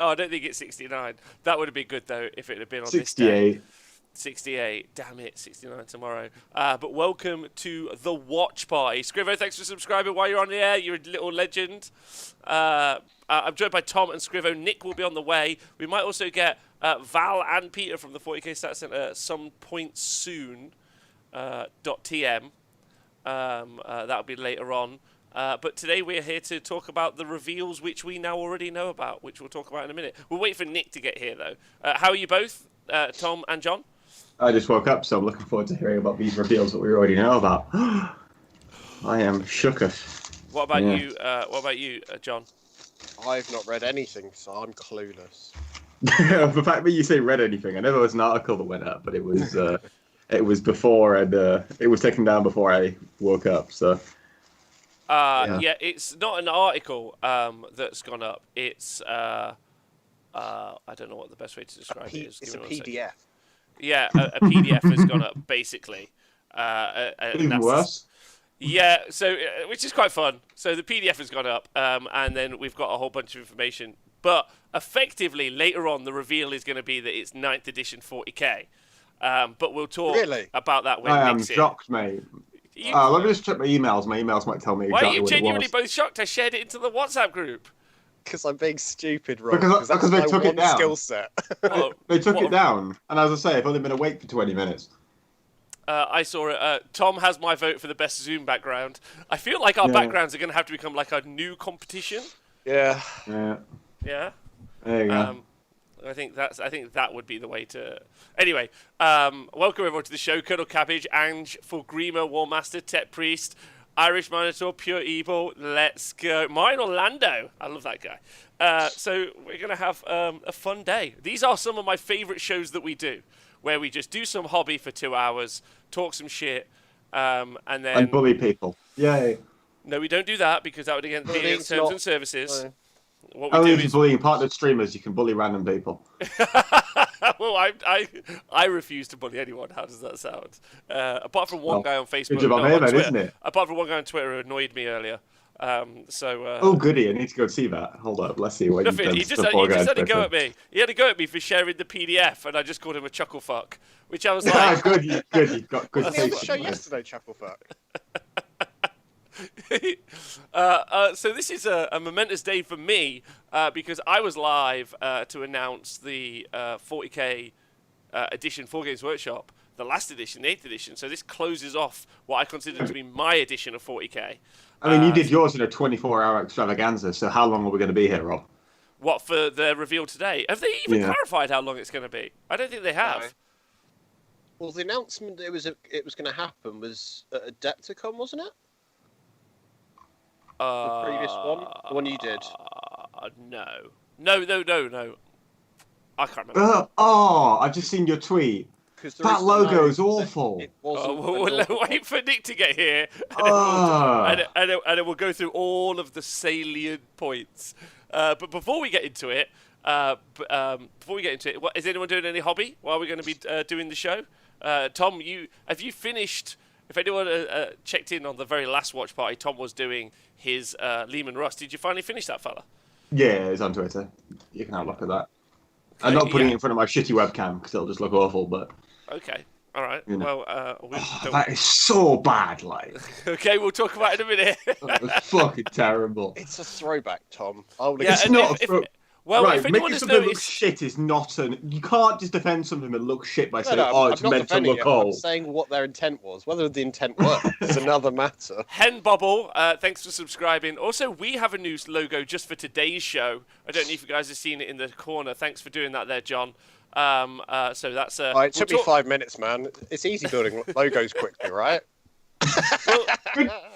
Oh, I don't think it's 69. That would have been good, though, if it had been on this day. 68. 68. Damn it, 69 tomorrow. But welcome to the Watch Party. Scrivo, thanks for subscribing while you're on the air. You're a little legend. I'm joined by Tom and Scrivo. Nick will be on the way. We might also get Val and Peter from the 40k Stats Center at some point soon. .tm. That'll be later on. But today we're here to talk about the reveals which we now already know about, which we'll talk about in a minute. We'll wait for Nick to get here, though. How are you both, Tom and John? I just woke up, so I'm looking forward to hearing about these reveals that we already know about. I am shooketh. What about you? What about you, John? I've not read anything, so I'm clueless. The fact that you say read anything, I know there was an article that went up, but it was before, and it was taken down before I woke up. So. Yeah, it's not an article that's gone up. It's I don't know what the best way to describe it is. It's a PDF. Yeah, a PDF has gone up basically. Even worse. Yeah, so which is quite fun. So the PDF has gone up, and then we've got a whole bunch of information. But effectively, later on, the reveal is going to be that it's 9th edition 40k. But we'll talk about that when I am Nick's shocked, mate. Let me just check my emails. My emails might tell me exactly Why are you what genuinely it was. both shocked? I shared it into the WhatsApp group. Because I'm being stupid, Rob. Because they took it down. Skill set. They took it down, and as I say, I've only been awake for 20 minutes. I saw it. Tom has my vote for the best Zoom background. I feel like our backgrounds are going to have to become like a new competition. Yeah. Yeah. Yeah. There you go. I think that would be the way to. Anyway, welcome everyone to the show. Colonel Cabbage, Ange, Fulgrima, Warmaster, Tech Priest, Irish Minotaur, Pure Evil. Let's go. Mine Orlando. I love that guy. So we're gonna have a fun day. These are some of my favourite shows that we do, where we just do some hobby for 2 hours, talk some shit, and then And bully people. Yay. No, we don't do that because that would against the Bullying's terms not- and services. No. What we Only do if you're is bullying partnered streamers, you can bully random people. well, I refuse to bully anyone. How does that sound? Apart from one guy on Facebook. Good job on on him, then, Twitter. isn't it? Apart from one guy on Twitter who annoyed me earlier. Oh, goody! I need to go see that. Hold up, let's see what you've Nothing. done. He just had a go at me. He had a go at me for sharing the PDF, and I just called him a chuckle fuck, which I was like, good. You've got good Was he on the taste. show yesterday, Chucklefuck? so this is a momentous day for me because I was live to announce the 40k edition 4 Games Workshop, the last edition, the 8th edition. So this closes off what I consider to be my edition of 40k. I mean, you did yours in a 24-hour extravaganza, so how long are we going to be here, Rob? What, for the reveal today? Have they even clarified how long it's going to be? I don't think they have. No. Well, the announcement that it was going to happen was at Adepticon, wasn't it? The previous one? The one you did? No. I can't remember. I've just seen your tweet. That logo is awful. It wasn't We'll wait for Nick to get here, and then we'll go through all of the salient points. But before we get into it, is anyone doing any hobby while we're going to be doing the show? Tom, have you finished? If anyone checked in on the very last watch party, Tom was doing his Lehman Russ. Did you finally finish that, fella? Yeah, it's on Twitter. You can have a look at that. I'm not putting it in front of my shitty webcam because it'll just look awful, but... Okay, all right. You know. Well, that is so bad, like... Okay, we'll talk about it in a minute. That was fucking terrible. It's a throwback, Tom. It's not a if anyone making has something look noticed... shit is not You can't just defend something that looks shit by saying, it's I'm not meant to defending look it. old. I'm saying what their intent was. Whether the intent worked is another matter. Hen Bobble, thanks for subscribing. Also, we have a new logo just for today's show. I don't know if you guys have seen it in the corner. Thanks for doing that there, John. So that's... It took me 5 minutes, man. It's easy building logos quickly, right?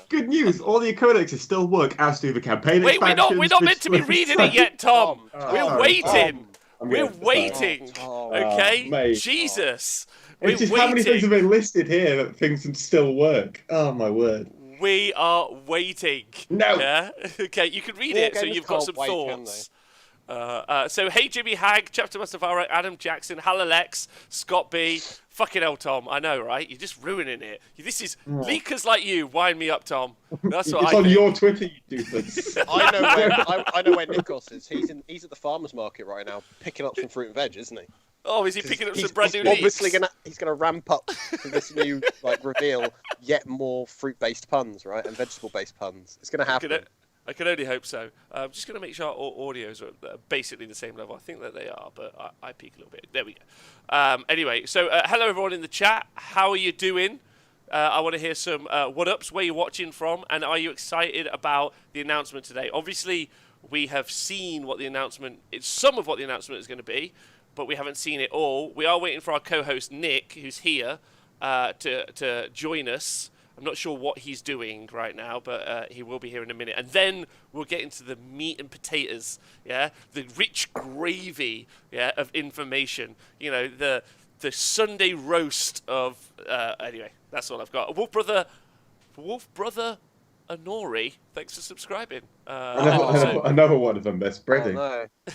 Good news. All the codexes still work, as do the campaign Wait, expansions. we're not meant to be reading it yet, Tom. We're waiting. I'm We're getting waiting. Okay? mate. Jesus. It's just how many things have been listed here that things can still work. Oh, my word. We are waiting. No. Yeah? Okay, you can read it, so you've got some thoughts. So, hey, Jimmy Hag, Chapter Mustafara, Adam Jackson, Halalex, Scott B. Fucking hell, Tom. I know, right? You're just ruining it. This is leakers like you. Wind me up, Tom. That's what It's I on think. your Twitter, you doofus. I know where Nikos is. He's at the farmer's market right now, picking up some fruit and veg, isn't he? Oh, is he picking up some He's brand new obviously leaks? he's gonna ramp up to this new reveal, yet more fruit-based puns, right, and vegetable-based puns. It's gonna happen. I can only hope so. I'm just going to make sure our audios are basically the same level. I think that they are, but I peak a little bit. There we go. Anyway, so hello everyone in the chat. How are you doing? I want to hear some what-ups, where you're watching from, and are you excited about the announcement today? Obviously, we have seen what the announcement is, some of what the announcement is going to be, but we haven't seen it all. We are waiting for our co-host Nick, who's here, to join us. I'm not sure what he's doing right now, but he will be here in a minute. And then we'll get into the meat and potatoes, yeah? The rich gravy, yeah, of information. You know, the Sunday roast of... anyway, that's all I've got. Wolf Brother Honori, thanks for subscribing. Another one of them, they're spreading. Oh, no.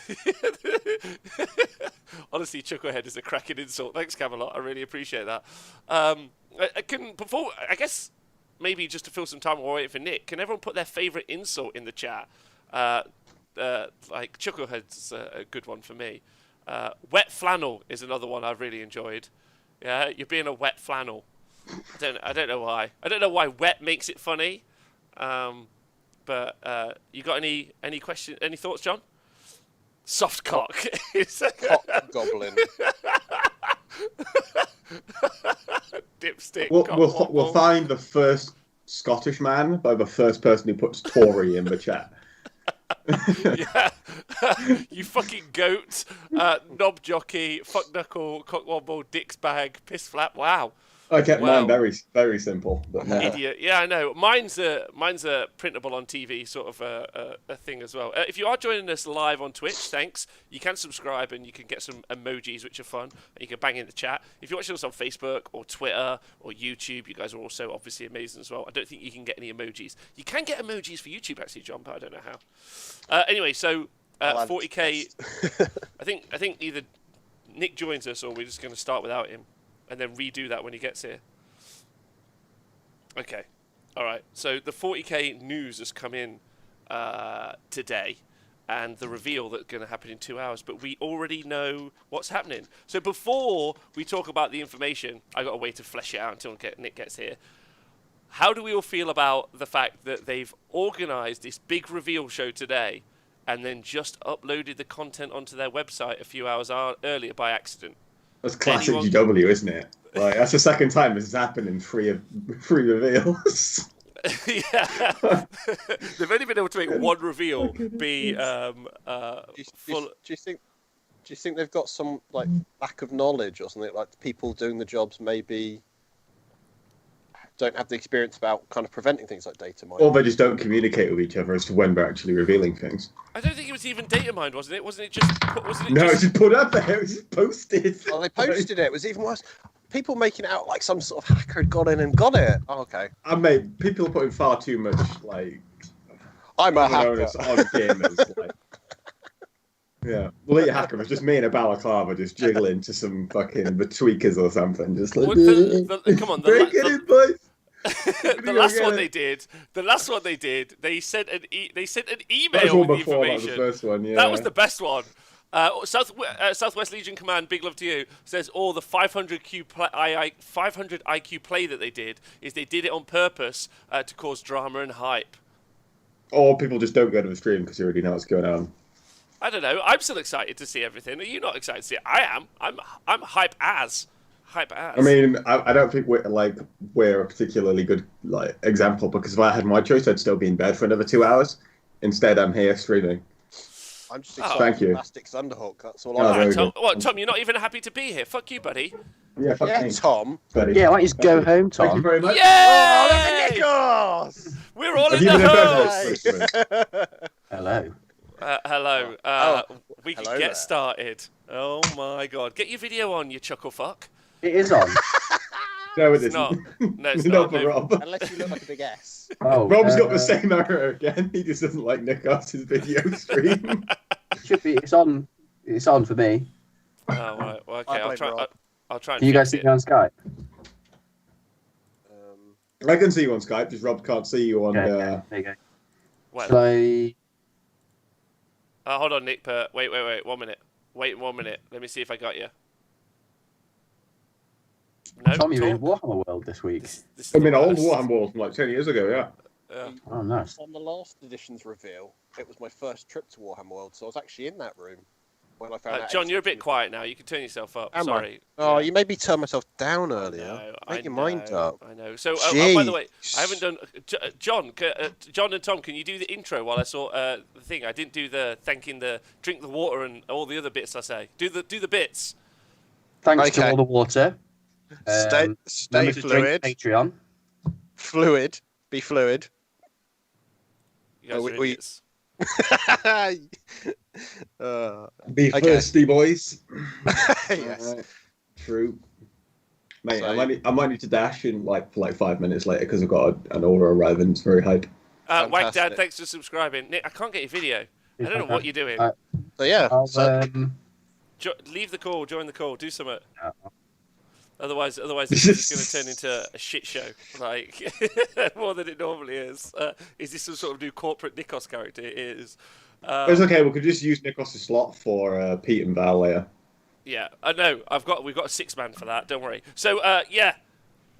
Honestly, Chucklehead is a cracking insult. Thanks, Camelot. I really appreciate that. I guess maybe just to fill some time while waiting for Nick, can everyone put their favourite insult in the chat? Like Chucklehead's a good one for me. Wet flannel is another one I've really enjoyed. Yeah, you're being a wet flannel. I don't know why. I don't know why wet makes it funny. But you got any thoughts, John? Soft cock. Cock goblin. Dipstick. We'll find the first Scottish man by the first person who puts Tory in the chat. Yeah. You fucking goat, knob jockey, fuck knuckle, cockwomble, dick's bag, piss flap. Wow. I kept Wow. mine very, very simple. But no. Idiot. Yeah, I know. Mine's a printable on TV sort of a thing as well. If you are joining us live on Twitch, thanks. You can subscribe and you can get some emojis, which are fun, and you can bang in the chat. If you're watching us on Facebook or Twitter or YouTube, you guys are also obviously amazing as well. I don't think you can get any emojis. You can get emojis for YouTube actually, John, but I don't know how. Anyway, so 40k. I think either Nick joins us or we're just going to start without him. And then redo that when he gets here. Okay. All right. So the 40k news has come in today. And the reveal that's going to happen in 2 hours. But we already know what's happening. So before we talk about the information, I got a way to flesh it out until Nick gets here. How do we all feel about the fact that they've organised this big reveal show today and then just uploaded the content onto their website a few hours earlier by accident? That's classic GW, isn't it? Like, that's the second time this has happened in three reveals. Yeah. They've only been able to make one reveal be full. Do you think they've got some lack of knowledge or something? Like people doing the jobs maybe don't have the experience about kind of preventing things like data mining. Or they just don't communicate with each other as to when they're actually revealing things. I don't think it was even data mined, wasn't it? Wasn't it just? No, it's just put up there. It was just posted. Oh, they posted it. It was even worse. People making it out like some sort of hacker had got in and got it. Oh, okay. I mean, people are putting far too much I'm a hacker. onus on gamers. Yeah, well, your hacker was just me and a balaclava just jiggling to some fucking the tweakers or something. Just like, come on, break it in, boys. The last one they did, they sent an email That was one with the before, that information. was the first one, yeah. That was the best one. Southwest Legion Command, big love to you, says all the 500 IQ play that they did is they did it on purpose to cause drama and hype. Or people just don't go to the stream because you already know what's going on. I don't know. I'm still excited to see everything. Are you not excited to see it? I am. I'm hype as. I mean, I don't think we're a particularly good example, because if I had my choice, I'd still be in bed for another 2 hours. Instead, I'm here streaming. I'm just excited Thank you. for Elastic Thunderhawk. That's all Oh, I very Tom, good. what, Tom, you're not even happy to be here. Fuck you, buddy. Yeah, fuck Yeah, me, Tom. buddy. Yeah, why don't you just go home, Tom? Thank you very much. Yay! Oh, We're all Have in you been the in bed house. this Christmas? Hello. Hello. We can hello get there. started. Oh my god. Get your video on, you chuckle fuck. It is on. No, it It's not. isn't. No, it's Not not. for Rob. Unless you look like a big S. Oh, Rob's got the same error again. He just doesn't like Nikos's video stream. should be. It's on. It's on for me. Oh, right. Well, okay. I blame Rob. I'll try and Can you guys fix see me on Skype? I can see you on Skype, just Rob can't see you on. Okay, there you go. Well, Shall I? hold on, Nick. Wait. 1 minute. Wait 1 minute. Let me see if I got you. No, Tom, you're in talk. Warhammer World this week. This is I the mean, old worst. Warhammer World from like 10 years ago, yeah. Yeah. Oh, nice. On the last edition's reveal, it was my first trip to Warhammer World, so I was actually in that room when I found out. John, you're a bit quiet now. You can turn yourself up. Am I? Sorry. Oh, Yeah. you made me turn myself down earlier. No, Make your mind up. I know. So, by the way, I haven't Jeez. done. John and Tom, can you do the intro while I saw the thing? I didn't do the thanking the drink the water and all the other bits. I say do the bits. Thanks to Okay. all the water. Stay Remember to fluid. drink Patreon. Fluid. Be fluid. You guys Oh, are we- idiots. Be Okay. thirsty, boys. Yes. Alright, true. Mate, So- I might need to dash in for 5 minutes later because I've got an order arriving. It's very hype. Wag Dad, Fantastic. thanks for subscribing. Nick, I can't get your video. I don't know what you're doing. So yeah. I'll, So, Leave the call, join the call, do something. Yeah. Otherwise, this is going to turn into a shit show, like more than it normally is. Is this some sort of new corporate Nikos character? It is. It's okay. We could just use Nikos' slot for Pete and Val later. Yeah, I know. We've got a 6-man for that. Don't worry. So, yeah,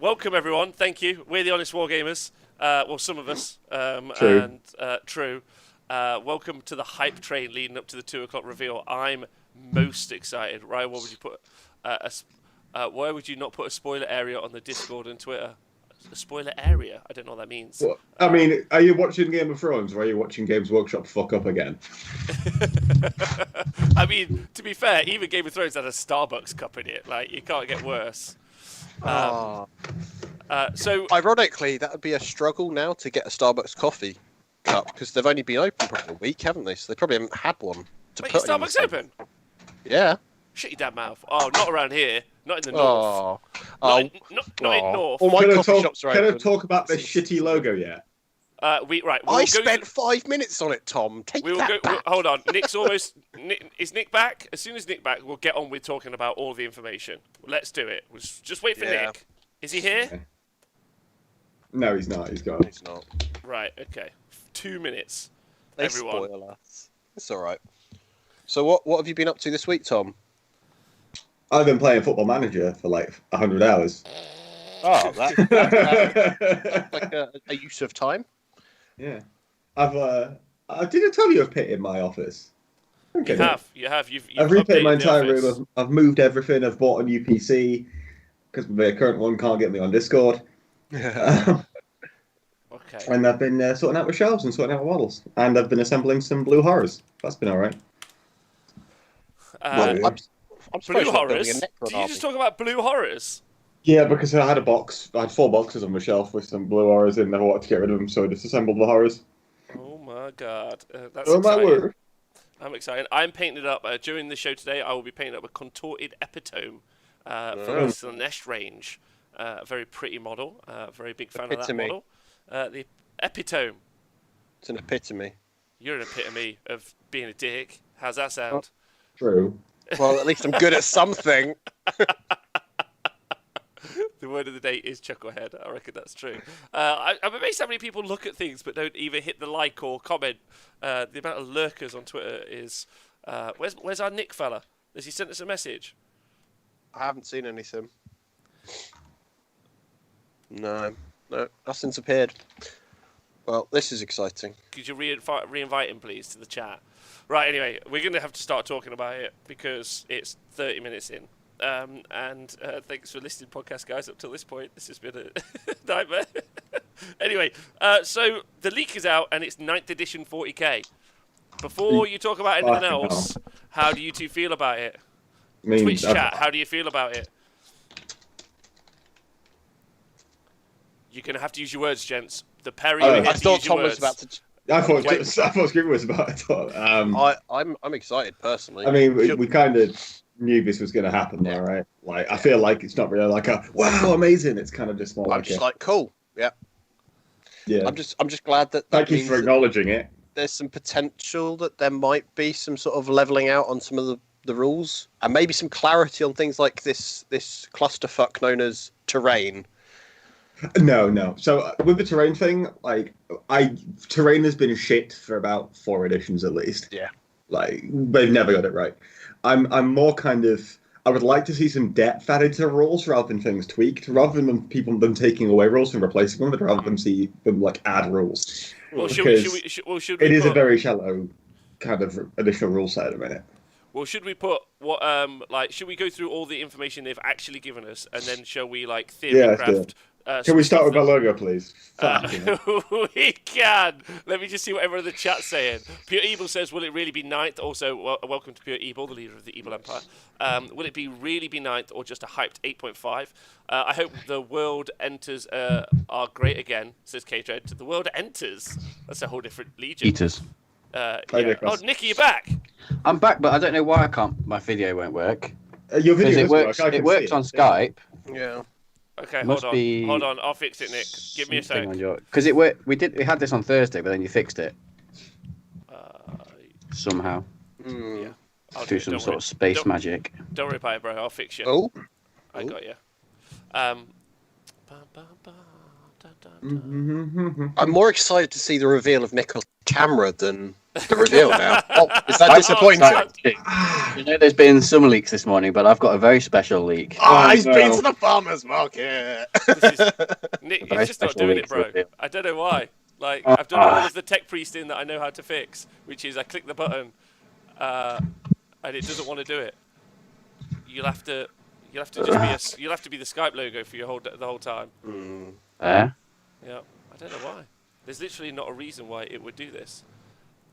welcome everyone. Thank you. We're the Honest Wargamers. Well, some of us. True. And true. Welcome to the hype train leading up to the 2 o'clock reveal. I'm most excited. Ryan, what would you put? Why would you not put a spoiler area on the Discord and Twitter? A spoiler area? I don't know what that means. Well, I mean, are you watching Game of Thrones or are you watching Games Workshop fuck up again? I mean, to be fair, even Game of Thrones had a Starbucks cup in it. Like, you can't get worse. So, ironically, that would be a struggle now to get a Starbucks coffee cup because they've only been open for a week, haven't they? So they probably haven't had one to wait, put is in the Starbucks same- open? Yeah. Shut your damn mouth. Oh, not around here. Not in the north. Oh. Not in north. All my Can I coffee talk, shops are can I open. talk about this shitty logo yet? We'll I go spent 5 minutes on it, Tom. Take We'll that go. back. Hold on. Nick's almost. Is Nick back? As soon as Nick back, we'll get on with talking about all the information. Let's do it. Just wait for Yeah. Nick. Is he here? No, he's not. He's gone. It's not. Right. Okay. 2 minutes. They Everyone. spoil us. It's all right. So what have you been up to this week, Tom? I've been playing Football Manager for like 100 hours. Oh, that's like a use of time. Yeah. I didn't tell you I've pitted my office. Okay, You have. You have. You've I've repaired my updated the entire office. room. I've moved everything. I've bought a new PC because the current one can't get me on Discord. Okay. And I've been sorting out my shelves and sorting out my models. And I've been assembling some Blue Horrors. That's been all right. Uh, Yeah. I'm Blue supposed to be building horrors. a Necron Did you army. just talk about blue horrors? Yeah, because I had a box. I had 4 boxes on my shelf with some Blue Horrors in. Never wanted to get rid of them, so I just assembled the Horrors. Oh my god. That's Oh my exciting. word. I'm excited. I'm painting it up during the show today. I will be painting up a contorted epitome from the Slanesh range. A very pretty model. Very big fan Epitome. of that model. The epitome. It's an epitome. You're an epitome of being a dick. How's that sound? True. Well, at least I'm good at something. The word of the day is chucklehead. I reckon that's true. I'm amazed how many people look at things but don't even hit the like or comment. The amount of lurkers on Twitter is. Where's our Nick fella? Has he sent us a message? I haven't seen anything. No, nothing's appeared. Well, this is exciting. Could you re-invite him, please, to the chat? Right, anyway, we're going to have to start talking about it because it's 30 minutes in. And thanks for listening, podcast guys, up till this point. This has been a nightmare. Anyway, so the leak is out and it's 9th edition 40k. Before you talk about anything Fucking else, how do you two feel about it? I mean, Twitch chat, how do you feel about it? You're going to have to use your words, gents. The Perry, Oh. you I have to thought use your Tom was words. about to. I thought Wait. Screamer was about it. I'm excited personally. I mean, Sure. we kind of knew this was going to happen, though, right? Like, I feel like it's not really like a wow, amazing. It's kind of just more I'm like just a, like cool. Yeah. yeah. I'm just glad that. Thank that you for means acknowledging it. there's some potential that there might be some sort of leveling out on some of the rules, and maybe some clarity on things like this clusterfuck known as terrain. No. So with the terrain thing, like terrain has been shit for about 4 editions at least. Yeah. Like they've never got it right. I'm more kind of, I would like to see some depth added to rules rather than things tweaked, rather than them taking away rules and replacing them, but rather than see them like add rules. Well, should we It is put, a very shallow kind of additional rule set at the minute. Well, should we put what should we go through all the information they've actually given us, and then shall we like theory craft? Can we start with our logo, please? We can. Let me just see what everyone in the chat's saying. Pure Evil says, will it really be ninth? Also, welcome to Pure Evil, the leader of the Evil Empire. Will it really be ninth or just a hyped 8.5? I hope the world enters are great again, says K-Dread. The world enters. That's a whole different legion. Eaters. Yeah. Oh, Nicky, you're back. I'm back, but I don't know why my video won't work. Your video Because it works on Skype. Yeah. Okay, Must be hold on. I'll fix it, Nick. Give me a sec. Because it worked. We had this on Thursday, but then you fixed it somehow. Yeah. I'll Do some sort of space magic. Don't worry about it, bro. I'll fix you. Oh. I got you. I'm more excited to see the reveal of Nick on camera than the reveal now. Oh, is that disappointing? You know, there's been some leaks this morning, but I've got a very special leak. He's been to the farmer's market. Nick, Very it's just not special doing it, leaks bro. reveal. I don't know why. Like, I've done all of the tech priesting that I know how to fix, which is I click the button, and it doesn't want to do it. You'll have to you'll have to be the Skype logo for the whole time. Yeah. Yeah, I don't know why. There's literally not a reason why it would do this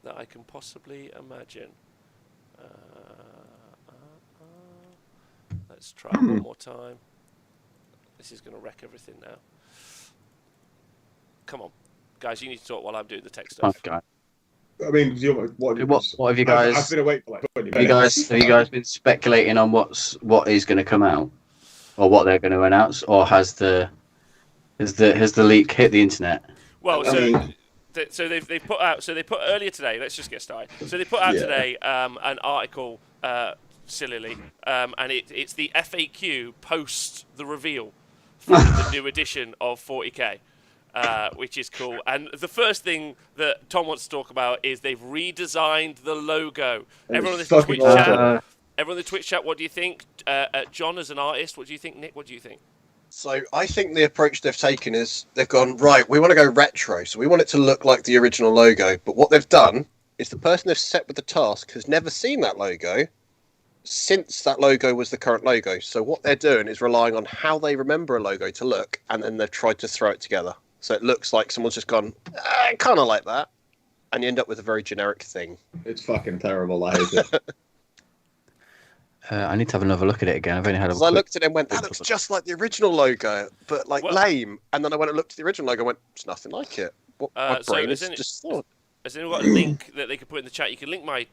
that I can possibly imagine. Let's try one more time. This is going to wreck everything now. Come on, guys, you need to talk while I'm doing the tech stuff. Okay. I mean, what have you guys? I've been awake for like 20 Have you guys been speculating on what is going to come out, or what they're going to announce, or has the leak hit the internet? Well, so they've put out. So they put earlier today. Let's just get started. So they put out today an article, sillily, and it's the FAQ post the reveal for the new edition of 40k. Which is cool. And the first thing that Tom wants to talk about is they've redesigned the logo. Everyone in the Twitch chat, what do you think? John, as an artist, what do you think? Nick, what do you think? So I think the approach they've taken is they've gone, right, we want to go retro, so we want it to look like the original logo. But what they've done is the person they've set with the task has never seen that logo since that logo was the current logo. So what they're doing is relying on how they remember a logo to look, and then they've tried to throw it together. So it looks like someone's just gone, kind of like that. And you end up with a very generic thing. It's fucking terrible. I hate it. I need to have another look at it again. I've only had I looked at it and went, that looks just like the original logo, but lame. And then I went and looked at the original logo and went, it's nothing like it. My brain is just thought. Has anyone got a link that they could put in the chat? You can link my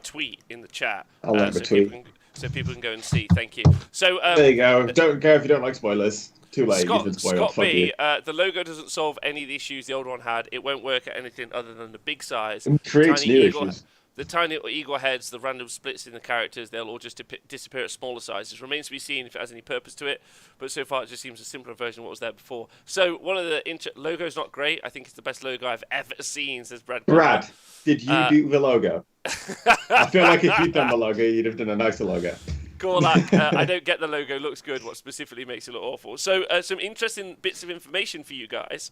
tweet in the chat. I'll link the tweet. So people can go and see. Thank you. So there you go. Don't care if you don't like spoilers. Too late. Scott B, the logo doesn't solve any of the issues the old one had. It won't work at anything other than the big size. It creates new issues. The tiny eagle heads, the random splits in the characters, they'll all just disappear at smaller sizes. Remains to be seen if it has any purpose to it, but so far it just seems a simpler version of what was there before. So one of the logo's not great. I think it's the best logo I've ever seen, says Brad. Brad, did you do the logo? I feel like if you'd done the logo, you'd have done a nicer logo. Gorlak, I don't get the logo. Looks good. What specifically makes it look awful? So some interesting bits of information for you guys.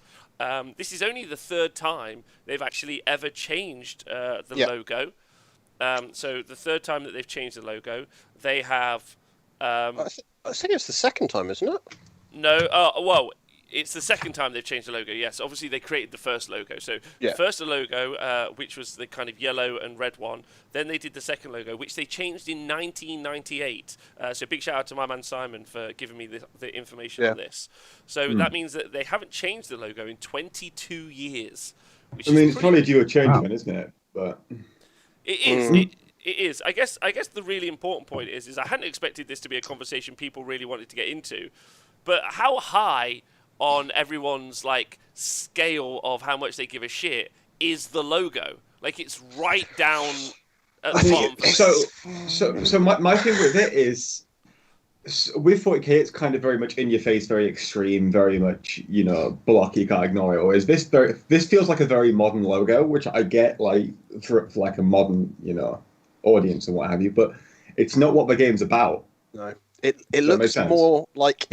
This is only the third time they've actually ever changed the logo. So the third time that they've changed the logo, they have. I think it's the second time, isn't it? No. Well, it's the second time they've changed the logo. Yes, obviously they created the first logo. So the first logo, which was the kind of yellow and red one. Then they did the second logo, which they changed in 1998. So big shout out to my man Simon for giving me the information on this. So that means that they haven't changed the logo in 22 years. Which it's probably due a change, then, isn't it? But it is. It is. I guess the really important point is I hadn't expected this to be a conversation people really wanted to get into, but how high on everyone's like scale of how much they give a shit is the logo? Like it's right down at the bottom. So my thing with it is, with 40k, it's kind of very much in your face, very extreme, very much blocky, can't ignore it. Or is this this feels like a very modern logo, which I get like for like a modern audience and what have you, but it's not what the game's about. No. It looks more like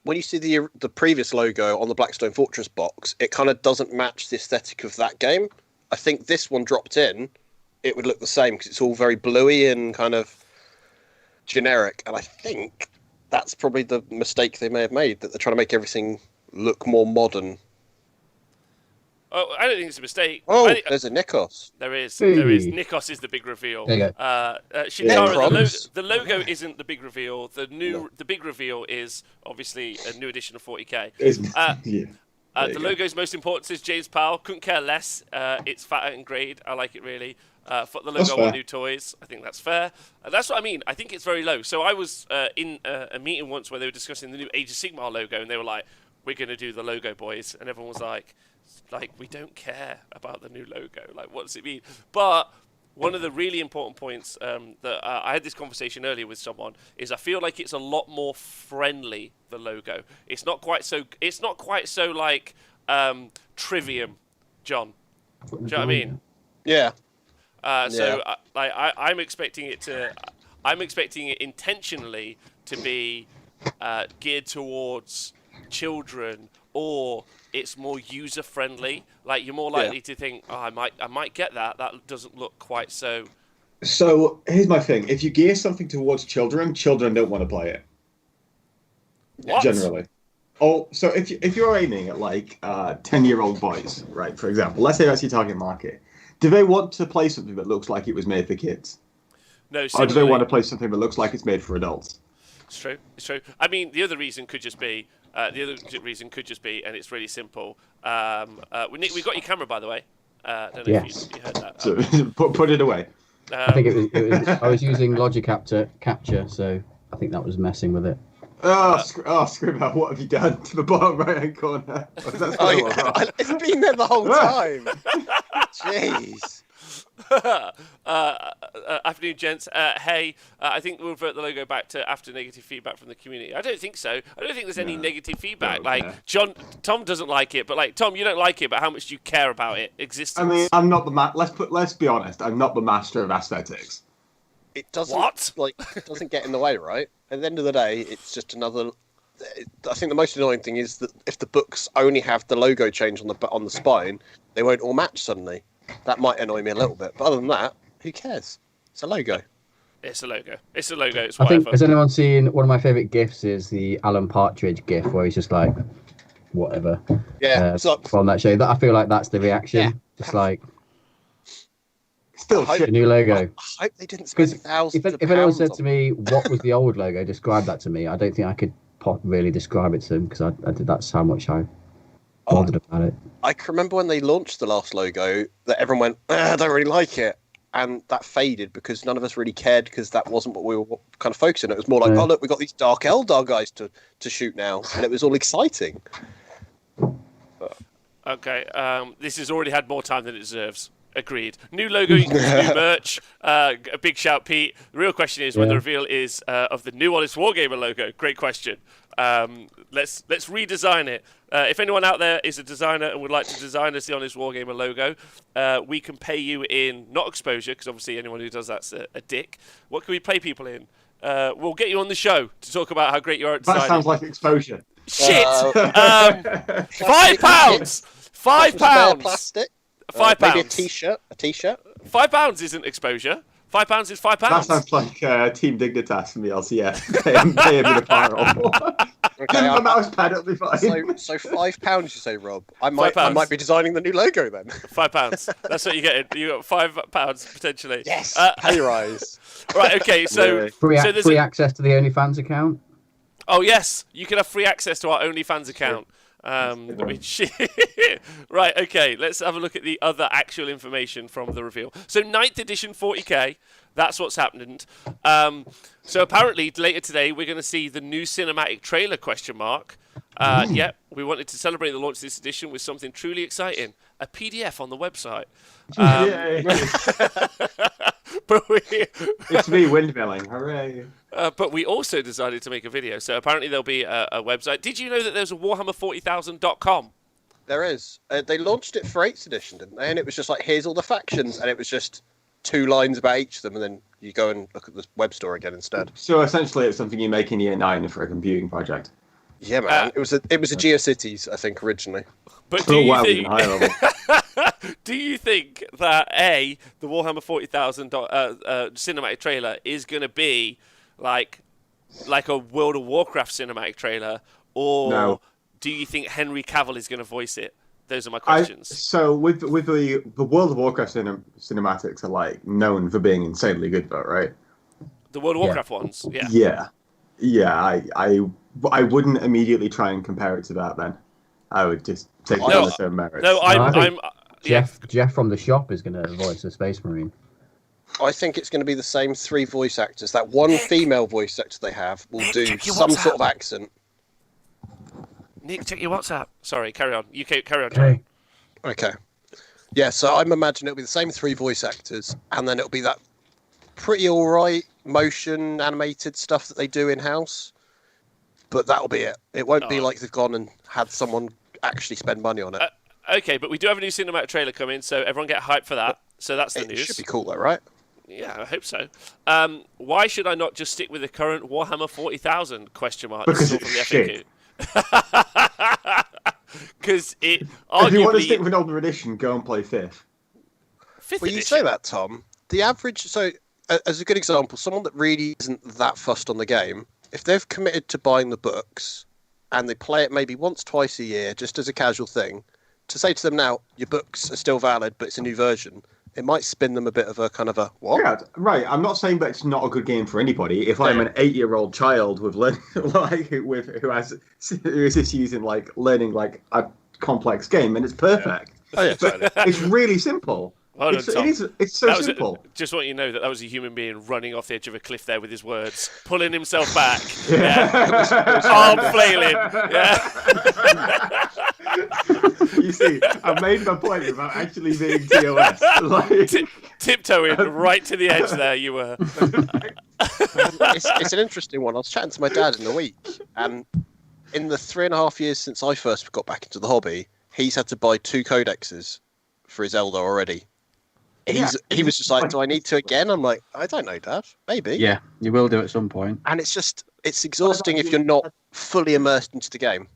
when you see the previous logo on the Blackstone Fortress box, it kind of doesn't match the aesthetic of that game. I think this one dropped in, it would look the same because it's all very bluey and kind of generic. And I think that's probably the mistake they may have made, that they're trying to make everything look more modern. Oh, I don't think it's a mistake. Oh, there's a Nikos. There is. Hey. There is. Nikos is the big reveal. There you go. Shintaro, the logo isn't the big reveal. The big reveal is obviously a new edition of 40k. The logo's most important, says James Powell. Couldn't care less. It's fatter in grade. I like it really. Put the logo on new toys. I think that's fair. That's what I mean. I think it's very low. So I was in a meeting once where they were discussing the new Age of Sigmar logo, and they were like, "We're going to do the logo, boys," and everyone was like, we don't care about the new logo. Like, what does it mean? But one of the really important points that I had this conversation earlier with someone is I feel like it's a lot more friendly, the logo. It's not quite so. It's not quite so like Trivium, John. Do you know what I mean? Yeah. So I'm expecting it to. I'm expecting it intentionally to be geared towards children, or it's more user friendly. Like you're more likely to think, I might get that. That doesn't look quite so. So here's my thing: if you gear something towards children don't want to play it. What? Generally. Oh, so if you're aiming at like 10-year-old boys, right? For example, let's say that's your target market. Do they want to play something that looks like it was made for kids? No. Or do they want to play something that looks like it's made for adults? It's true. It's true. I mean, the other reason could just be, and it's really simple. Nick, we got your camera, by the way. I don't know if you heard that. So, put it away. I think it was. I was using Logic capture, so I think that was messing with it. Scribble, what have you done to the bottom right-hand corner? It's been there the whole time. Jeez. Afternoon, gents. Hey, I think we'll revert the logo back to after negative feedback from the community. I don't think so. I don't think there's any negative feedback. Tom doesn't like it, but Tom, you don't like it, but how much do you care about it? Existence. I mean, I'm not the let's be honest. I'm not the master of aesthetics. It doesn't it doesn't get in the way, right? At the end of the day, it's just another. I think the most annoying thing is that if the books only have the logo change on the spine, they won't all match suddenly. That might annoy me a little bit, but other than that, who cares? It's a logo. It's a logo. It's a logo. It's I whatever. think, has anyone seen one of my favourite GIFs is the Alan Partridge GIF where he's just like, whatever. Yeah. From that show. I feel like that's the reaction. Yeah. Just like, Still I shit. the new logo. I hope they didn't spend thousands of If anyone pounds said on to me, what was the old logo, describe that to me, I don't think I could really describe it to them, because that's how much I bothered about it. I can remember when they launched the last logo that everyone went, I don't really like it. And that faded because none of us really cared, because that wasn't what we were kind of focusing on. It was more like, oh, look, we've got these Dark Eldar guys to shoot now. And it was all exciting. Okay, this has already had more time than it deserves. Agreed. New logo equals new merch. A big shout, Pete. The real question is when the reveal is of the new Honest Wargamer logo. Great question. Let's redesign it. If anyone out there is a designer and would like to design us the Honest Wargamer logo, we can pay you in, not exposure, because obviously anyone who does that's a dick. What can we pay people in? We'll get you on the show to talk about how great you are at designing. That sounds like exposure. Shit! £5! £5! Plastic. £5. Maybe a t-shirt. £5 isn't exposure. £5 is £5. That sounds like Team Dignitas from the LCS. Pay him in apparel. Give him a mouse pad, it'll be fine. So £5, you say, Rob? I might be designing the new logo then. £5. That's what you get. You got £5 potentially. Yes. Pay rise. Right. Okay. So Free access to the OnlyFans account. Oh yes, you can have free access to our OnlyFans account. Right, okay, let's have a look at the other actual information from the reveal. So 9th edition 40k, that's what's happened. So apparently later today we're going to see the new cinematic trailer ? Yeah, we wanted to celebrate the launch of this edition with something truly exciting, a PDF on the website. Yay. But we, It's me windmilling. Hooray. but we also decided to make a video. So apparently there'll be a website. Did you know that there's a Warhammer40,000.com? There is. They launched it for 8th edition, didn't they? And it was just like, here's all the factions, and it was just 2 lines about each of them, and then you go and look at the web store again instead. So essentially, it's something you make in year 9 for a computing project. Yeah, man. It was a GeoCities, I think, originally. But do Oh you wow, think? even higher level. Do you think that the Warhammer 40,000 cinematic trailer is going to be like a World of Warcraft cinematic trailer, or No. do you think Henry Cavill is going to voice it? Those are my questions. So with the World of Warcraft cinematics are like known for being insanely good, though, right? The World of Yeah. Warcraft ones, yeah. Yeah. I wouldn't immediately try and compare it to that. Then I would just take it No, on its own merits. No, I I'm think yeah. Jeff from the shop is going to voice a Space Marine. I think it's going to be the same 3 voice actors. That one female voice actor they have will do check your some WhatsApp. sort of accent. Nick, check your WhatsApp. Sorry, carry on. You carry on, John. Okay. Okay. Yeah, so I'm imagining it'll be the same 3 voice actors, and then it'll be that pretty alright motion animated stuff that they do in-house. But that'll be it. It won't be like they've gone and had someone actually spend money on it. Okay, but we do have a new cinematic trailer coming, so everyone get hyped for that. So that's the It news. should be cool though, right? Yeah, I hope so. Why should I not just stick with the current Warhammer 40,000? Question mark. Because This is it's all from the FAQ. Because it arguably If you want to stick with an older edition, go and play 5th. 5th Well, you edition. say that, Tom. The average, so as a good example, someone that really isn't that fussed on the game, if they've committed to buying the books and they play it maybe once, twice a year, just as a casual thing, to say to them now, your books are still valid, but it's a new version, it might spin them a bit of a kind of a, what? Yeah, right. I'm not saying that it's not a good game for anybody. If I'm an 8-year-old child with who is issues in like learning like a complex game, and it's perfect. Oh, yeah, totally. It's really simple. Well done, Tom. It's so That was simple. just want you to know that was a human being running off the edge of a cliff there with his words, pulling himself back, arm flailing. Yeah. You see, I made my point about actually being TOS. Like, Tiptoeing right to the edge there, you were. It's an interesting one. I was chatting to my dad in the week, and in the 3.5 years since I first got back into the hobby, he's had to buy 2 codexes for his Eldar already. He was just like, do I need to again? I'm like, I don't know, Dad. Maybe. Yeah, you will do at some point. And it's exhausting if you're not fully immersed into the game.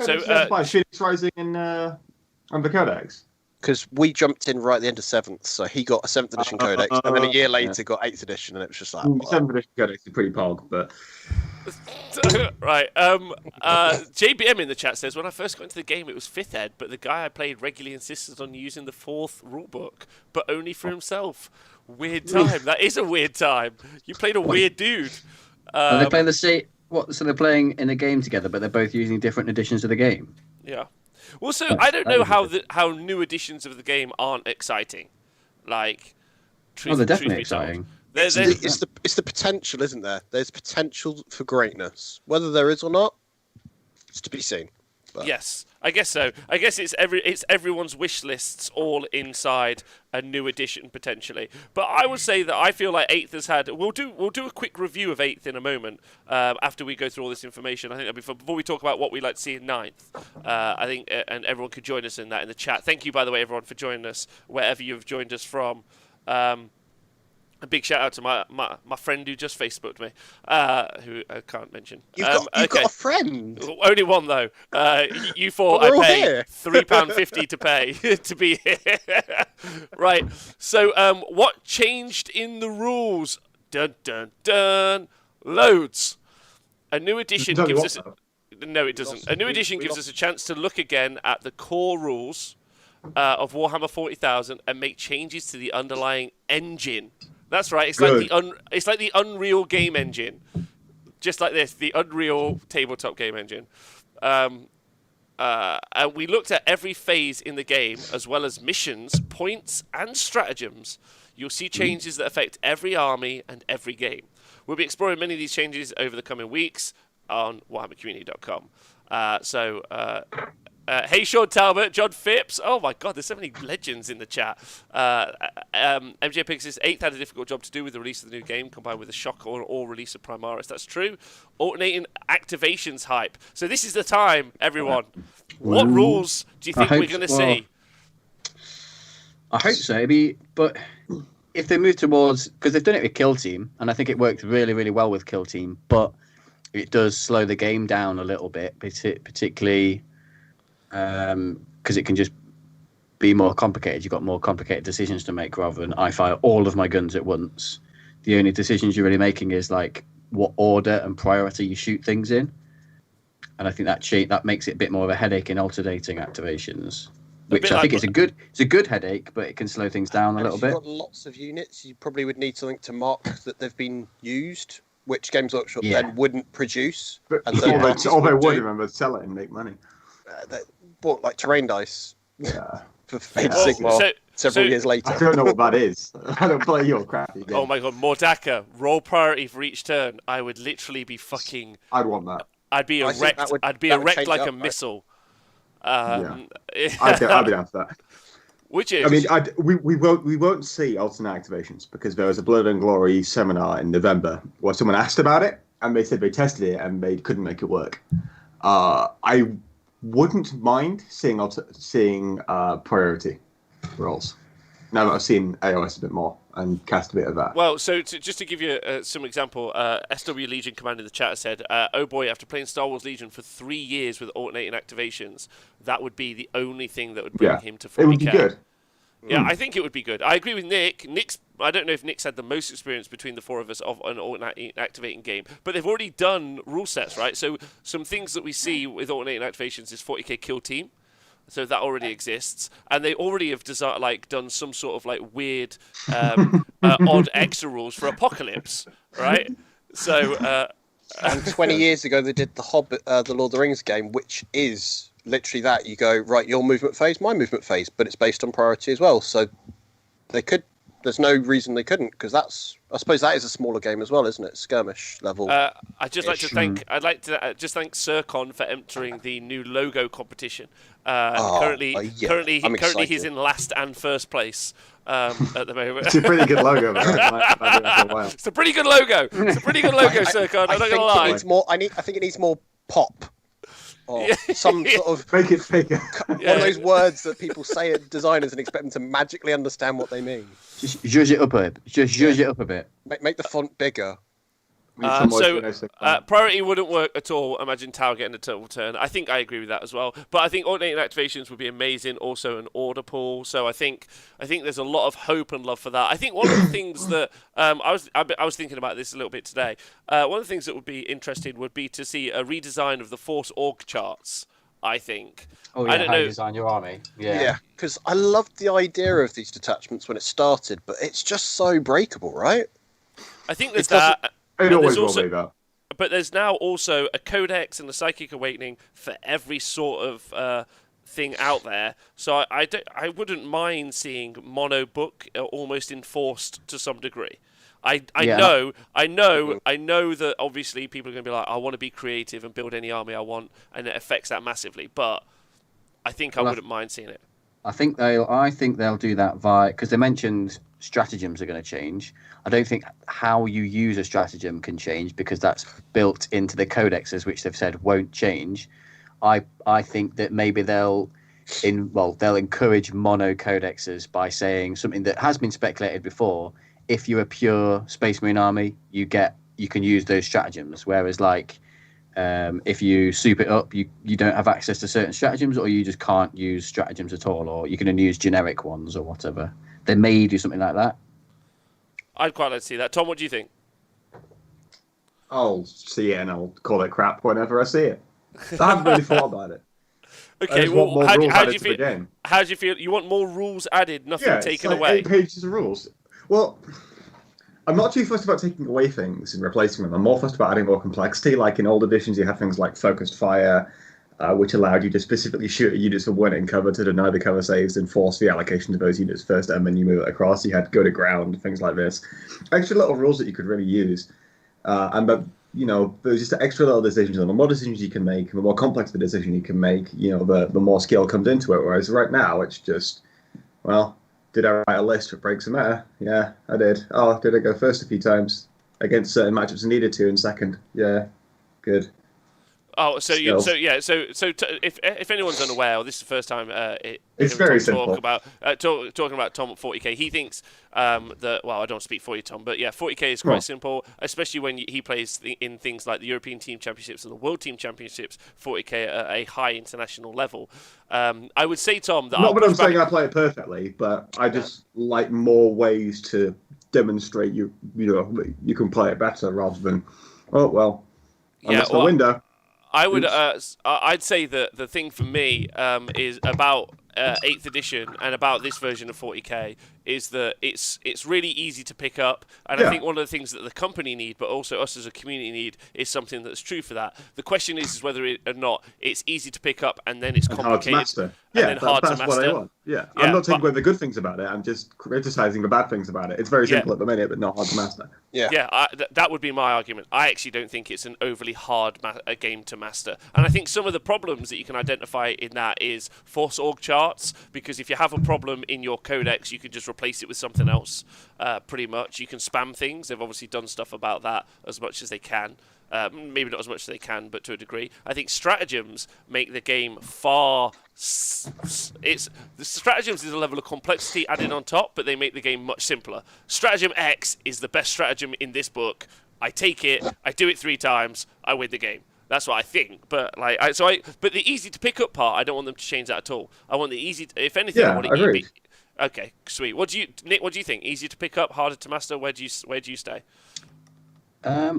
So, by Phoenix Rising and the Codex. Because we jumped in right at the end of 7th, so he got a 7th edition codex, and then a year later got 8th edition, and it was just like, what? 7th edition Codex is pretty pog, but Right. JBM in the chat says, when I first got into the game, it was 5th ed, but the guy I played regularly insisted on using the 4th rulebook, but only for himself. Weird time. That is a weird time. You played a weird dude. Are they playing the same? What? So they're playing in a game together, but they're both using different editions of the game. Yeah. Well, so I don't know how new editions of the game aren't exciting. Like, Oh, they're definitely truth be told. exciting. It's the potential, isn't there? There's potential for greatness. Whether there is or not, it's to be seen. But Yes, I guess so. I guess it's everyone's wish lists all inside a new edition potentially. But I would say that I feel like 8th has had. We'll do a quick review of 8th in a moment after we go through all this information. I think that'll be fun. Before we talk about what we like to see in 9th. I think and everyone could join us in that in the chat. Thank you, by the way, everyone, for joining us wherever you've joined us from. A big shout out to my friend who just Facebooked me, who I can't mention. you've got a friend. Only one though. You thought Well, we're all I pay here. £3.50 to pay to be here. Right. So, what changed in the rules? Dun dun dun. Loads. A new edition Tell me gives what, us. No, it doesn't. A new edition gives us a chance to look again at the core rules of Warhammer 40,000 and make changes to the underlying engine. That's right. It's Good. like the Unreal game engine, just like this, the Unreal tabletop game engine. And we looked at every phase in the game, as well as missions, points, and stratagems. You'll see changes that affect every army and every game. We'll be exploring many of these changes over the coming weeks on WarhammerCommunity.com. Hey, Sean Talbot, John Phipps. Oh my God, there's so many legends in the chat. MJ Picks is 8th had a difficult job to do with the release of the new game, combined with the shock or release of Primaris. That's true. Alternating activations hype. So this is the time, everyone. What rules do you think we're going to see? I hope so. But if they move towards, because they've done it with Kill Team, and I think it worked really, really well with Kill Team, but it does slow the game down a little bit, particularly. Because it can just be more complicated. You've got more complicated decisions to make rather than I fire all of my guns at once. The only decisions you're really making is like what order and priority you shoot things in. And I think that makes it a bit more of a headache in alternating activations, which I think is a good headache, but it can slow things down a little bit. If you've got lots of units, you probably would need something to mark that they've been used, which Games Workshop then wouldn't produce. But and all they would remember sell it and make money. They bought like terrain dice for Age of Well, Sigmar several years later. I don't know what that is. I don't play your crappy game. Oh my God, Mordaka, roll priority for each turn. I would literally be fucking. I'd want that. I'd be erect. I'd be erect like a missile. I'd be down for that. Would you? I mean, we won't see alternate activations because there was a Blood and Glory seminar in November where someone asked about it and they said they tested it and they couldn't make it work. I wouldn't mind seeing priority rolls. Now that I've seen AOS a bit more and cast a bit of that. Well, so just to give you some example, SW Legion Command in the chat said, oh boy, after playing Star Wars Legion for 3 years with alternating activations, that would be the only thing that would bring him to 40k. It would be good. Yeah, I think it would be good. I agree with Nick. I don't know if Nick's had the most experience between the four of us of an alternating activating game, but they've already done rule sets, right? So some things that we see with alternating activations is 40k Kill Team. So that already exists, and they already have done some sort of like weird, odd extra rules for Apocalypse, right? So, and 20 years ago they did the Hobbit, the Lord of the Rings game, which is literally that. You go right, your movement phase, my movement phase, but it's based on priority as well. So they could. There's no reason they couldn't, because I suppose that is a smaller game as well, isn't it? Skirmish level. I'd like to thank Sircon for entering the new logo competition. Currently he's in last and first place at the moment. It's a pretty good logo. It's a pretty good logo. Sircon. I'm not gonna lie. I think it needs more pop. Or some sort of make it bigger. One of those words that people say at designers and expect them to magically understand what they mean. Just zhuzh it up a bit. Zhuzh it up a bit. Make the font bigger. Priority wouldn't work at all. Imagine Tower getting a total turn. I think I agree with that as well. But I think alternating activations would be amazing. Also an order pool. So I think there's a lot of hope and love for that. I think one of the things that I was thinking about this a little bit today. One of the things that would be interesting would be to see a redesign of the Force org charts. I think. Oh yeah, I don't how know. you design your army. Yeah, because I loved the idea of these detachments when it started, but it's just so breakable, right? I think there's that. It always will be that. But there's now also a Codex and a Psychic Awakening for every sort of thing out there. So I wouldn't mind seeing mono book almost enforced to some degree. I know that obviously people are going to be like, I want to be creative and build any army I want, and it affects that massively. But I think I wouldn't mind seeing it. I think they'll do that via, because they mentioned stratagems are going to change. I don't think how you use a stratagem can change because that's built into the codexes, which they've said won't change. I think that maybe they'll encourage mono codexes by saying something that has been speculated before. If you're a pure Space Marine army, you can use those stratagems. Whereas if you soup it up, you don't have access to certain stratagems, or you just can't use stratagems at all, or you can only use generic ones or whatever. They may do something like that. I'd quite like to see that. Tom, what do you think? I'll see it and I'll call it crap whenever I see it. I haven't really thought about it. Okay, well, how do you feel? How do you feel? You want more rules added, nothing taken away? 8 pages of rules. Well, I'm not too fussed about taking away things and replacing them. I'm more fussed about adding more complexity. Like in old editions, you have things like focused fire, which allowed you to specifically shoot at units that weren't in cover to deny the cover saves and force the allocation to those units first, and then you move it across. You had go to ground, things like this. Extra little rules that you could really use. But there's just extra little decisions, and the more decisions you can make, the more complex the decision you can make, the more skill comes into it. Whereas right now, it's just, well, did I write a list for breaks and meta? Yeah, I did. Oh, did I go first a few times against certain matchups I needed to in second? Yeah, good. Oh, if anyone's unaware, or this is the first time it's very simple. talking about Tom at 40k, he thinks that, well, I don't speak for you, Tom, but yeah, 40k is quite simple, especially when he plays in things like the European Team Championships and the World Team Championships. 40k at a high international level. I would say, Tom, that not that I'm saying I play it perfectly, but I just like more ways to demonstrate you can play it better rather than I missed the window. I would. I'd say that the thing for me is about 8th edition and about this version of 40k is that it's really easy to pick up, and I think one of the things that the company need, but also us as a community need, is something that's true for that. The question is whether or not it's easy to pick up and then it's complicated hard to master. That's what I want. Yeah, I'm not taking away the good things about it. I'm just criticizing the bad things about it. It's very simple at the minute, but not hard to master. That would be my argument. I actually don't think it's an overly hard game to master, and I think some of the problems that you can identify in that is force org charts, because if you have a problem in your codex, you can just replace it with something else. Pretty much, you can spam things. They've obviously done stuff about that as much as they can. Maybe not as much as they can, but to a degree. I think stratagems make the game far. The stratagems is a level of complexity added on top, but they make the game much simpler. Stratagem X is the best stratagem in this book. I take it, I do it 3 times, I win the game. That's what I think. But but the easy to pick up part, I don't want them to change that at all. I want the easy. If anything, I want it agreed. Okay, sweet. Nick? What do you think? Easier to pick up, harder to master? Where do you stay? I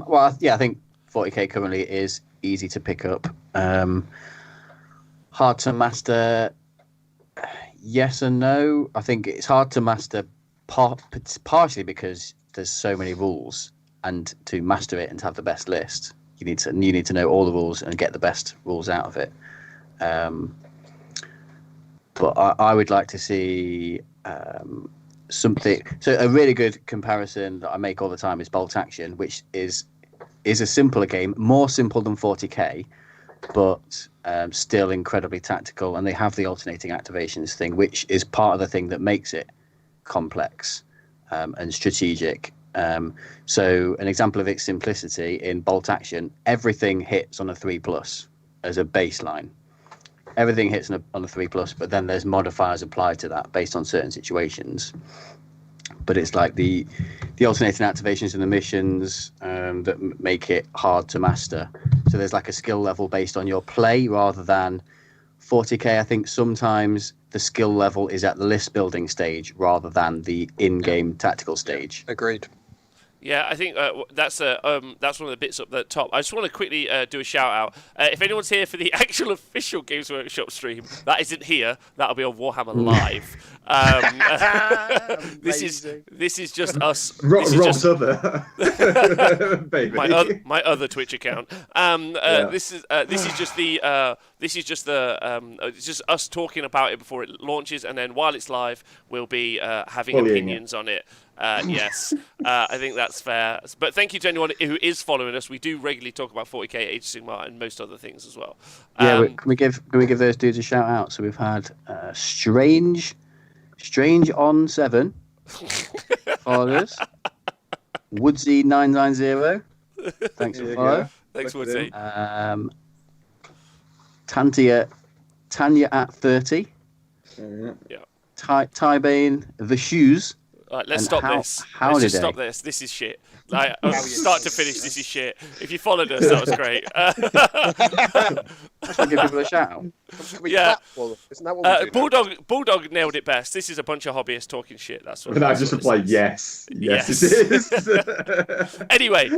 think 40k currently is easy to pick up. Hard to master, yes and no. I think it's hard to master partially because there's so many rules, and to master it and to have the best list, you need to know all the rules and get the best rules out of it. But I would like to see something. So a really good comparison that I make all the time is Bolt Action, which is a simpler game, more simple than 40k, but still incredibly tactical. And they have the alternating activations thing, which is part of the thing that makes it complex and strategic. So an example of its simplicity in Bolt Action, everything hits on a 3+ as a baseline. Everything hits on a 3+, but then there's modifiers applied to that based on certain situations. But it's like the alternating activations and the missions that make it hard to master. So there's like a skill level based on your play rather than 40k. I think sometimes the skill level is at the list building stage rather than the in-game tactical stage. Agreed. Yeah, I think that's one of the bits up the top. I just want to quickly do a shout out. If anyone's here for the actual official Games Workshop stream, that isn't here. That'll be on Warhammer Live. This is just us. Rob's other baby. My other Twitch account. This is just us talking about it before it launches, and then while it's live, we'll be having opinions on it. Yes, I think that's fair. But thank you to anyone who is following us. We do regularly talk about 40k, Age of Sigmar, and most other things as well. Can we give those dudes a shout out? So we've had Strange on 7 followers. Woodsy 990. Thanks for follow. Thanks, Woodsy. Tanya at 30. Yeah. Tybane the Shoes. Right, let's stop this. Let's just stop this. This is shit. Like, start to finish, this is shit. If you followed us, that was great. Let's give people a shout out. Yeah. Isn't that what we do? Bulldog nailed it best. This is a bunch of hobbyists talking shit. That's what. But I just replied, yes, it is. Anyway,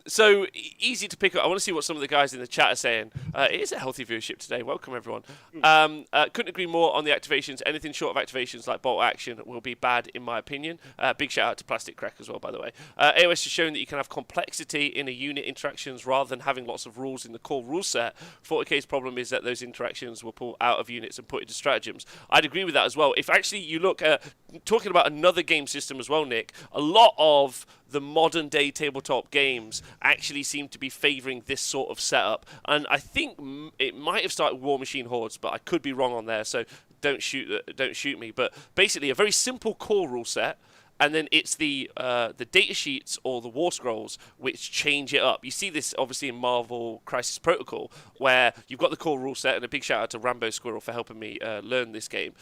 so easy to pick up. I want to see what some of the guys in the chat are saying. It is a healthy viewership today. Welcome everyone. Couldn't agree more on the activations. Anything short of activations like Bolt Action will be bad in my opinion. Big shout out to Plastic Crack as well, by the way. AOS has shown that you can have complexity in a unit interactions rather than having lots of rules in the core rule set. 40k 40k's problem is that those interactions were pulled out of units and put into stratagems. I'd agree with that as well. If actually you look at, talking about another game system as well, Nick, a lot of the modern day tabletop games actually seem to be favouring this sort of setup. And I think it might have started with War Machine Hordes, but I could be wrong on there, so don't shoot me. But basically a very simple core rule set, and then it's the data sheets or the war scrolls which change it up. You see this obviously in Marvel Crisis Protocol, where you've got the core rule set, and a big shout out to Rambo Squirrel for helping me learn this game.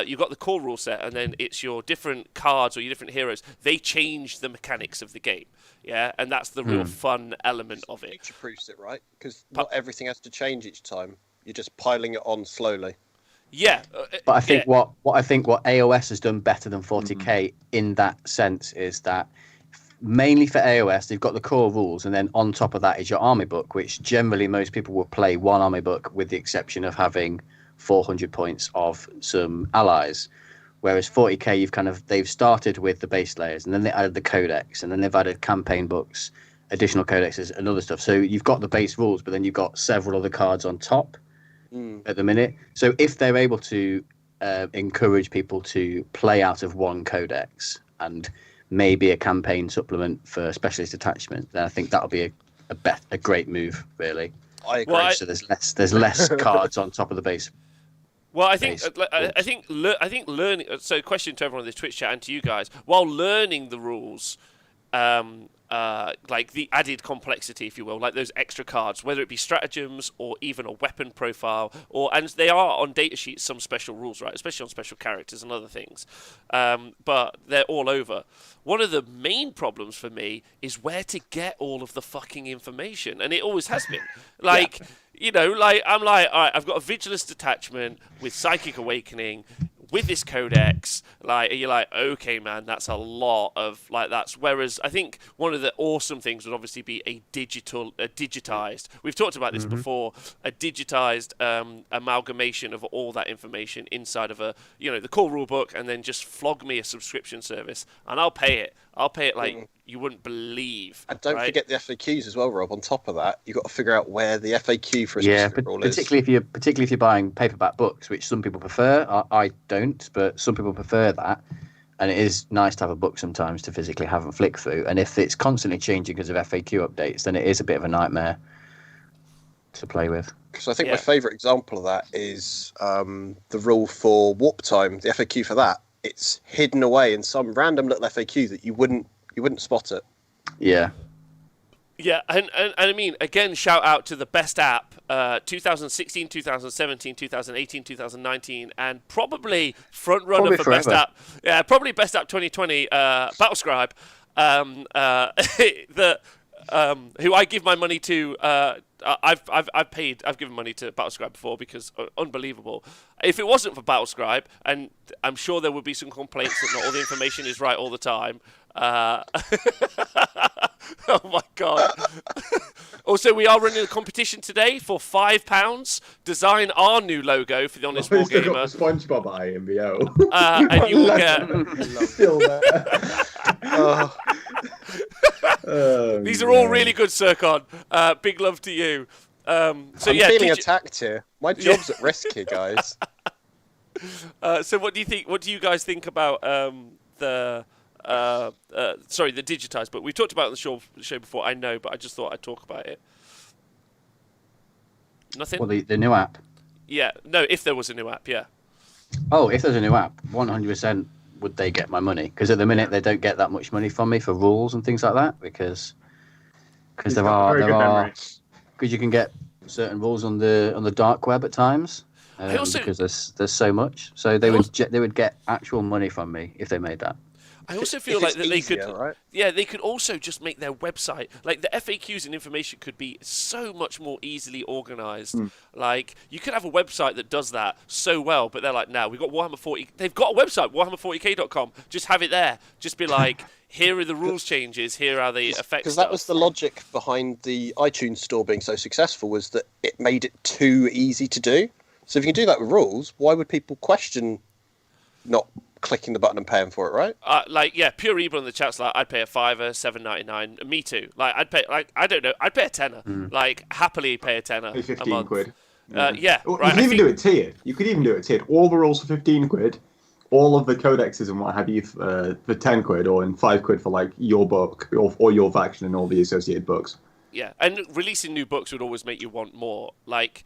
You've got the core rule set, and then it's your different cards or your different heroes. They change the mechanics of the game, yeah, and that's the real fun element of it. Future proofs it, right? Because not everything has to change each time. You're just piling it on slowly. Yeah, but I think what AOS has done better than 40k in that sense is that mainly for AOS they've got the core rules, and then on top of that is your army book, which generally most people will play one army book with the exception of having 400 points of some allies. Whereas 40k they've started with the base layers, and then they added the codex, and then they've added campaign books, additional codexes, and other stuff. So you've got the base rules, but then you've got several other cards on top at the minute. So if they're able to encourage people to play out of one codex and maybe a campaign supplement for specialist attachment, then I think that'll be a great move, really. I agree. Well, so there's less cards on top of the base. Well, I think learning. So, question to everyone in this Twitch chat and to you guys: while learning the rules, like the added complexity, if you will, like those extra cards, whether it be stratagems or even a weapon profile, and they are on data sheets some special rules, right? Especially on special characters and other things, but they're all over. One of the main problems for me is where to get all of the fucking information, and it always has been. Like, you know, like I'm like, all right, I've got a Vigilance detachment with Psychic Awakening, with this codex. Like, you're like, okay, man, that's a lot of like that's. Whereas I think one of the awesome things would obviously be a digitized. We've talked about this before. A digitized amalgamation of all that information inside of the core rule book, and then just flog me a subscription service, and I'll pay it. I'll pay it like you wouldn't believe. And don't forget the FAQs as well, Rob. On top of that, you've got to figure out where the FAQ for a Yeah, specific rule is. particularly if you're buying paperback books, which some people prefer. I don't, but some people prefer that. And it is nice to have a book sometimes to physically have a flick through. And if it's constantly changing because of FAQ updates, then it is a bit of a nightmare to play with. Because I think my favourite example of that is the rule for warp time, the FAQ for that. It's hidden away in some random little FAQ that you wouldn't spot it. Yeah. Yeah, and I mean, again, shout out to the best app, 2016, 2017, 2018, 2019, and probably front runner for best app. Yeah, probably best app 2020, Battlescribe, who I give my money to. I've given money to Battlescribe before because unbelievable. If it wasn't for Battlescribe, and I'm sure there would be some complaints that not all the information is right all the time. Oh my god! Also, we are running a competition today for £5. Design our new logo for the Honest War Still Gamer, got the SpongeBob IMBO. and you will get. Still there. These are all really good, Sircon. Big love to you. I'm feeling attacked here. My job's at risk here, guys. So what do you think? What do you guys think about the digitized book? We talked about it on the show before. I know, but I just thought I'd talk about it. Nothing. Well, the new app. Yeah. No. If there was a new app, yeah. Oh, if there's a new app, 100% would they get my money? Because at the minute they don't get that much money from me for rules and things like that. Because there are because you can get certain rules on the dark web at times. Because there's so much, so they would get actual money from me if they made that. I also feel like that easier, right? they could also just make their website, like the FAQs and information could be so much more easily organized. Like you could have a website that does that so well, but they're like, no, we've got Warhammer 40. They've got a website, warhammer40k.com. Just have it there. Just be like, here are the rules changes. Here are the effects. Because that was the logic behind the iTunes store being so successful, was that it made it too easy to do. So if you can do that with rules, why would people question not clicking the button and paying for it, right? Pure Evil in the chat's like, I'd pay a $5, $7.99. Me too. Like, I'd pay, like, I don't know, I'd pay a tenner. Like, happily pay a tenner. Pay a 15 month. quid. Right. You can even do it tiered. You could even do it tiered. All the rules for 15 quid, all of the codexes and what have you for 10 quid, or in 5 quid for like your book or your faction and all the associated books. Yeah, and releasing new books would always make you want more. Like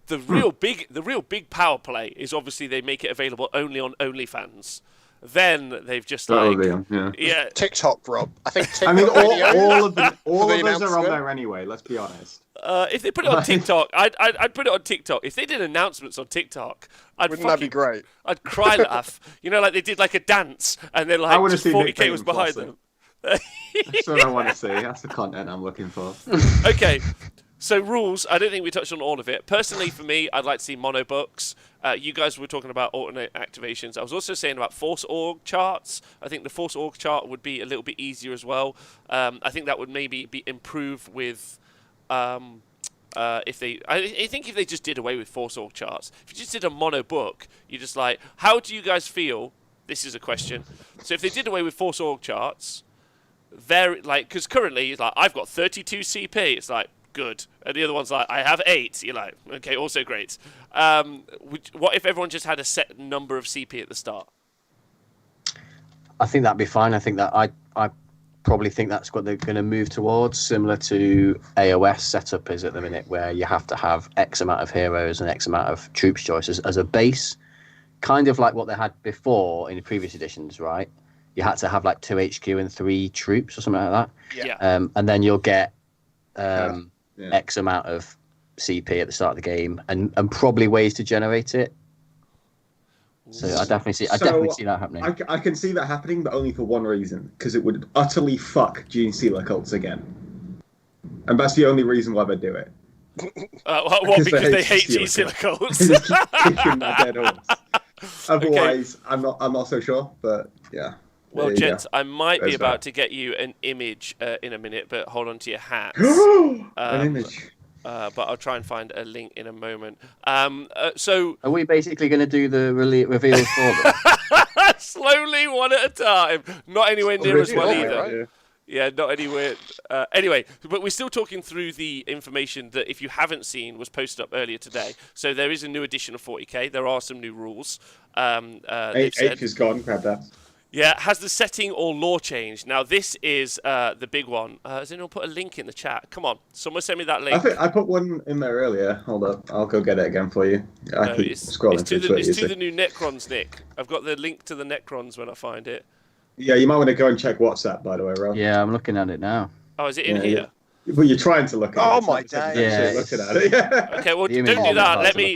the real big power play is obviously they make it available only on OnlyFans. Then they've just yeah. TikTok, Rob. I think TikTok. I mean, all of those announcement. are on there anyway. Let's be honest. If they put it on TikTok, I'd put it on TikTok. If they did announcements on TikTok, Wouldn't that be great? I'd cry laugh. You know, like they did like a dance, and then like just 40k was behind them. That's what I want to see. That's the content I'm looking for. Okay, so rules. I don't think we touched on all of it. Personally, for me, I'd like to see mono books. You guys were talking about alternate activations. I was also saying about Force Org charts. I think the Force Org chart would be a little bit easier as well. I think that would maybe be improved with if they. I think if they just did away with Force Org charts. If you just did a mono book, you're just like, how do you guys feel? This is a question. So if they did away with Force Org charts, because currently it's like I've got 32 CP. It's like good, and the other one's like I have 8. You're like okay, also great. What if everyone just had a set number of CP at the start? I think that'd be fine. I think that I probably think that's what they're going to move towards, similar to AOS setup is at the minute, where you have to have X amount of heroes and X amount of troops choices as a base, kind of like what they had before in the previous editions, right? You had to have like 2 HQ and 3 troops or something like that. Yeah. And then you'll get X amount of CP at the start of the game, and probably ways to generate it. So I definitely see that happening. I can see that happening, but only for one reason, because it would utterly fuck Gene Stealer cults again, and that's the only reason why they do it. Because they hate Gene Stealer cults. Kicking that dead horse. Otherwise, I'm not so sure, but yeah. Well, gents, I might be about to get you an image in a minute, but hold on to your hats. An image. But I'll try and find a link in a moment. So are we basically going to do the reveals for them? Slowly, one at a time. Not anywhere near as well either. Right? Yeah, not anywhere. Anyway, but we're still talking through the information that, if you haven't seen, was posted up earlier today. So there is a new edition of 40k. There are some new rules. H is gone. Grab that. Yeah, has the setting or lore changed? Now, this is the big one. Has anyone put a link in the chat? Come on, someone send me that link. I think I put one in there earlier. Hold up, I'll go get it again for you. It's to the new Necrons, Nick. I've got the link to the Necrons when I find it. Yeah, you might want to go and check WhatsApp, by the way, Rob. Yeah, I'm looking at it now. Oh, is it in here? Yeah. Well, you're trying to look at it. Oh my days! Yeah, looking at it. Yeah. Okay, well, don't do that. Let me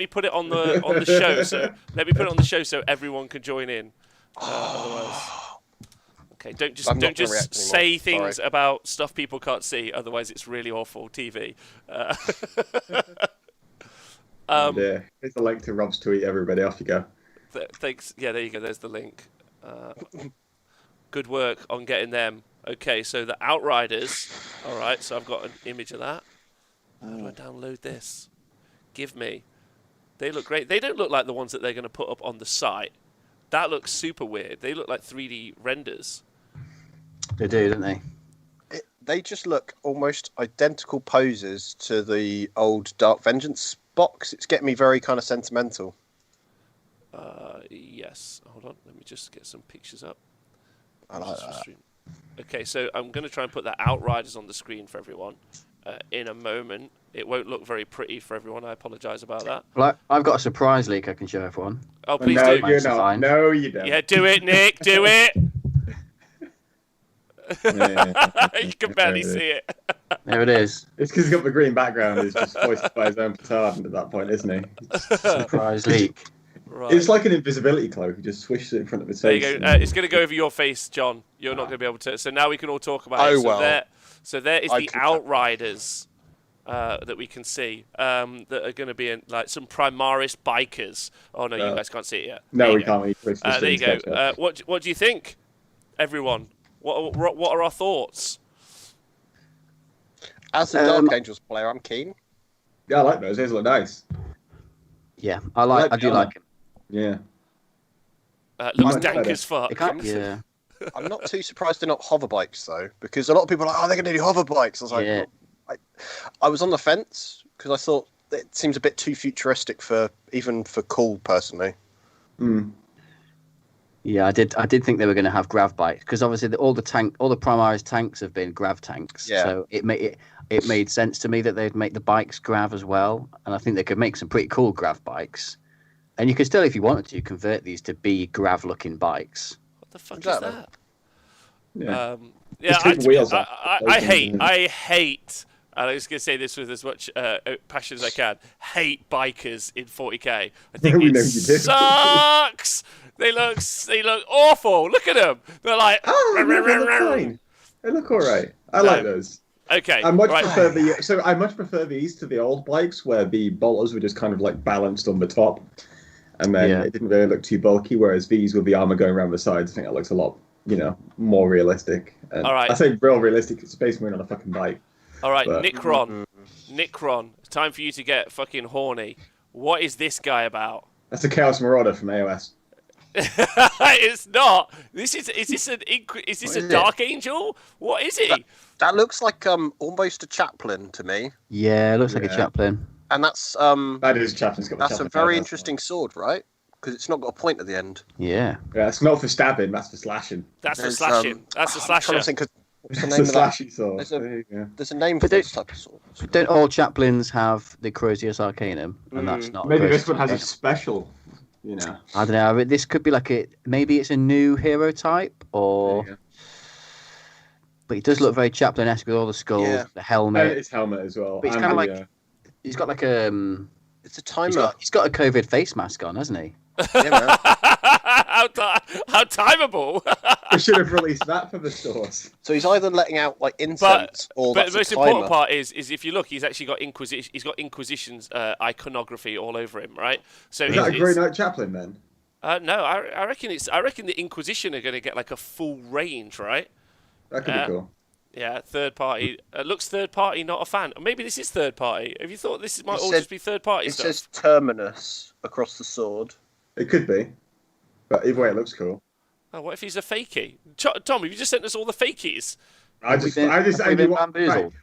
put it on the show. So let me put it on the show so everyone can join in. Otherwise, okay, don't just say things about stuff people can't see. Otherwise, it's really awful TV. Yeah, here's the link to Rob's tweet. Everybody, off you go. Thanks. Yeah, there you go. There's the link. Good work on getting them. Okay, so the Outriders. All right, so I've got an image of that. How do I download this? Give me. They look great. They don't look like the ones that they're going to put up on the site. That looks super weird. They look like 3D renders. They do, don't they? They just look almost identical poses to the old Dark Vengeance box. It's getting me very kind of sentimental. Yes. Hold on. Let me just get some pictures up. I like that. Okay, so I'm going to try and put the Outriders on the screen for everyone in a moment. It won't look very pretty for everyone. I apologise about that. Well, I've got a surprise leak I can show everyone. Oh, please no, do. You're not. No, you don't. Yeah, do it, Nick. Do it. You can barely see it. There it is. It's because he's got the green background. He's just voiced by his own petard at that point, isn't he? Surprise leak. Right. It's like an invisibility cloak. He just swishes it in front of his face. There you go. It's going to go over your face, John. You're not going to be able to. So now we can all talk about it. So there is the Outriders that we can see that are going to be like some Primaris bikers. Oh no, you guys can't see it yet. No, we can't. There you go. What do you think, everyone? What are our thoughts? As a Dark Angels player, I'm keen. Yeah, I like those. Those look nice. Yeah, I do like it. Yeah. Looks Mine's dank better. as fuck. It can't, yeah. I'm not too surprised they're not hover bikes though, because a lot of people are like, oh, they're going to do hover bikes. I was like, Yeah. I was on the fence because I thought it seems a bit too futuristic for cool personally. Mm. Yeah, I did think they were going to have grav bikes because obviously all the Primaris tanks have been grav tanks. Yeah. So it made sense to me that they'd make the bikes grav as well, and I think they could make some pretty cool grav bikes. And you could still, if you wanted to, convert these to be grav-looking bikes. What the fuck Exactly. is that? Yeah. Yeah, Just take the wheels off. I hate, and I'm just going to say this with as much passion as I can, hate bikers in 40k. I think We it know you do. sucks. They look awful. Look at them. They're like, Oh, they look fine. They look all right. I No. like those. okay, I much right. prefer I much prefer these to the old bikes where the bolters were just kind of like balanced on the top, and then Yeah. it didn't really look too bulky. Whereas these with the armor going around the sides, I think that looks a lot, more realistic. And All right. I say real realistic. It's basically on a fucking bike. All right, But- Nicron, time for you to get fucking horny. What is this guy about? That's a Chaos Marauder from AOS. It's not. Is this a What is it? Dark Angel? What is he? That looks like almost a chaplain to me, Yeah, it looks like a Yeah. chaplain. and that's That is Chaplin's got the that's a Chaplain very head, interesting sword, right? Because it's not got a point at the end. Yeah. Yeah, it's not for stabbing. That's for slashing. That's for There's, slashing. That's a I'm trying slasher. to think of what's the It's name a of that. slashy sword. There's a- There you go. There's a name for But they- this type of sword. Don't all chaplains have the Crozius Arcanum? And that's not. Maybe Crozius this one has a Arcanum. special. I don't know. This could be like maybe it's a new hero type, or. There you But he does look very chaplain-esque with all the skulls, Yeah. the go. helmet. His helmet as well. But he's and kinda the, like- He's got like a. It's a timer. He's got a COVID face mask on, hasn't he? Yeah, man. How timeable! we should have released that for the stores. So he's either letting out like incense or But that's the most a timer. important part is if you look, he's actually got Inquisition. He's got Inquisition's iconography all over him, right? So Is that a it's- Grey Knight Chaplain then? no, I reckon the Inquisition are going to get like a full range, right? That could be cool. Yeah, third party. Looks third party, not a fan. Or maybe this is third party. Have you thought this might It all said- just be third party It stuff? says terminus across the sword. It could be. But either way, it looks cool. Oh, what if he's a fakey? Tom, have you just sent us all the fakeys?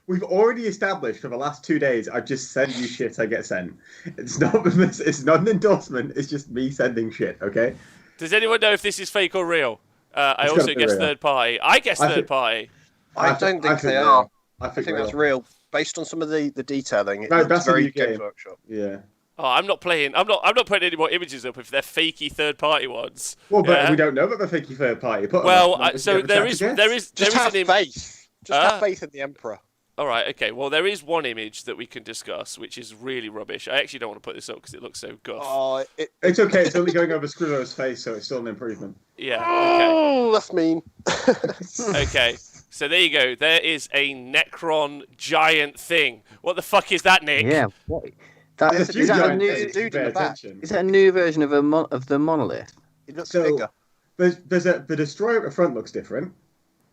We've already established for the last 2 days. I just send you shit I get sent. It's not an endorsement. It's just me sending shit. Okay. Does anyone know if this is fake or real? I It's also gotta be guess real. third party. I guess I third think- party. I th- don't think they real. are. I I think real. that's real. Based on some of the detailing, it No, looks that's a very new game. Games Workshop. Yeah. Oh, I'm not playing. I'm not putting any more images up if they're fakey third party ones. Well, but Yeah? we don't know that they're fakey third party. Put them Well, up, and we so can there have a is chat there again. is Just there is have an image. faith. Just have faith in the Emperor. All right, okay. Well, there is one image that we can discuss, which is really rubbish. I actually don't want to put this up because it looks so guff. Oh, It's okay. It's only going over Scrivo's face, so it's still an improvement. Yeah. oh, that's mean. Okay. Okay. So there you go. There is a Necron giant thing. What the fuck is that, Nick? Yeah. What? There's a few Is that a giant new? there's a things dude to in pay the back. attention. Is that a new version of of the monolith? It looks So- bigger. The destroyer at the front looks different.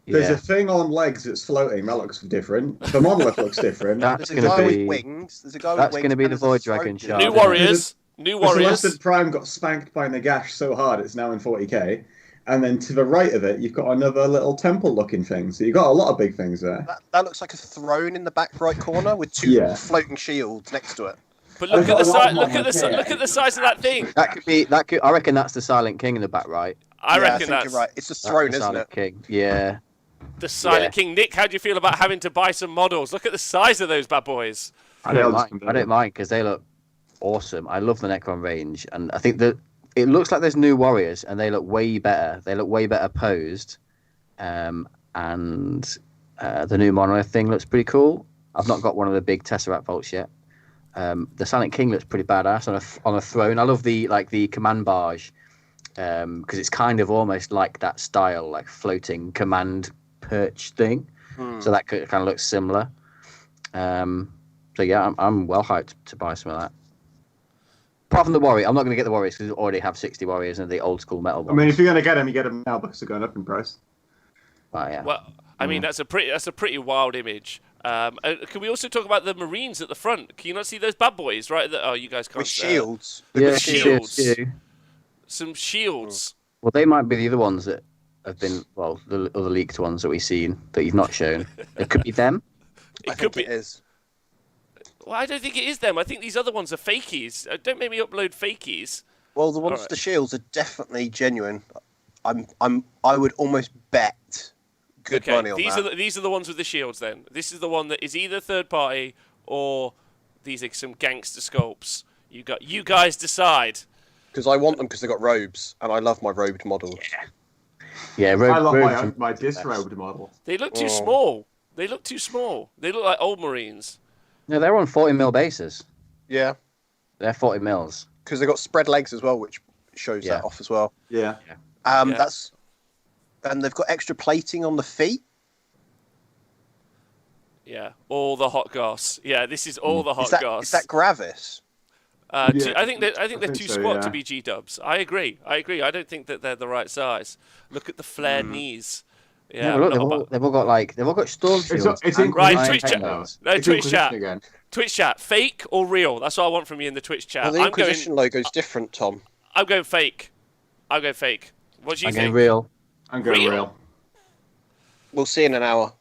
There's Yeah. a thing on legs that's floating. That looks different. The monolith looks different. That's There's a gonna guy be- with wings. There's a guy that's with wings. gonna be and the there's a Void throat Dragon dude. shard. New isn't it? Warriors. New The Warriors. Celestin Prime got spanked by Nagash so hard it's now in 40k. And then to the right of it, you've got another little temple-looking thing. So you've got a lot of big things there. That looks like a throne in the back right corner with two Yeah. floating shields next to it. But look I've at got the a lot size. more Look at the here. look at the size of that thing. That could be. That could. I reckon that's the Silent King in the back right. I Yeah, reckon think that's you're right. It's a That's throne, the isn't Silent it? King. Yeah. the Silent Yeah. King. Nick, how do you feel about having to buy some models? Look at the size of those bad boys. I Yeah, don't I'll just mind. compare I don't them. mind because they look awesome. I love the Necron range, and I think that it looks like there's new warriors, and they look way better. They look way better posed, and the new monolith thing looks pretty cool. I've not got one of the big Tesseract vaults yet. The Silent King looks pretty badass on a throne. I love the command barge because it's kind of almost like that style, like floating command perch thing. So that kind of looks similar. So yeah, I'm well hyped to buy some of that. Apart from the warrior, I'm not going to get the warriors because we already have 60 warriors and the old school metal I ones. mean, if you're going to get them, you get them now because they're going up in price. But, yeah. Well, I mean that's a pretty wild image. Can we also talk about the Marines at the front? Can you not see those bad boys right? Oh, you guys can't. With shields. with yeah, shields. yeah. Some shields. Well, they might be the other ones that have been, well, the other leaked ones that we've seen that you've not shown. It could be them. I think it is. Well, I don't think it is them. I think these other ones are fakies. Don't make me upload fakies. Well, the ones Alright. with the shields are definitely genuine. I would almost bet good money on that. These are the ones with the shields. Then this is the one that is either third party or these are some gangster sculpts. You guys decide. Because I want them because they've got robes, and I love my robed models. Yeah, I love Rogues my and- disrobed model. They look too Oh. small. They look too small. They look like old Marines. No, they're on 40 mil bases. Yeah, They're 40 mils. because they've got spread legs as well, which shows Yeah. that off as well. Yeah. Yeah. And they've got extra plating on the feet. Yeah, all the hot gas. Yeah, this is all the hot gas. Is that Gravis? Yeah, I think they're I too think so, squat yeah. to be G dubs. I agree. I don't think that they're the right size. Look at the flared knees. Yeah, No, look, I'm they've not all, about- they've all got storm shields. It's and in Right, iron Twitch chat. paintballs. No, It's Twitch Inquisition chat. again. Twitch chat. Fake or real? That's what I want from you in the Twitch chat. Well, the Inquisition logo's different, Tom. I'm going fake. I'll go fake. What do you I'm going think? real. I'm going Real? real. We'll see in an hour.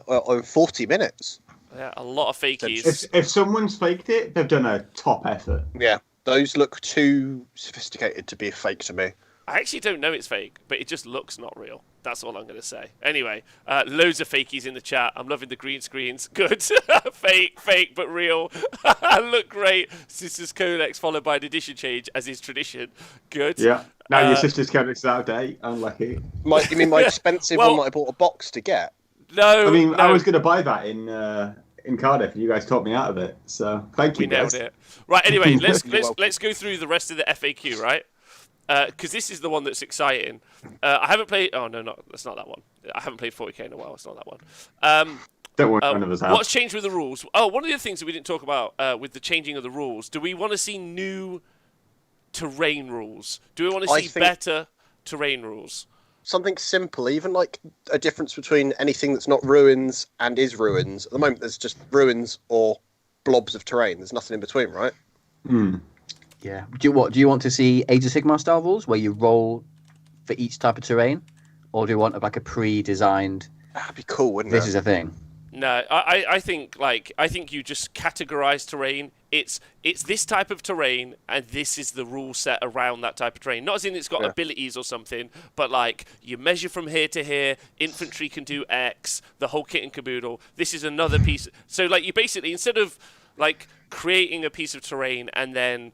Well, in 40 minutes. Yeah, a lot of fakies. If someone's faked it, they've done a top effort. Yeah, those look too sophisticated to be fake to me. I actually don't know it's fake, but it just looks not real. That's all I'm going to say. Anyway, loads of fakies in the chat. I'm loving the green screens. Good. fake, but real. Look great. Sisters Codex followed by an edition change, as is tradition. Good. Yeah. Now your Uh, sister's codex is out of date. Unlucky. You mean my expensive Well- one that I bought a box to get? No, I mean, no, I was going to buy that in Cardiff, and you guys talked me out of it. So thank we you, nailed guys. it. Right, anyway, let's welcome. let's go through the rest of the FAQ, right? Because this is the one that's exciting. I haven't played... Oh, no, that's not that one. I haven't played 40k in a while. It's not that one. Don't worry, none of us have. What's changed with the rules? Oh, one of the things that we didn't talk about with the changing of the rules, do we want to see new terrain rules? Do we want to I see think- better terrain rules? Something simple, even like a difference between anything that's not ruins and is ruins. At the moment, there's just ruins or blobs of terrain. There's nothing in between, right? Yeah. Do you want to see Age of Sigmar style rules where you roll for each type of terrain, or do you want like a pre-designed? That'd be cool, wouldn't This it? is a thing. No, I think you just categorize terrain. It's this type of terrain, and this is the rule set around that type of terrain. Not as in it's got Yeah. abilities or something, but like you measure from here to here. Infantry can do X. The whole kit and caboodle. This is another piece. So like you basically, instead of like creating a piece of terrain and then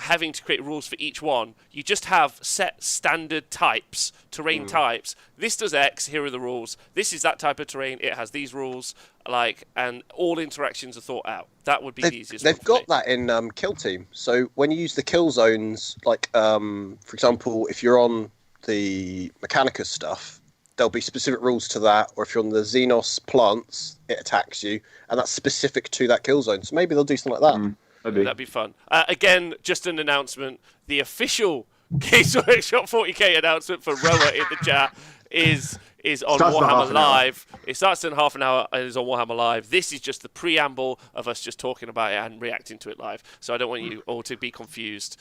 having to create rules for each one, you just have set standard types, terrain types. This does X, here are the rules. This is that type of terrain, it has these rules, and all interactions are thought out. That would be the easiest They've one for got me. that in Kill Team. So when you use the kill zones, like for example, if you're on the Mechanicus stuff, there'll be specific rules to that. Or if you're on the Xenos plants, it attacks you, and that's specific to that kill zone. So maybe they'll do something like that. That'd be fun. Again, just an announcement. The official Games Workshop 40k announcement for Roa in the chat is on Starts in half Warhammer an hour. Live. It starts in half an hour and is on Warhammer Live. This is just the preamble of us just talking about it and reacting to it live. So I don't want you all to be confused.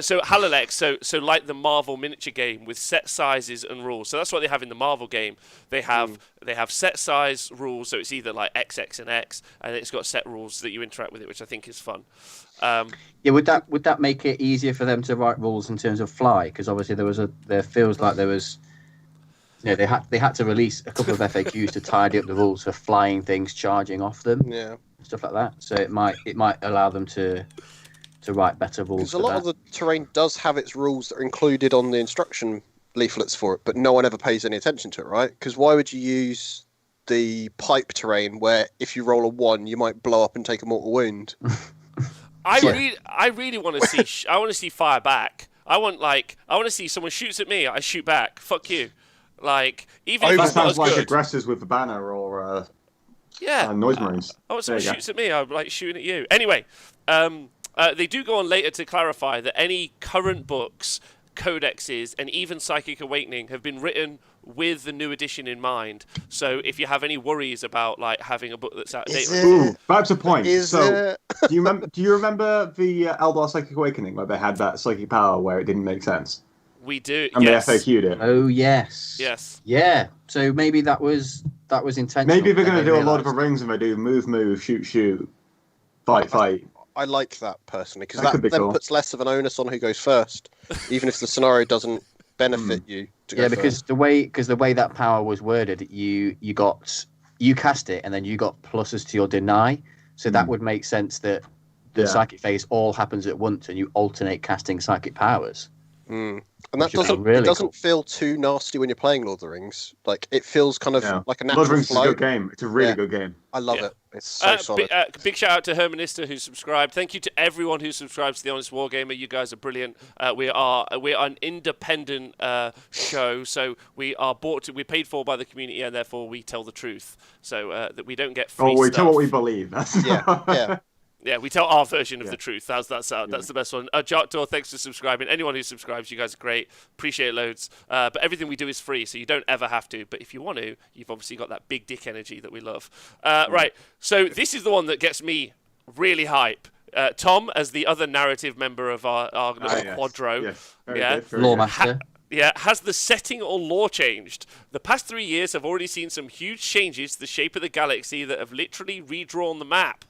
So Halalex, so like the Marvel miniature game with set sizes and rules. So that's what they have in the Marvel game. They have set size rules. So it's either like XX and X, and it's got set rules that you interact with it, which I think is fun. Yeah, would that make it easier for them to write rules in terms of fly? Because obviously there feels like there was, they had to release a couple of FAQs to tidy up the rules for flying things, charging off them, Yeah. stuff like that. So it might allow them to write better rules. Because a for lot that. of the terrain does have its rules that are included on the instruction leaflets for it, but no one ever pays any attention to it, right? Because why would you use the pipe terrain where if you roll a 1, you might blow up and take a mortal wound? I really want to see. I want to see fire back. I want to see someone shoots at me. I shoot back. Fuck you. Like even if That it's not sounds as like good. aggressors with the banner or Yeah. noise marines. I want someone There you go. shoots at me. I'm like shooting at you. Anyway, they do go on later to clarify that any current books, codexes, and even Psychic Awakening have been written with the new edition in mind. So if you have any worries about like having a book that's out of date, Ooh, that's a point. Is So, it? do you remember the Eldar Psychic Awakening where they had that psychic power where it didn't make sense we do. and Yes. they FAQ'd it? Oh yes. Yes. Yeah. So maybe that was intentional. Maybe they're going to They do a Lord of the realised. Rings and they do move, shoot, fight. I like that personally because That that could be then cool. puts less of an onus on who goes first, even if the scenario doesn't benefit you to go Yeah, first. because the way that power was worded, you cast it and then you got pluses to your deny. So that would make sense that the Yeah. psychic phase all happens at once and you alternate casting psychic powers. And that Which would be doesn't really it doesn't cool. feel too nasty when you're playing Lord of the Rings. Like it feels kind of Yeah. like a Lord of the natural Rings is a flow. good game. It's a really Yeah. good game. I love Yeah. it. It's so solid. Big shout out to Hermanista who subscribed. Thank you to everyone who subscribes to the Honest Wargamer. You guys are brilliant. We are an independent show, so we're paid for by the community, and therefore we tell the truth. So that we don't get free Oh, we stuff. tell what we believe. That's Yeah. Yeah, we tell our version of Yeah. the truth. That's the best one. Jarktor, thanks for subscribing. Anyone who subscribes, you guys are great. Appreciate it loads. But everything we do is free, so you don't ever have to. But if you want to, you've obviously got that big dick energy that we love. Right, so this is the one that gets me really hype. Tom, as the other narrative member of our little yes. quadro, Yes. Very Yeah. good, very Law good. master. has the setting or lore changed? The past 3 years have already seen some huge changes to the shape of the galaxy that have literally redrawn the map.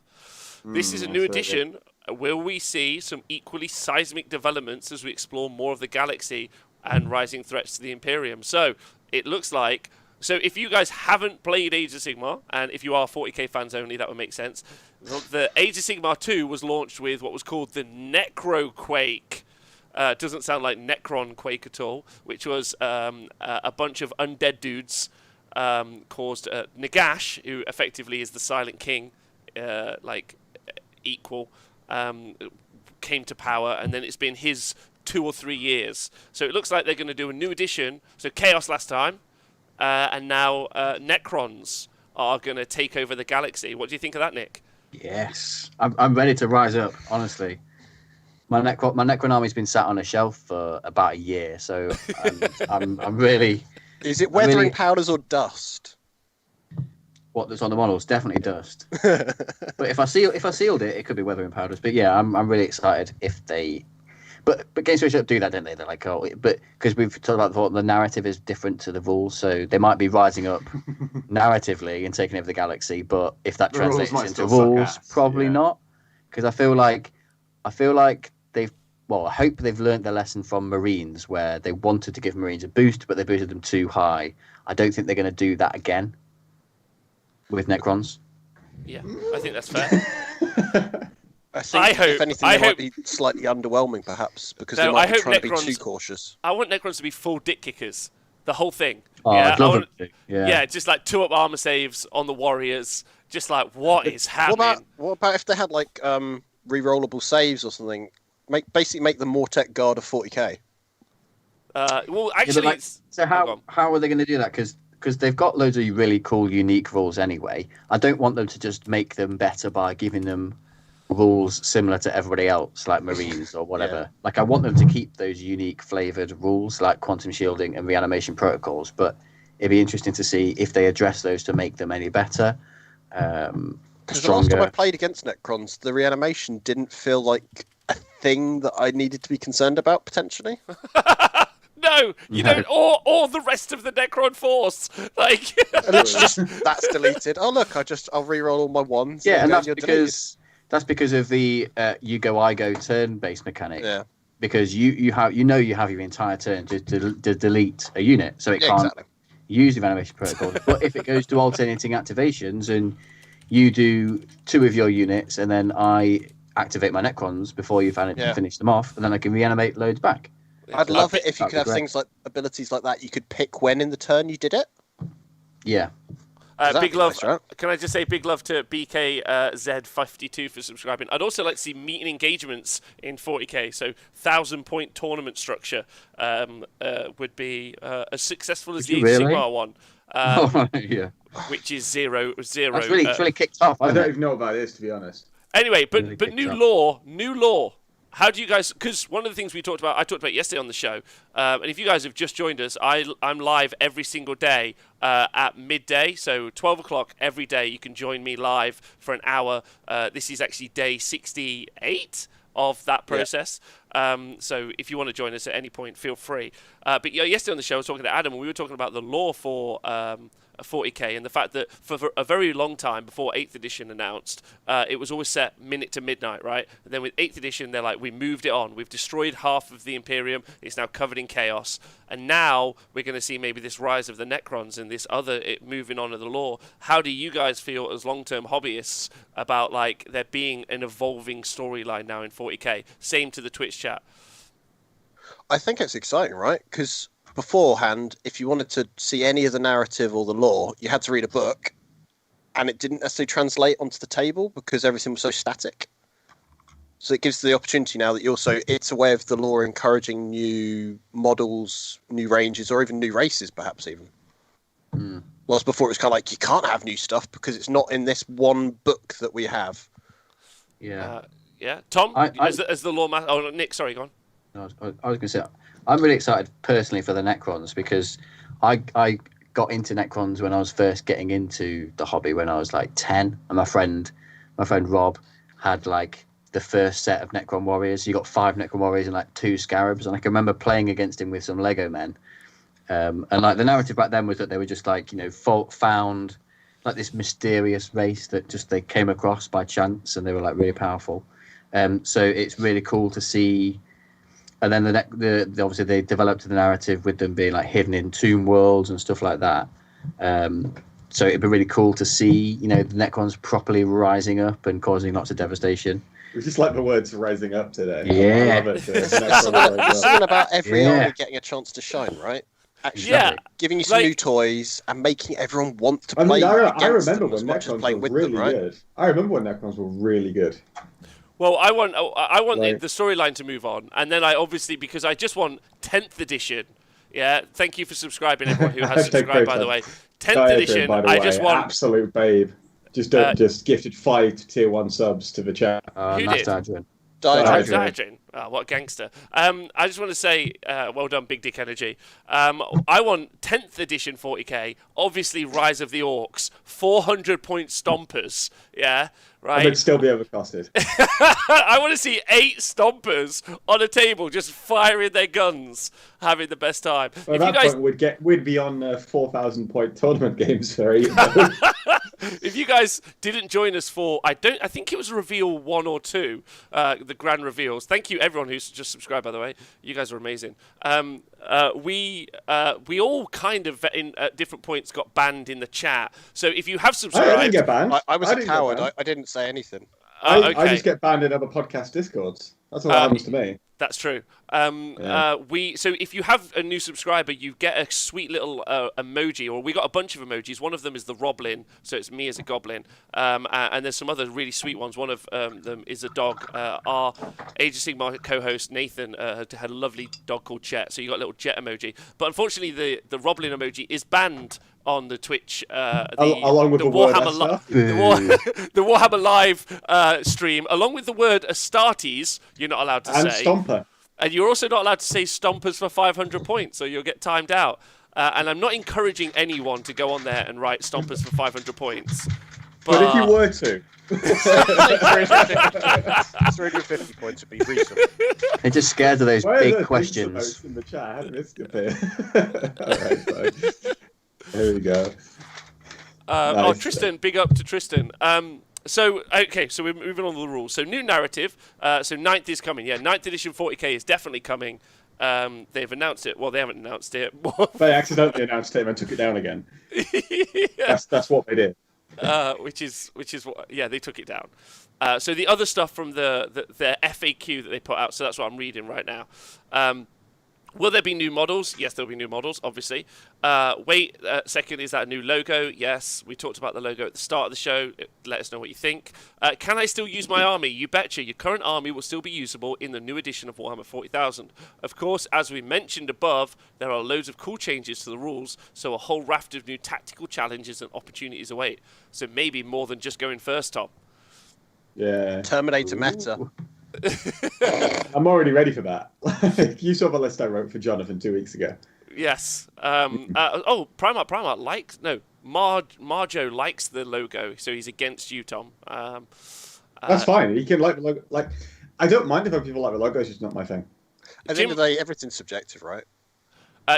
This is a new that's very edition. Will we see some equally seismic developments as we explore more of the galaxy and rising threats to the Imperium? So it looks like. So if you guys haven't played Age of Sigmar, and if you are 40k fans only, that would make sense. The Age of Sigmar 2 was launched with what was called the Necro Quake. Doesn't sound like Necron Quake at all, which was a bunch of undead dudes caused Nagash, who effectively is the Silent King, equal, came to power, and then it's been his 2 or 3 years. So it looks like they're going to do a new edition. So Chaos last time, and now Necrons are going to take over the galaxy. What do you think of that, Nick? Yes, I'm ready to rise up. Honestly, my Necron army's been sat on a shelf for about a year, so I'm really Is it weathering really- powders or dust? what that's on the models. Definitely dust. But if I sealed it, it could be weathering powders. But yeah, I'm really excited if they. But Games Workshop do that, don't they? They're like, oh, but because we've talked about before, the narrative is different to the rules, so they might be rising up narratively and taking over the galaxy. But if that The rules translates might into still suck rules, ass, probably yeah. not. Because I feel like they've. Well, I hope they've learned their lesson from Marines, where they wanted to give Marines a boost, but they boosted them too high. I don't think they're going to do that again with Necrons. Yeah, I think that's fair. I think, I hope- if anything, I they hope- might be slightly underwhelming, perhaps, because No, they I might be hope trying to be Necrons- too cautious. I want Necrons to be full dick kickers. The whole thing. Oh, yeah, I'd love I want, them to. Yeah. yeah, just like 2-up armor saves on the warriors. Just like, what is What happening? about if they had like re-rollable saves or something? Basically make them Mortek Guard of 40k. Well, Yeah, but actually, like, it's, so Hold on. how are they going to do that? Because they've got loads of really cool, unique rules anyway. I don't want them to just make them better by giving them rules similar to everybody else, like Marines or whatever. Yeah. Like I want them to keep those unique flavored rules, like quantum shielding and reanimation protocols. But it'd be interesting to see if they address those to make them any better, Because the last time I stronger. played against Necrons, the reanimation didn't feel like a thing that I needed to be concerned about potentially. no, you No. don't, or the rest of the Necron force. Like, And it's just that's deleted. Oh look, I'll re-roll all my ones. Yeah, and There that's you go, you're deleted. because of the you go I go turn based mechanic. Yeah, Because you have your entire turn to delete a unit, so it yeah, can't exactly. use the animation protocols. But if it goes to alternating activations and you do 2 of your units and then I activate my Necrons before you've Yeah. finished them off, and then I can reanimate loads back. I'd love it if you That'd could be have great. things like abilities like that. You could pick when in the turn you did it. Yeah. That'd big be love. nice, right? Can I just say big love to BKZ52 for subscribing? I'd also like to see meeting engagements in 40k. So 1,000-point tournament structure would be as successful as Would the you Age of really? Sigmar one, Yeah. which is 0-0. That's really, it's really kicked off. I Hasn't don't it? even know what that is, to be honest. Anyway, Really but kicked new up. law. How do you guys? Because one of the things I talked about yesterday on the show, and if you guys have just joined us, I'm live every single day at midday, so 12 o'clock every day. You can join me live for an hour. This is actually day 68 of that process. So if you want to join us at any point, feel free. But yesterday on the show, I was talking to Adam, and we were talking about the law for 40k and the fact that for a very long time before 8th edition announced, it was always set minute to midnight, right? And then with 8th edition, they're like, we moved it on. We've destroyed half of the Imperium. It's now covered in chaos. And now we're going to see maybe this rise of the Necrons and this other moving on of the lore. How do you guys feel as long-term hobbyists about like there being an evolving storyline now in 40k? Same to the Twitch chat. I think it's exciting, right? Because beforehand, if you wanted to see any of the narrative or the lore, you had to read a book, and it didn't necessarily translate onto the table because everything was so static. So it gives the opportunity now that it's a way of the lore encouraging new models, new ranges, or even new races, perhaps even. Whilst before it was kind of like, you can't have new stuff because it's not in this one book that we have. Yeah. Yeah. Tom, as the lore master... Oh, Nick, sorry, go on. I was going to say, I'm really excited personally for the Necrons because I got into Necrons when I was first getting into the hobby when I was like 10, and my friend Rob had like the first set of Necron warriors. You got 5 Necron warriors and like 2 scarabs, and I can remember playing against him with some Lego men. And like the narrative back then was that they were just like, you know, found like this mysterious race that just they came across by chance, and they were like really powerful. So it's really cool to see. And then the obviously they developed the narrative with them being like hidden in tomb worlds and stuff like that. So it'd be really cool to see, you know, the Necrons properly rising up and causing lots of devastation. We just like the words rising up today. Yeah. I love it. Something about every army getting a chance to shine, right? Actually, giving you some new toys and making everyone want to play. I remember when Necrons were really good. I remember when Necrons were really good. Well, I want the storyline to move on, and then I obviously, because I just want 10th edition. Yeah, thank you for subscribing, everyone who has subscribed, by the way. 10th edition, I just want... Absolute babe. Just gifted 5 tier 1 subs to the chat. Who did? Diadrin. Oh, what a gangster. I just want to say, well done, Big Dick Energy. I want 10th edition 40k, obviously Rise of the Orcs, 400-point stompers, yeah, right? And they'd still be overcosted. I want to see 8 stompers on a table just firing their guns, having the best time. Well, at that point, we'd be on 4,000-point tournament games for 8. If you guys didn't join us for, I think it was reveal 1 or 2, the grand reveals. Thank you everyone who's just subscribed, by the way. You guys are amazing. We all kind of at different points got banned in the chat. So if you have subscribed, I didn't get banned. I was a coward. I didn't say anything. Okay. I just get banned in other podcast discords. That's what happens to me. That's true. So if you have a new subscriber, you get a sweet little emoji, or we got a bunch of emojis. One of them is the Roblin, so it's me as a goblin, and there's some other really sweet ones. One of them is a dog. Our Age of Sigmar co-host Nathan had a lovely dog called Jet, so you got a little Jet emoji. But unfortunately, the Roblin emoji is banned on the Twitch, along with the Warhammer the Warhammer Live stream, along with the word Astartes. You're not allowed to say. And Stomper. And you're also not allowed to say stompers for 500 points, so you'll get timed out. And I'm not encouraging anyone to go on there and write stompers for 500 points. But if you were to... 350 points would be reasonable. They're just scared of those big questions. In the chat, I had this appear. All right, so there we go. Nice. Oh, Tristan, big up to Tristan. So we're moving on to the rules. So new narrative. So 9th is coming. Yeah, 9th edition 40k is definitely coming. They've announced it. Well, they haven't announced it. They accidentally announced it and took it down again. Yeah. That's what they did. Which is what? Yeah, they took it down. So the other stuff from the FAQ that they put out. So that's what I'm reading right now. Will there be new models? Yes, there'll be new models, obviously. Wait a second, is that a new logo? Yes, we talked about the logo at the start of the show. Let us know what you think. Can I still use my army? You betcha. Your current army will still be usable in the new edition of Warhammer 40,000. Of course, as we mentioned above, there are loads of cool changes to the rules, so a whole raft of new tactical challenges and opportunities await. So maybe more than just going first, Tom. Yeah. Terminator meta. I'm already ready for that. You saw the list I wrote for Jonathan 2 weeks ago. Yes. Primark likes Marjo likes the logo, so he's against you, Tom. That's fine. He can like the logo. Like, I don't mind if other people like the logo. It's just not my thing. At the end of the day, everything's subjective, right?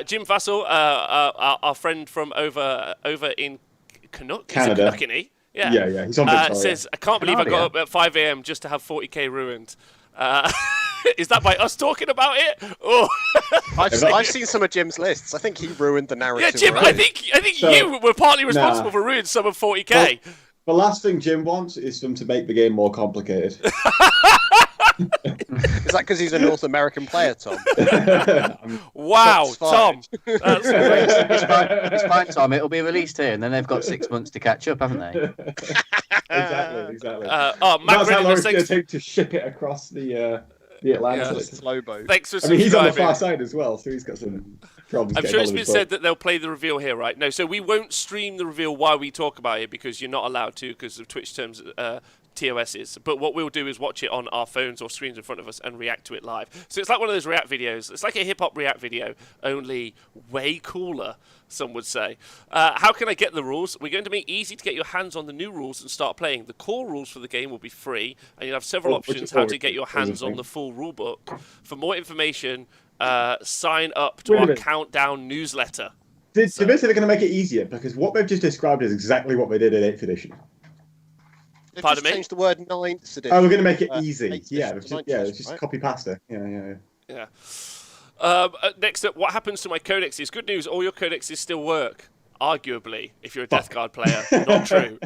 Jim Vassell, our friend from over in Canada. Canuckney. Yeah. He's on Victoria. Says, I can't believe I got up at 5 a.m. just to have 40k ruined. Is that by us talking about it? Oh. I've seen some of Jim's lists. I think he ruined the narrative. Yeah, Jim, already. I think you were partly responsible for ruining some of 40k. Well, the last thing Jim wants is them to make the game more complicated. Is that because he's a North American player, Tom? Wow, Tom. That's It's fine, Tom. It'll be released here, and then they've got 6 months to catch up, haven't they? Exactly. Matt That's how long Brennan, it's going to take to ship it across the Atlantic. Slow boat. thanks for I mean, he's on the subscribing. far side as well, so he's got some problems. I'm getting sure it's hold of been his boat. said that they'll play the reveal here, right? No, so we won't stream the reveal while we talk about it because you're not allowed to because of Twitch terms, TOSs. But what we'll do is watch it on our phones or screens in front of us and react to it live. So it's like one of those React videos. It's like a hip-hop React video, only way cooler, some would say. How can I get the rules? We're going to make it easy to get your hands on the new rules and start playing. The core rules for the game will be free, and you'll have several options how to get your hands on the full rulebook. For more information, sign up to Wait a our minute. Countdown newsletter. Did they say they're going to make it easier? Because what they've just described is exactly what they did in 8th edition. They've Pardon just me? changed the word 9th edition. Oh, we're going to make it 8th easy. edition Yeah, to it's 9th just, edition, it's just right? copy pasta. Yeah. Yeah. Next up, what happens to my codexes? Good news, all your codexes still work. Arguably, if you're a Death Guard player. Not true.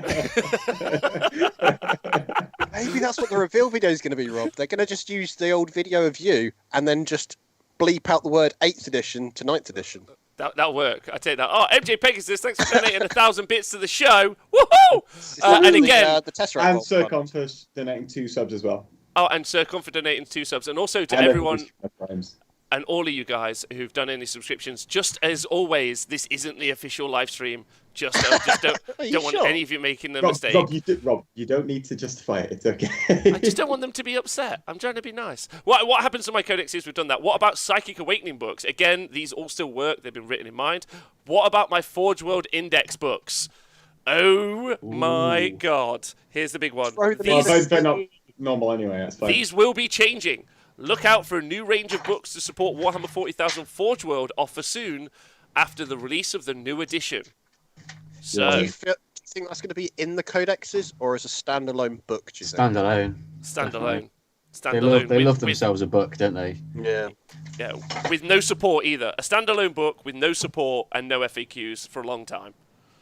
Maybe that's what the reveal video is going to be, Rob. They're going to just use the old video of you and then just bleep out the word 8th edition to 9th edition. That'll work. I take that. Oh, MJ Pegasus, thanks for donating 1,000 bits to the show. Woohoo! And again, the Tesseract And box Circon for donating 2 subs as well. oh, and Circon for donating 2 subs, and also to And everyone Primes. and all of you guys who've done any subscriptions. Just as always, this isn't the official live stream. Just don't Are you don't want sure? any of you making the Rob, mistake. Rob, you don't need to justify it. It's okay. I just don't want them to be upset. I'm trying to be nice. What happens to my codexes? We've done that. What about Psychic Awakening books? Again, these all still work. They've been written in mind. What about my Forge World Index books? Oh my God. Here's the big one. Throw them Well, These, they're not normal anyway. That's fine. these will be changing. Look out for a new range of books to support Warhammer 40,000 Forge World offer soon after the release of the new edition. So, Do you think that's going to be in the codexes or as a standalone book? Do you think? Standalone. standalone. They Standalone. love themselves a book, don't they? Yeah. Yeah, with no support either. A standalone book with no support and no FAQs for a long time.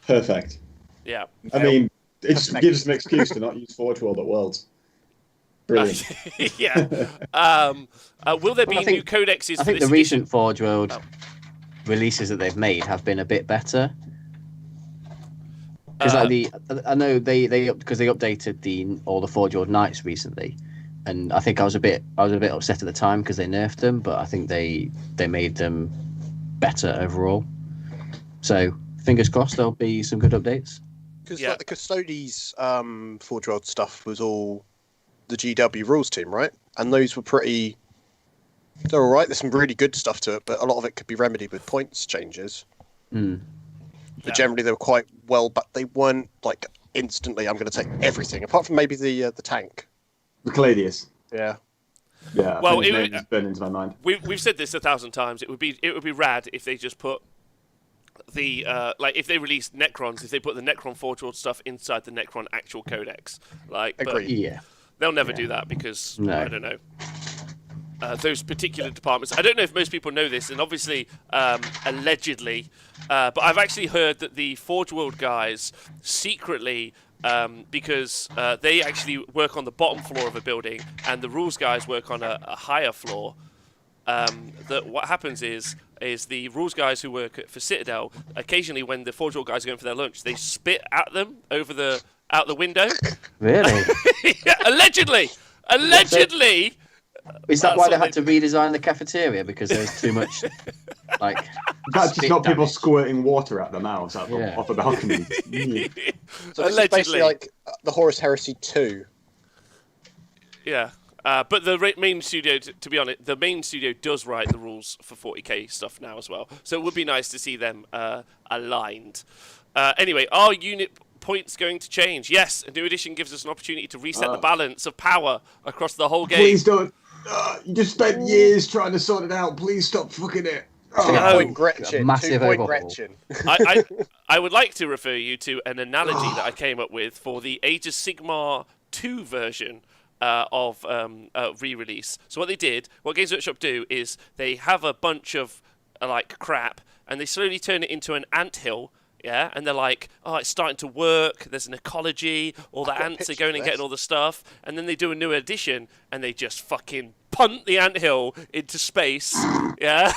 Perfect. Yeah. I mean, it just gives us an excuse to not use Forge World at Worlds. Brilliant. Yeah. Will there be Well, I think- new codexes I for think this the recent edition? Forge World Oh. releases that they've made have been a bit better. Because Uh, I know they updated all the Forge World Knights recently, and I think I was a bit upset at the time because they nerfed them, but I think they made them better overall. So fingers crossed there'll be some good updates. Because Yeah. like the Custodes Forge World stuff was all the GW rules team, right? And those were pretty... They're all right. There's some really good stuff to it, but a lot of it could be remedied with points changes. Mm. But Yeah. generally, they were quite well, but they weren't like instantly. I'm going to take everything, apart from maybe the tank. The Caladius. Yeah. Yeah. Well, His it- name just burned into my mind. We've said this 1,000 times. It would be rad if they just put the like if they released Necrons, if they put the Necron Forge World stuff inside the Necron actual codex. Like, but Agreed. Yeah. they'll never do that because No. I don't know. Those particular departments. I don't know if most people know this, and obviously, allegedly, but I've actually heard that the Forge World guys secretly, because they actually work on the bottom floor of a building, and the rules guys work on a higher floor. That what happens is the rules guys who work for Citadel occasionally, when the Forge World guys are going for their lunch, they spit at them out the window. Really? Yeah, allegedly. Is that That's why they what had to redesign the cafeteria because there was too much like? That's just spit not people damage? squirting water at their mouths off the balcony. So this is Allegedly. basically like the Horus Heresy 2. Yeah. But the main studio, to be honest, the main studio does write the rules for 40k stuff now as well. So it would be nice to see them aligned. Anyway, are unit points going to change? Yes, a new edition gives us an opportunity to reset the balance of power across the whole game. Please don't. You just spent years trying to sort it out. Please stop fucking it. Two-point Gretchen. Massive 2-point overhaul. Gretchen. I would like to refer you to an analogy that I came up with for the Age of Sigmar 2 version of re-release. So what Games Workshop do is they have a bunch of like crap, and they slowly turn it into an anthill. Yeah, and they're like, oh, it's starting to work. There's an ecology. All the ants are going and getting all the stuff. And then they do a new edition, and they just fucking punt the anthill into space. Yeah,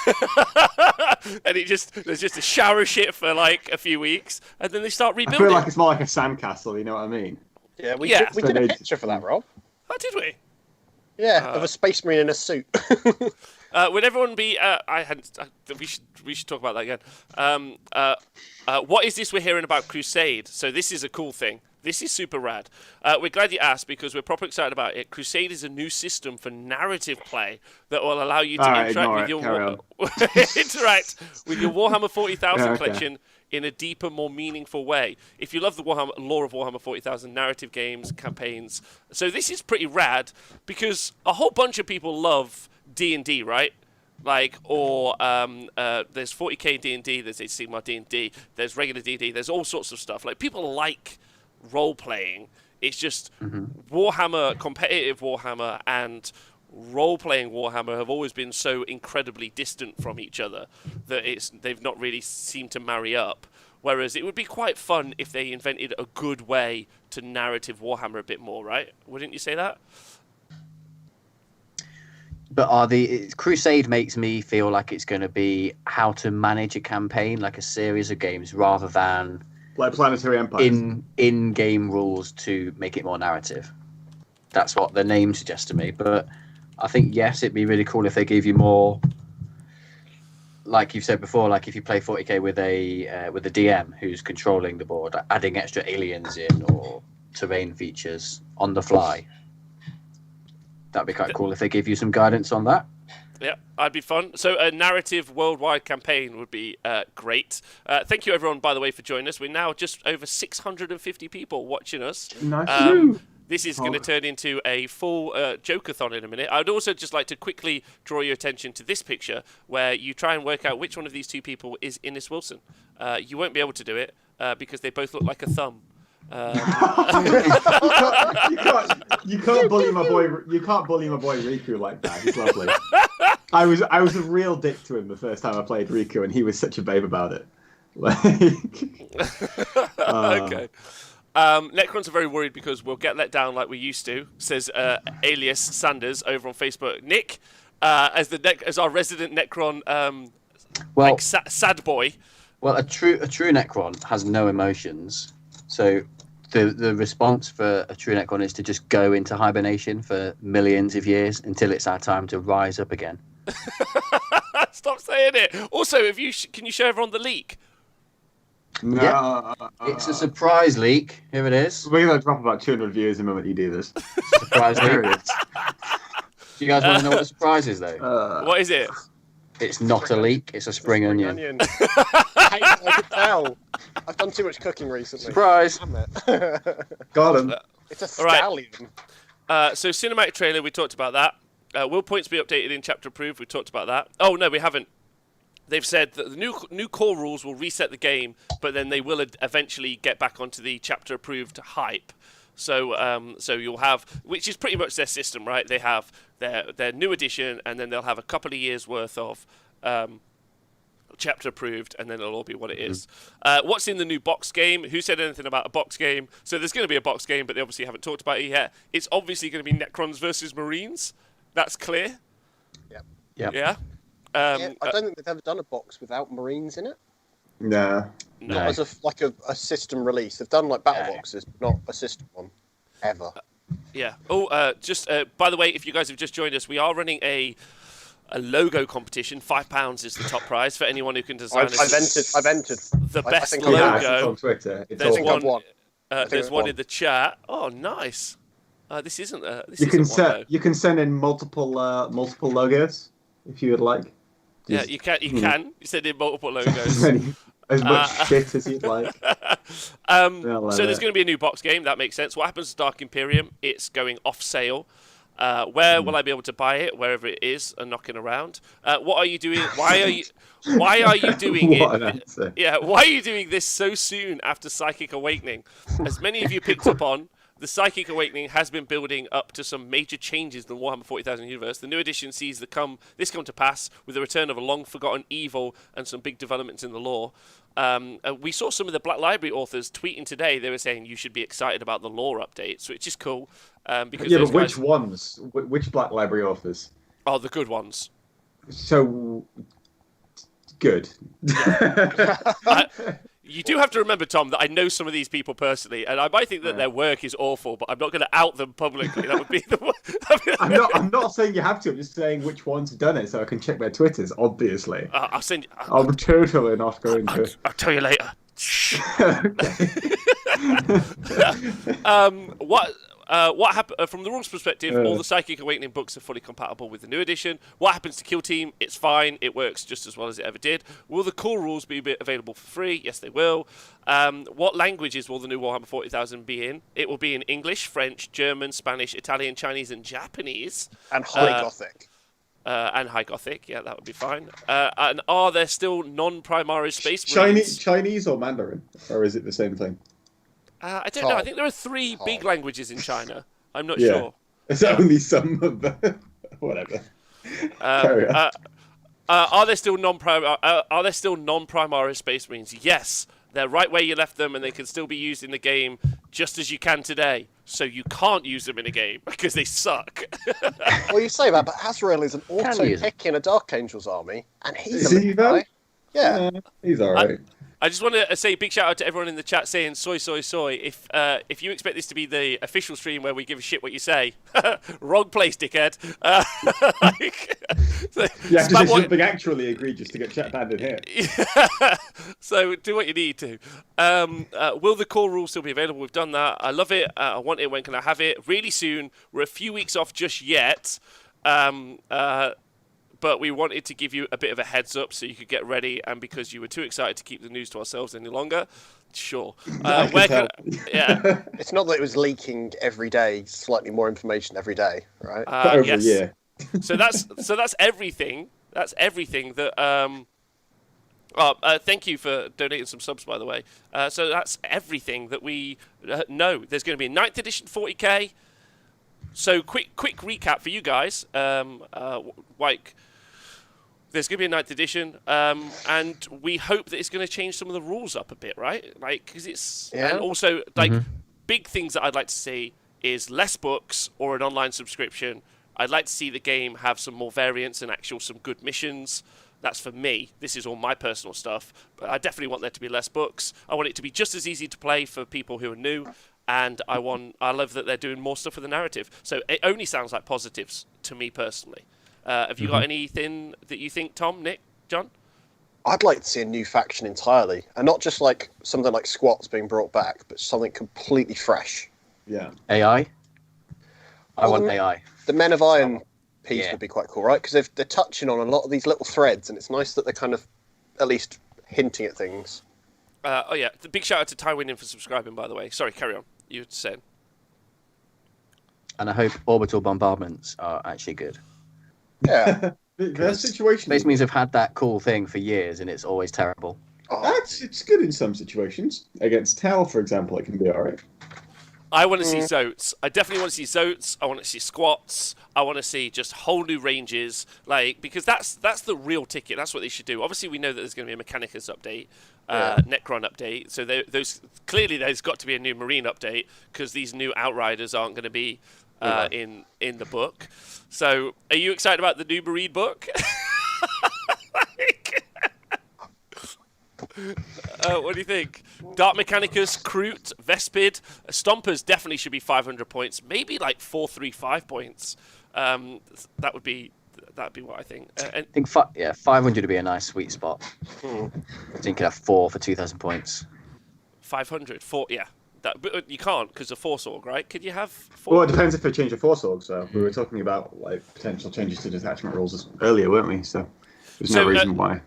and there's just a shower of shit for like a few weeks, and then they start I rebuilding. feel like it's more like a sandcastle. You know what I mean? Yeah, we Yeah. did a picture for that, Rob. Oh, did we? Yeah, of a space marine in a suit. Would everyone be? We should talk about that again. What is this we're hearing about Crusade? So this is a cool thing. This is super rad. We're glad you asked because we're proper excited about it. Crusade is a new system for narrative play that will allow you to interact with your Warhammer 40,000 collection in a deeper, more meaningful way. If you love the lore of Warhammer 40,000 narrative games, campaigns, so this is pretty rad because a whole bunch of people love D&D, right? Like, or there's 40k D&D, there's Age of Sigmar D&D, there's regular D&D, there's all sorts of stuff. Like, people like role-playing. It's just Warhammer, competitive Warhammer, and role-playing Warhammer have always been so incredibly distant from each other that they've not really seemed to marry up. Whereas it would be quite fun if they invented a good way to narrative Warhammer a bit more, right? Wouldn't you say that? But Crusade makes me feel like it's going to be how to manage a campaign, like a series of games, rather than Like Planetary Empires. in-game rules to make it more narrative. That's what the name suggests to me. But I think, yes, it'd be really cool if they gave you more, like you've said before, like if you play 40k with a DM who's controlling the board, adding extra aliens in or terrain features on the fly. That'd be quite cool if they give you some guidance on that. Yeah, that'd be fun. So a narrative worldwide campaign would be great. Thank you, everyone, by the way, for joining us. We're now just over 650 people watching us. Nice. This is going to turn into a full Jokathon in a minute. I'd also just like to quickly draw your attention to this picture where you try and work out which one of these two people is Innes Wilson. You won't be able to do it because they both look like a thumb. You can't bully my boy. You can't bully my boy Riku like that. He's lovely. I was a real dick to him the first time I played Riku, and he was such a babe about it. Okay. Necrons are very worried because we'll get let down like we used to, says Alias Sanders over on Facebook. Nick, as our resident Necron, sad boy. Well, a true Necron has no emotions, so the response for a true Necron is to just go into hibernation for millions of years until it's our time to rise up again. Stop saying it. Also, can you show everyone the leak? No, Yeah. It's a surprise leak. Here it is. We're gonna drop about 200 views the moment you do this. Surprise There leak. it is. Do you guys want to know what the surprise is, though? What is it? It's not a leak. It's a spring onion. I could tell. I've done too much cooking recently. Surprise. Damn it. Got him. It's a All right. stallion. So cinematic trailer, we talked about that. Will points be updated in chapter approved? We talked about that. Oh no, we haven't. They've said that the new core rules will reset the game, but then they will eventually get back onto the chapter approved hype. So you'll have, which is pretty much their system, right? They have their new edition, and then they'll have a couple of years worth of chapter approved, and then it'll all be what it is. What's in the new box game? Who said anything about a box game? So there's going to be a box game, but they obviously haven't talked about it yet. It's obviously going to be Necrons versus Marines. That's clear. Yep. Yeah. Yeah, I don't think they've ever done a box without Marines in it. Nah. No. As a system release. They've done like battle boxes, but not a system one. Ever. Yeah. Oh, just by the way, if you guys have just joined us, we are running a logo competition. £5 is the top prize for anyone who can design. I've entered. The best think logo. I've It's on Twitter. It's There's all one. won. There's one in the chat. Oh, nice. This isn't. This You can isn't one, though. you can send in multiple logos if you would like. Yeah, Just, you can. You know, can. You send in multiple as, logos. many, as much shit as you'd like. So there's going to be a new box game. That makes sense. What happens to Dark Imperium? It's going off sale. Where will I be able to buy it? Wherever it is, and knocking around. What are you doing? Why are you? Why are you doing What an it? answer. Yeah. Why are you doing this so soon after Psychic Awakening? As many of you picked up on, the Psychic Awakening has been building up to some major changes in the Warhammer 40,000 universe. The new edition sees this come to pass with the return of a long-forgotten evil and some big developments in the lore. We saw some of the Black Library authors tweeting today. They were saying you should be excited about the lore updates, which is cool. Because Yeah, those but which guys- ones? Which Black Library authors? Oh, the good ones. So good. You do have to remember, Tom, that I know some of these people personally, and I might think that their work is awful, but I'm not going to out them publicly. That would be the one. I'm not saying you have to. I'm just saying which ones have done it, so I can check their Twitters. Obviously, I'll send you. I'm totally not going to. I'll tell you later. What happened from the rules perspective? All the Psychic Awakening books are fully compatible with the new edition. What happens to Kill Team? It's fine. It works just as well as it ever did. Will the core rules be available for free? Yes, they will. What languages will the new Warhammer 40,000 be in? It will be in English, French, German, Spanish, Italian, Chinese, and Japanese. And High Gothic. And High Gothic, yeah, that would be fine. And are there still non-Primaris Space Marines? Chinese or Mandarin, or is it the same thing? I don't know. I think there are 3 big languages in China. I'm not Yeah. sure. It's only some of them. Whatever. Carry on. Are there still non-Primaris Space Marines? Yes, they're right where you left them, and they can still be used in the game just as you can today. So you can't use them in a game because they suck. Well, you say that, but Azrael is an auto use it. pick in a Dark Angels army, and he's Is a he, little though? guy. Yeah. He's all right. I just want to say a big shout out to everyone in the chat saying soy, soy, soy. If you expect this to be the official stream where we give a shit what you say, wrong place, dickhead. You have to say something actually egregious to get chat banned in here. So do what you need to. Will the core rules still be available? We've done that. I love it. I want it. When can I have it? Really soon. We're a few weeks off just yet. But we wanted to give you a bit of a heads up so you could get ready, and because you were too excited to keep the news to ourselves any longer, sure. Yeah. It's not that it was leaking every day, slightly more information every day, right? Over yes. a year. So that's everything. That's everything that. Thank you for donating some subs, by the way. So that's everything that we know. There's going to be a 9th edition 40k. So quick recap for you guys. There's going to be a 9th edition, and we hope that it's going to change some of the rules up a bit, right? Like, because it's and also like big things that I'd like to see is less books or an online subscription. I'd like to see the game have some more variants and some good missions. That's for me. This is all my personal stuff. But I definitely want there to be less books. I want it to be just as easy to play for people who are new. And I love that they're doing more stuff with the narrative. So it only sounds like positives to me personally. Have you got anything that you think, Tom, Nick, John? I'd like to see a new faction entirely, and not just like something like squats being brought back, but something completely fresh. Yeah. AI? I want AI. The Men of Iron piece Yeah. would be quite cool, right? Because they're touching on a lot of these little threads, and it's nice that they're kind of at least hinting at things. The big shout out to Tywin for subscribing, by the way. Sorry, carry on. You were saying. And I hope orbital bombardments are actually good. Yeah. Their situation. Space Marines have had that cool thing for years, and it's always terrible. It's good in some situations. Against Tal, for example, it can be alright. I want to see Zotes. I definitely want to see Zotes. I want to see squats. I want to see just whole new ranges, because that's the real ticket. That's what they should do. Obviously, we know that there's going to be a Mechanicus update, Necron update. So there's got to be a new Marine update because these new Outriders aren't going to be in the book. So, are you excited about the new Marine book? What do you think? Dark Mechanicus, Kroot, Vespid, Stompers definitely should be 500 points. Maybe like 435 points. That'd be what I think. I think 500 would be a nice sweet spot. I think you could have 4 for 2,000 points. 500, yeah, But you can't because of Force Org, right? Could you have? Well, it depends if they change the Force Org. So we were talking about like potential changes to detachment rules earlier, weren't we? So there's no reason why.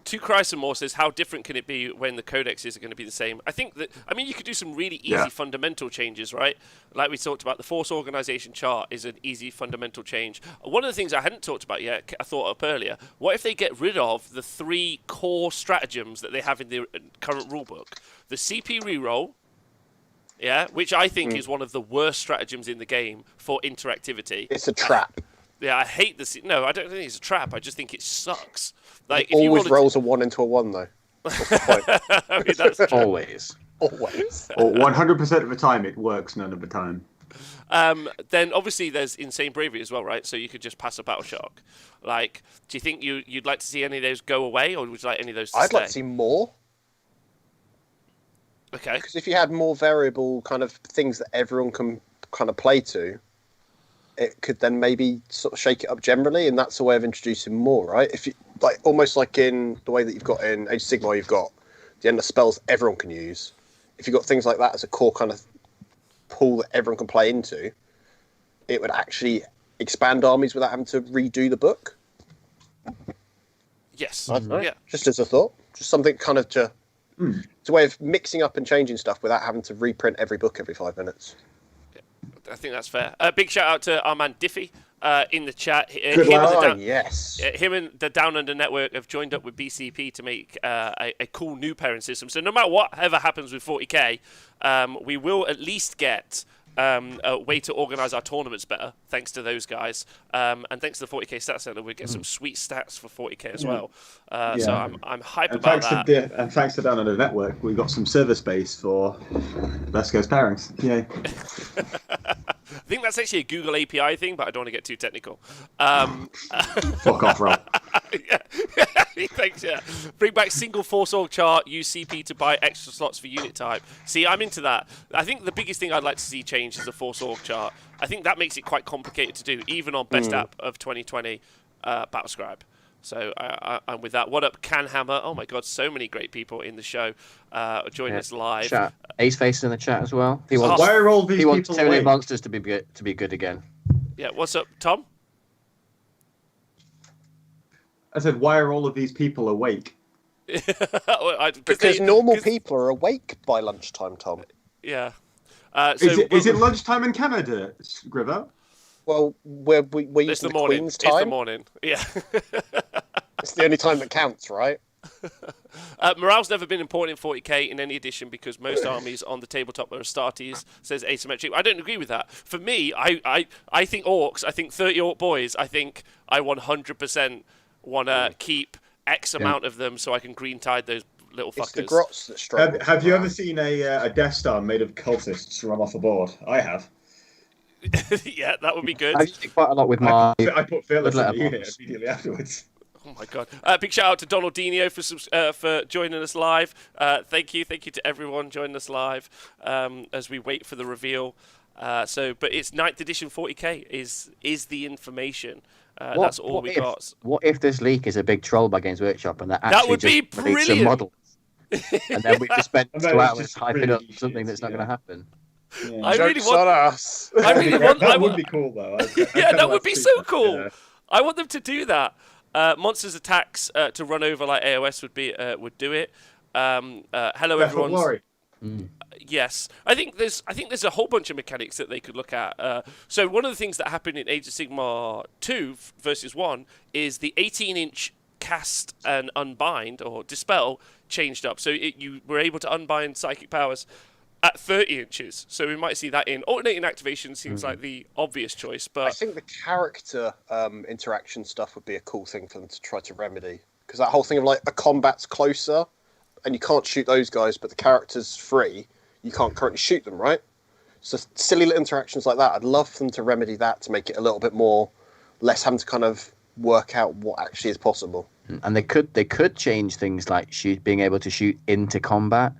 To Chrysomore says, how different can it be when the codexes are going to be the same? I think that, I mean, you could do some really easy fundamental changes, right? Like we talked about, the Force Organization chart is an easy fundamental change. One of the things I hadn't talked about yet, I thought up earlier, what if they get rid of the 3 core stratagems that they have in the current rulebook? The CP reroll, which I think is one of the worst stratagems in the game for interactivity. It's a trap. Yeah, I hate this. No, I don't think it's a trap. I just think it sucks. Like, It always rolls a 1 into a 1, though. I mean, that's true. Always. Always. Or 100% of the time it works, none of the time. Then obviously there's Insane Bravery as well, right? So you could just pass a Battle Shock. Like, do you think you'd like to see any of those go away, or would you like any of those to I'd stay? like to see more. Okay. Because if you had more variable kind of things that everyone can kind of play to, it could then maybe sort of shake it up generally, and that's a way of introducing more, right? If you like, almost like in the way that you've got in Age of Sigmar, you've got the endless spells everyone can use. If you've got things like that as a core kind of pool that everyone can play into, it would actually expand armies without having to redo the book. Yes. I don't know. Yeah. Just as a thought, just something kind of to. It's a way of mixing up and changing stuff without having to reprint every book every 5 minutes. I think that's fair. Big shout out to our man Diffie in the chat. Good Oh, yes. Him and the Down Under Network have joined up with BCP to make a cool new pairing system. So no matter whatever happens with 40k, we will at least get a way to organise our tournaments better, thanks to those guys. And thanks to the 40k Stats Center, we get some sweet stats for 40k as well. So I'm hype about that. And thanks to Down on the Network, we got some server space for Best Coast pairings. Yay. I think that's actually a Google API thing, but I don't want to get too technical. Fuck off, Rob. Thanks, yeah. Bring back single Force Org chart, use CP to buy extra slots for unit type. See, I'm into that. I think the biggest thing I'd like to see change is the Force Org chart. I think that makes it quite complicated to do, even on Best App of 2020 Battlescribe. So I'm with that. What up, Canhammer? Oh my God, so many great people in the show joining us live. Chat. Ace Face in the chat as well. He wants, Why are all these he wants people Tony awake? Monsters to be good again. Yeah, what's up, Tom? I said, why are all of these people awake? Because normal people are awake by lunchtime, Tom. Yeah. Is it lunchtime in Canada, Grivo? Well, we're It's using the the morning. Queen's It's the time. morning. Yeah. It's the only time that counts, right? Morale's never been important in 40k in any edition because most armies on the tabletop are Astartes, says asymmetric. I don't agree with that. For me, I think orcs, I think 30 orc boys, I think I 100% want to keep X amount of them so I can green tide those little It's the fuckers. grots that struggle. Have you ever seen a Death Star made of cultists run off a board? I have. Yeah, that would be good. I used it quite a lot with my. I put Fearless in the Letterbox. unit immediately afterwards. Oh my God! Big shout out to Donaldinho for joining us live. Thank you to everyone joining us live as we wait for the reveal. But it's 9th edition 40k is the information. That's all we got. What if this leak is a big troll by Games Workshop and that actually would be just released some brilliant. models, and then we just spent And 2 then it's hours just hyping really up shit, something that's not yeah. going to happen? Yeah. I really Joke's want. on us. I really want. That would be cool, though. Yeah, that would be so cool. I want them to do that. Monsters attacks to run over like AOS would do it. Hello everyone. Glory. Yes, I think there's a whole bunch of mechanics that they could look at. So one of the things that happened in Age of Sigmar 2 versus 1 is the 18-inch cast and unbind or dispel changed up. So you were able to unbind psychic powers at 30 inches. So we might see that in alternating activation. Seems like the obvious choice, I but think the character interaction stuff would be a cool thing for them to try to remedy. Because that whole thing of like a combat's closer, and you can't shoot those guys, but the character's free, you can't currently shoot them, right? So silly little interactions like that, I'd love them to remedy that to make it a little bit more, less having to kind of work out what actually is possible. And they could change things like being able to shoot into combat.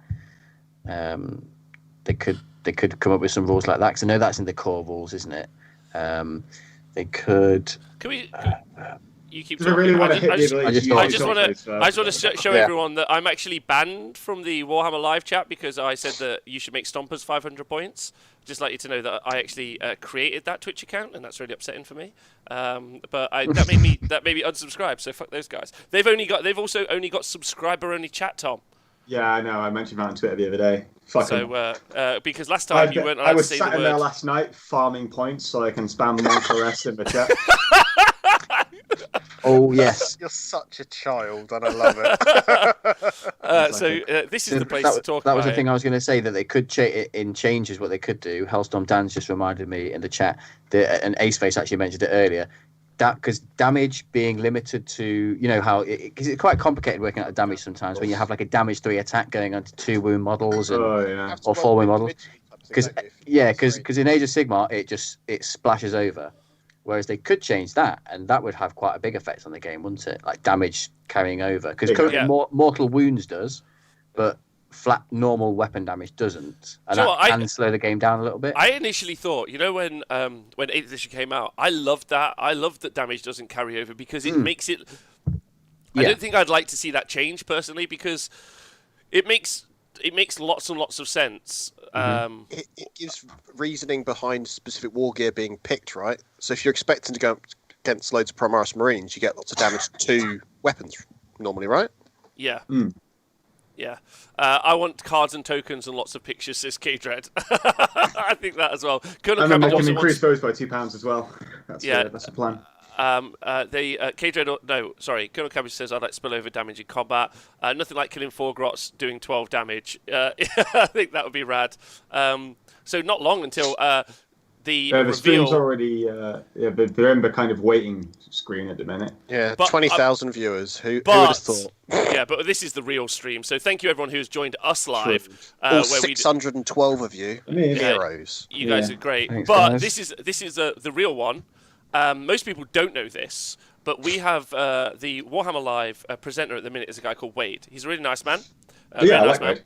They could come up with some rules like that, because I know that's in the core rules, isn't it? They could. can we? You keep Do we talking. really want to hit I the just, ability to use I the just shot want to. phase first? I just want to show Yeah. everyone that I'm actually banned from the Warhammer Live chat because I said that you should make Stompers 500 points. Just like you to know that I actually created that Twitch account, and that's really upsetting for me. But that made me unsubscribe. So fuck those guys. They've also only got subscriber only chat, Tom. Yeah, I know. I mentioned that on Twitter the other day. Fuck 'em. So because last time you weren't allowed I to was say sat the in there word. last night farming points so I can spam them on for the rest of the chat. Oh yes. You're such a child, and I love it. This is the place that, to talk that about was the it. thing I was going to say, that they could change is what they could do. Hellstorm Dan's just reminded me in the chat that, and Aceface actually mentioned it earlier, that because damage being limited to, you know how because it's quite complicated working out the damage sometimes when you have like a damage 3 attack going on to 2 wound models and Oh yeah. Have to or roll 4 wound with models. individually type of thing, Because don't you? If it's free. in Age of Sigmar it splashes over, whereas they could change that, and that would have quite a big effect on the game, wouldn't it? Like damage carrying over, because Yeah. currently Yeah. mortal wounds does, but flat normal weapon damage doesn't, and Do you know that what, can slow the game down a little bit. I initially thought, you know, when 8th edition came out, I loved that. I loved that damage doesn't carry over because it makes it. I Yeah. don't think I'd like to see that change personally because it makes lots and lots of sense. It gives reasoning behind specific war gear being picked, right? So if you're expecting to go up against loads of Primaris Marines, you get lots of damage to weapons normally, right? Yeah. Mm. Yeah. I want cards and tokens and lots of pictures, says K-Dread. I think that as well. Colonel And then they Cabbage can also increase wants... those by £2 as well. That's the plan. K-Dread... No, sorry. Colonel Cabbage says, I'd like to spill over damage in combat. Nothing like killing 4 grots doing 12 damage. I think that would be rad. So not long until the The stream's reveal... already they're in the kind of waiting screen at the minute. Yeah, But- 20,000 viewers. Who would But have thought? yeah, but this is the real stream. So thank you everyone who's joined us live, All where 612 of you, I mean, heroes. you guys Yeah. are great. Thanks, But guys. this is the real one. Most people don't know this, but we have the Warhammer Live presenter at the minute is a guy called Wade. He's a really nice man. yeah, Very I nice like man.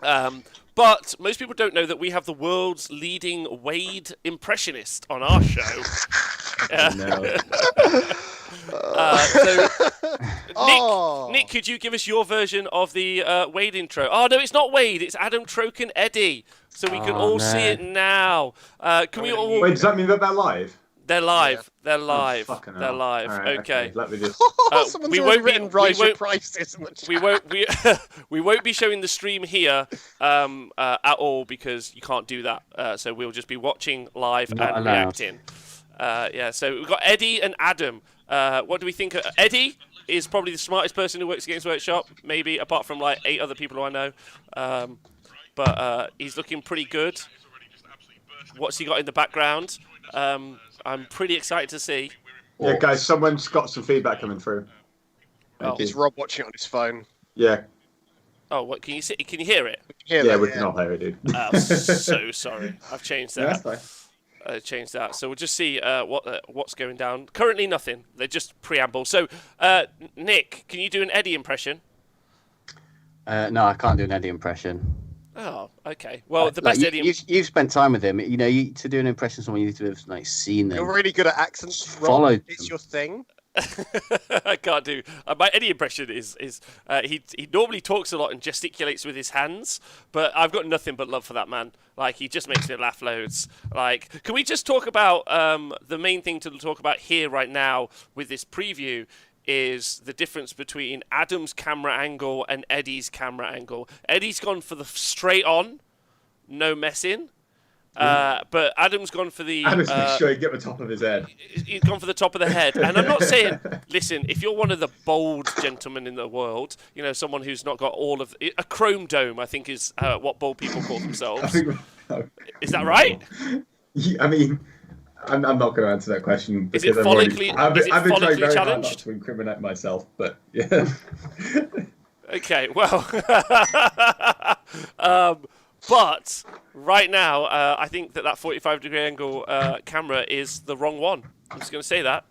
that. But most people don't know that we have the world's leading Wade impressionist on our show. No. So, Oh. Nick, could you give us your version of the Wade intro? Oh no, it's not Wade. It's Adam Troken Eddie. So we can Oh, all no. see it now. Can we all? Wait, does that mean that they're live? They're live. Yeah. They're live. Fucking They're hell. live. All right, Okay. Let me just. Someone's we already won't be- written rise we your won't- prices in the chat. we won't be showing the stream here at all because you can't do that. So we'll just be watching live Not and allowed. reacting. Yeah. So we've got Eddie and Adam. What do we think? Eddie is probably the smartest person who works at Games Workshop, maybe apart from like 8 other people who I know. But he's looking pretty good. What's he got in the background? I'm pretty excited to see. Yeah, guys, someone's got some feedback coming through. Thank It's you. Rob watching it on his phone. Yeah, Oh, what can you see? Can you hear it? Hear yeah, that, we can all hear it, dude. I'm so sorry. I've changed Yeah, that. that's fine. Changed that. So we'll just see what's going down. Currently, nothing. They're just preamble. So, Nick, can you do an Eddie impression? No, I can't do an Eddie impression. Oh, okay. Well, the Like, best Eddie. you've spent time with him. You know, to do an impression of someone, you need to have like seen them. You're really good at accents, Rob. Followed It's them. your thing. I can't do. My Eddie impression is he normally talks a lot and gesticulates with his hands, but I've got nothing but love for that man. Like he just makes me laugh loads. Like, can we just talk about the main thing to talk about here right now with this preview? Is the difference between Adam's camera angle and Eddie's camera angle. Eddie's gone for the straight on, no messing. But Adam's gone for the. Adam's make sure you get the top of his head. He's gone for the top of the head. And I'm not saying, listen, if you're one of the bold gentlemen in the world, you know, someone who's not got all of. A chrome dome, I think, is what bold people call I themselves. think, no. Is that right? I mean, I'm not going to answer that question. Is it because I've already- follically- I've been, is it I've been trying follically very hard not challenged? to incriminate myself, but yeah. Okay, well. But right now, I think that 45-degree angle camera is the wrong one. I'm just going to say that.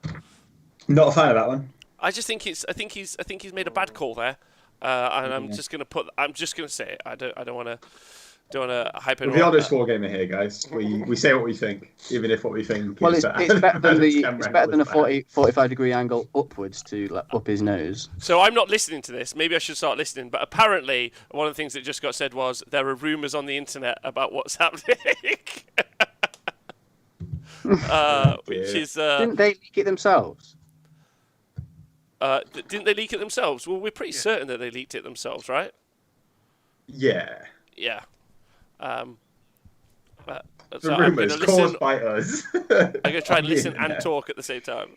Not a fan of that one. I just think I think he's made a bad call there, and I'm just going to say it. I don't want to don't want to hype it We're the all honest up. wargamer here, guys. We say what we think, even if what we think Well, is it's better than camera it's better than a was bad. 45-degree angle upwards to like, up his nose. So I'm not listening to this. Maybe I should start listening. But apparently, one of the things that just got said was there are rumours on the internet about what's happening. Which is Didn't they leak it themselves? didn't they leak it themselves? Well, we're pretty certain that they leaked it themselves, right? Yeah. Yeah. But, The so I'm rumours gonna caused listen. by us. I'm gonna try and on the listen and internet. talk at the same time.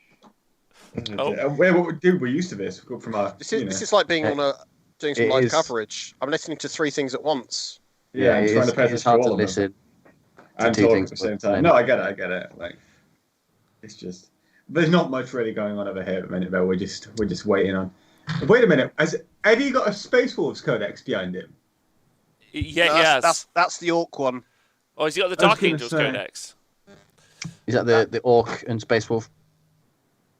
We're used to this from our. This is like being on doing some It live is. coverage. I'm listening to 3 things at once. Yeah, I'm it trying is, to pay it is attention hard to to all of them. listen. and two talk things at the same at the time. same No, I get it. Like, it's just there's not much really going on over here at the minute, though. We're just waiting on. Wait a minute, has Eddie got a Space Wolves codex behind him? Yeah, No, yes. that's the Orc one. Oh, has he got the I was Dark gonna Angels say. Codex? Is that the Orc and Space Wolf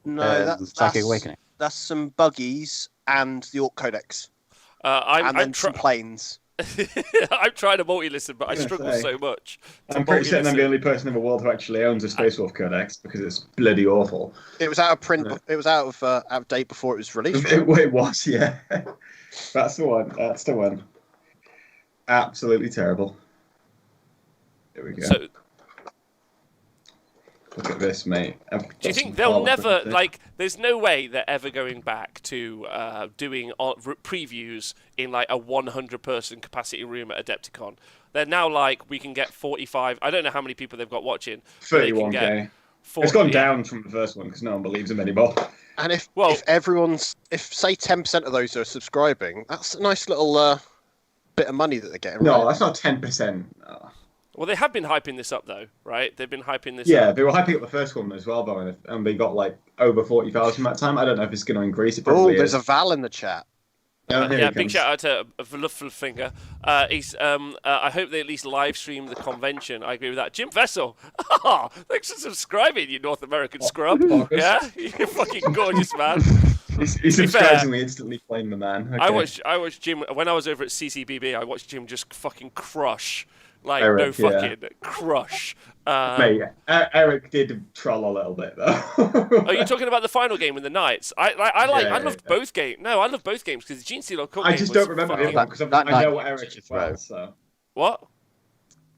No, that's Psychic Awakening? That's some buggies and the Orc Codex, and then some planes. I'm trying to multi-listen, but I gonna struggle say. so much. I'm pretty certain I'm the only person in the world who actually owns a Space Wolf codex because it's bloody awful. It was out of print. It was out of date before it was released. It was, yeah. That's the one. Absolutely terrible. Here we go. So, Look at this, mate. do you think they'll never like? There's no way they're ever going back to doing previews in like a 100-person capacity room at Adepticon. They're now like we can get 45. I don't know how many people they've got watching. but they can 31K. get 40, It's gone yeah. down from the first one because no one believes them anymore. And if Well- if say 10% of those are subscribing, that's a nice little bit of money that they're getting. No, right? that's not 10%. No. Well, they have been hyping this up though, right? They've been hyping this Yeah, up. they were hyping up the first one as well, though, and they got like over 40,000 that time. I don't know if it's going to increase. It Oh, probably there's is. a Val in the chat. Oh, here Yeah, he big comes. shout out to Vlufflefinger. I hope they at least live stream the convention. I agree with that. Jim Vessel, thanks for subscribing, you North American scrub. Marcus. Yeah, you're fucking gorgeous, man. He To be fair- subscribes and we instantly flame the man. Okay. I watched Jim when I was over at CCBB. I watched Jim just fucking crush, like Eric, no yeah. fucking crush. Mate, Eric did troll a little bit, though. Are you talking about the final game with the Knights? I loved yeah. both games. No, I loved both games because the Gene Steeler Cup I game just was don't remember the fucking- other one because that I night know was what Eric such a as well, throw. so. What?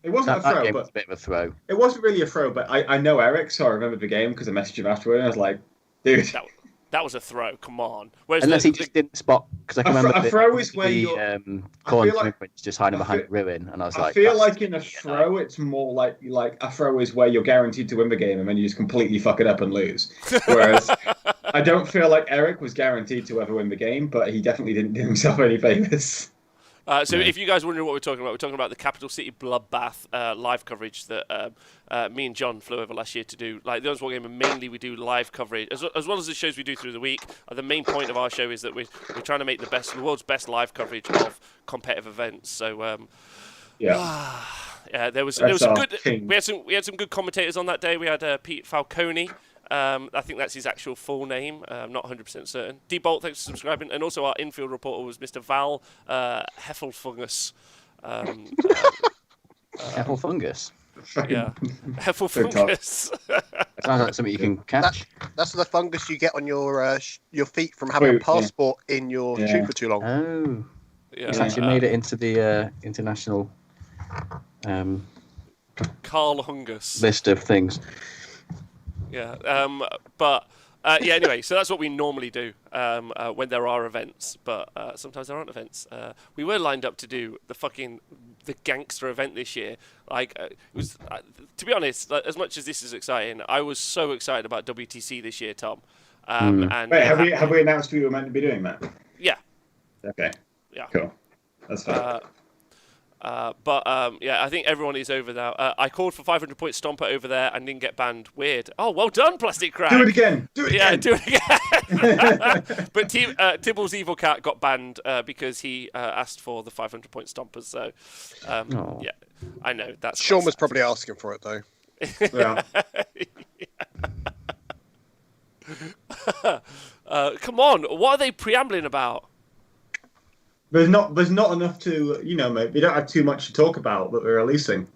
It wasn't That a throw, game was but a bit of a throw. it wasn't really a throw, but I know Eric, so I remember the game because I messaged him afterward and I was like, dude. That was a throw. Come on. Whereas Unless he just didn't spot, because I can A remember a throw is where the you're. corn feel like- Twinquins just hiding I behind feel- ruin, and I was I like, feel that's- like in a throw, it's more like a throw is where you're guaranteed to win the game and then you just completely fuck it up and lose. Whereas I don't feel like Eric was guaranteed to ever win the game, but he definitely didn't do himself any favors. So if you guys wondering what we're talking about the Capital City Bloodbath live coverage that me and John flew over last year to do. Like the Honest War Gamer, mainly we do live coverage as well as the shows we do through the week. The main point of our show is that we're trying to make the world's best live coverage of competitive events. So Yeah. yeah, there was That's some our good. king. We had some good commentators on that day. We had Pete Falcone. I think that's his actual full name. I'm not 100% certain. D-Bolt, thanks for subscribing. And also our infield reporter was Mr. Val Heffelfungus. Heffelfungus. Yeah, Heffelfungus. Sounds like something you can catch. That's the fungus you get on your feet from having a Boot, yeah. passport in your Yeah. shoe for too long. Oh, Yeah, it's actually made it into the international Carl Hungus. list of things. Yeah, but yeah. Anyway, so that's what we normally do when there are events, but sometimes there aren't events. We were lined up to do the gangster event this year. Like it was, to be honest, like, as much as this is exciting, I was so excited about WTC this year, Tom. And Wait, have we announced we were meant to be doing that? Yeah, Okay, yeah. cool. That's fine. But yeah, I think everyone is over now. I called for 500 point stomper over there and didn't get banned. Weird. Oh, well done, Plastic Crack. Do it again! Do it Yeah, again! do it again. But Tibble's Evil Cat got banned because he asked for the 500 point stompers. So Oh. yeah, I know that's. Sean quite was sad. probably asking for it though. Yeah. Come on, what are they preambling about? There's not enough to, mate. We don't have too much to talk about that we're releasing.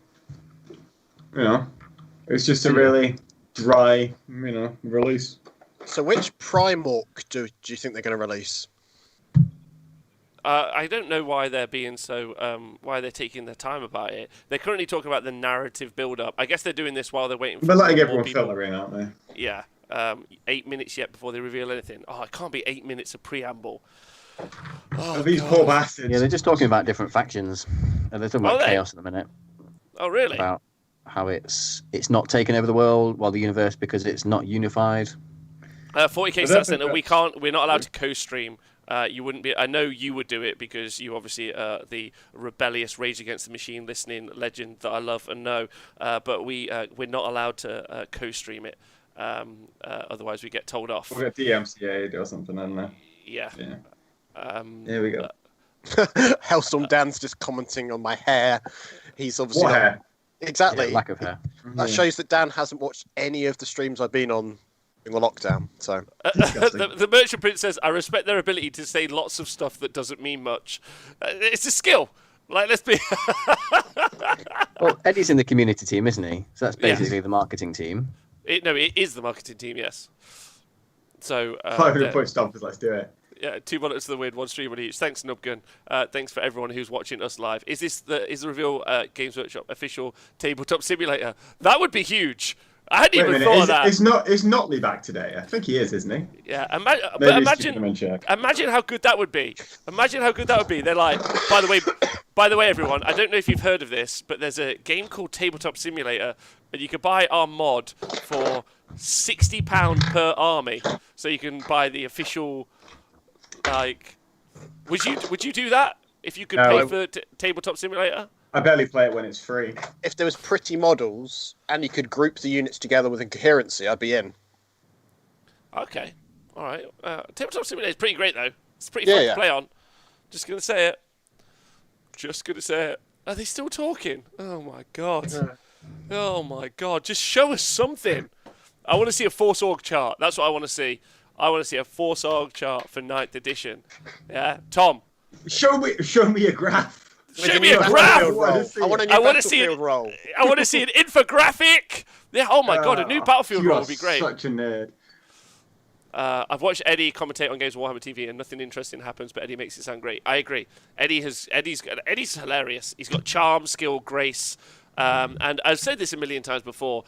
It's just a really dry, release. So which Primarch do you think they're going to release? I don't know why they're being so. Why they're taking their time about it. They're currently talking about the narrative build-up. I guess they're doing this while they're waiting for. They're letting more everyone people. filter in, aren't they? Yeah. 8 minutes yet before they reveal anything. Oh, it can't be 8 minutes of preamble. Oh, These God. poor bastards. Yeah, they're just talking about different factions. And they're talking about chaos at the minute. Oh, really? About how it's not taken over the world, while the universe, because it's not unified. 40k Stat Center. We're not allowed to co-stream. You wouldn't be. I know you would do it because you obviously the rebellious Rage Against the Machine listening legend that I love and know. But we're not allowed to co-stream it. Otherwise, we get told off. We'll get DMCA'd or something, isn't there? Yeah. Here we go. Hellstorm Dan's just commenting on my hair. He's obviously What not- hair? Exactly. Yeah, lack of hair. That shows that Dan hasn't watched any of the streams I've been on in the lockdown. So The Merchant Prince says, I respect their ability to say lots of stuff that doesn't mean much. It's a skill. Like, let's be. Well, Eddie's in the community team, isn't he? So that's Yeah. basically the marketing team. It is the marketing team, yes. So. 500 point stompers, let's do it. Yeah, 2 bullets to the wind, 1 stream on each. Thanks, Nubgun. Thanks for everyone who's watching us live. Is the reveal Games Workshop official tabletop simulator? That would be huge. I hadn't Wait a even minute, thought of that. is Notley back today? I think he is, isn't he? Yeah, Maybe but he's imagine keeping him in check. imagine how good that would be. Imagine how good that would be. They're like, by the way, everyone. I don't know if you've heard of this, but there's a game called Tabletop Simulator, and you can buy our mod for £60 per army. So you can buy the official. Like, would you do that if you could No, pay for Tabletop Simulator? I barely play it when it's free. if there was pretty models and you could group the units together with incoherency, I'd be in. Okay, all right. Tabletop Simulator is pretty great though. It's pretty fun to play on. Just gonna say it. Just gonna say it. Are they still talking? Oh my god. Oh my god. Just show us something. I want to see a Force Org chart. That's what I want to see. I want to see a Force Org chart for 9th edition. Yeah, Tom. Show me a graph. Show me a graph. Battlefield roll. I want a new I want to see Battlefield roll. I want to see an infographic. Yeah. Oh my god, a new Battlefield You roll are would be great. Such a nerd. I've watched Eddie commentate on Games of Warhammer TV, and nothing interesting happens, but Eddie makes it sound great. I agree. Eddie's hilarious. He's got charm, skill, grace, and I've said this a million times before.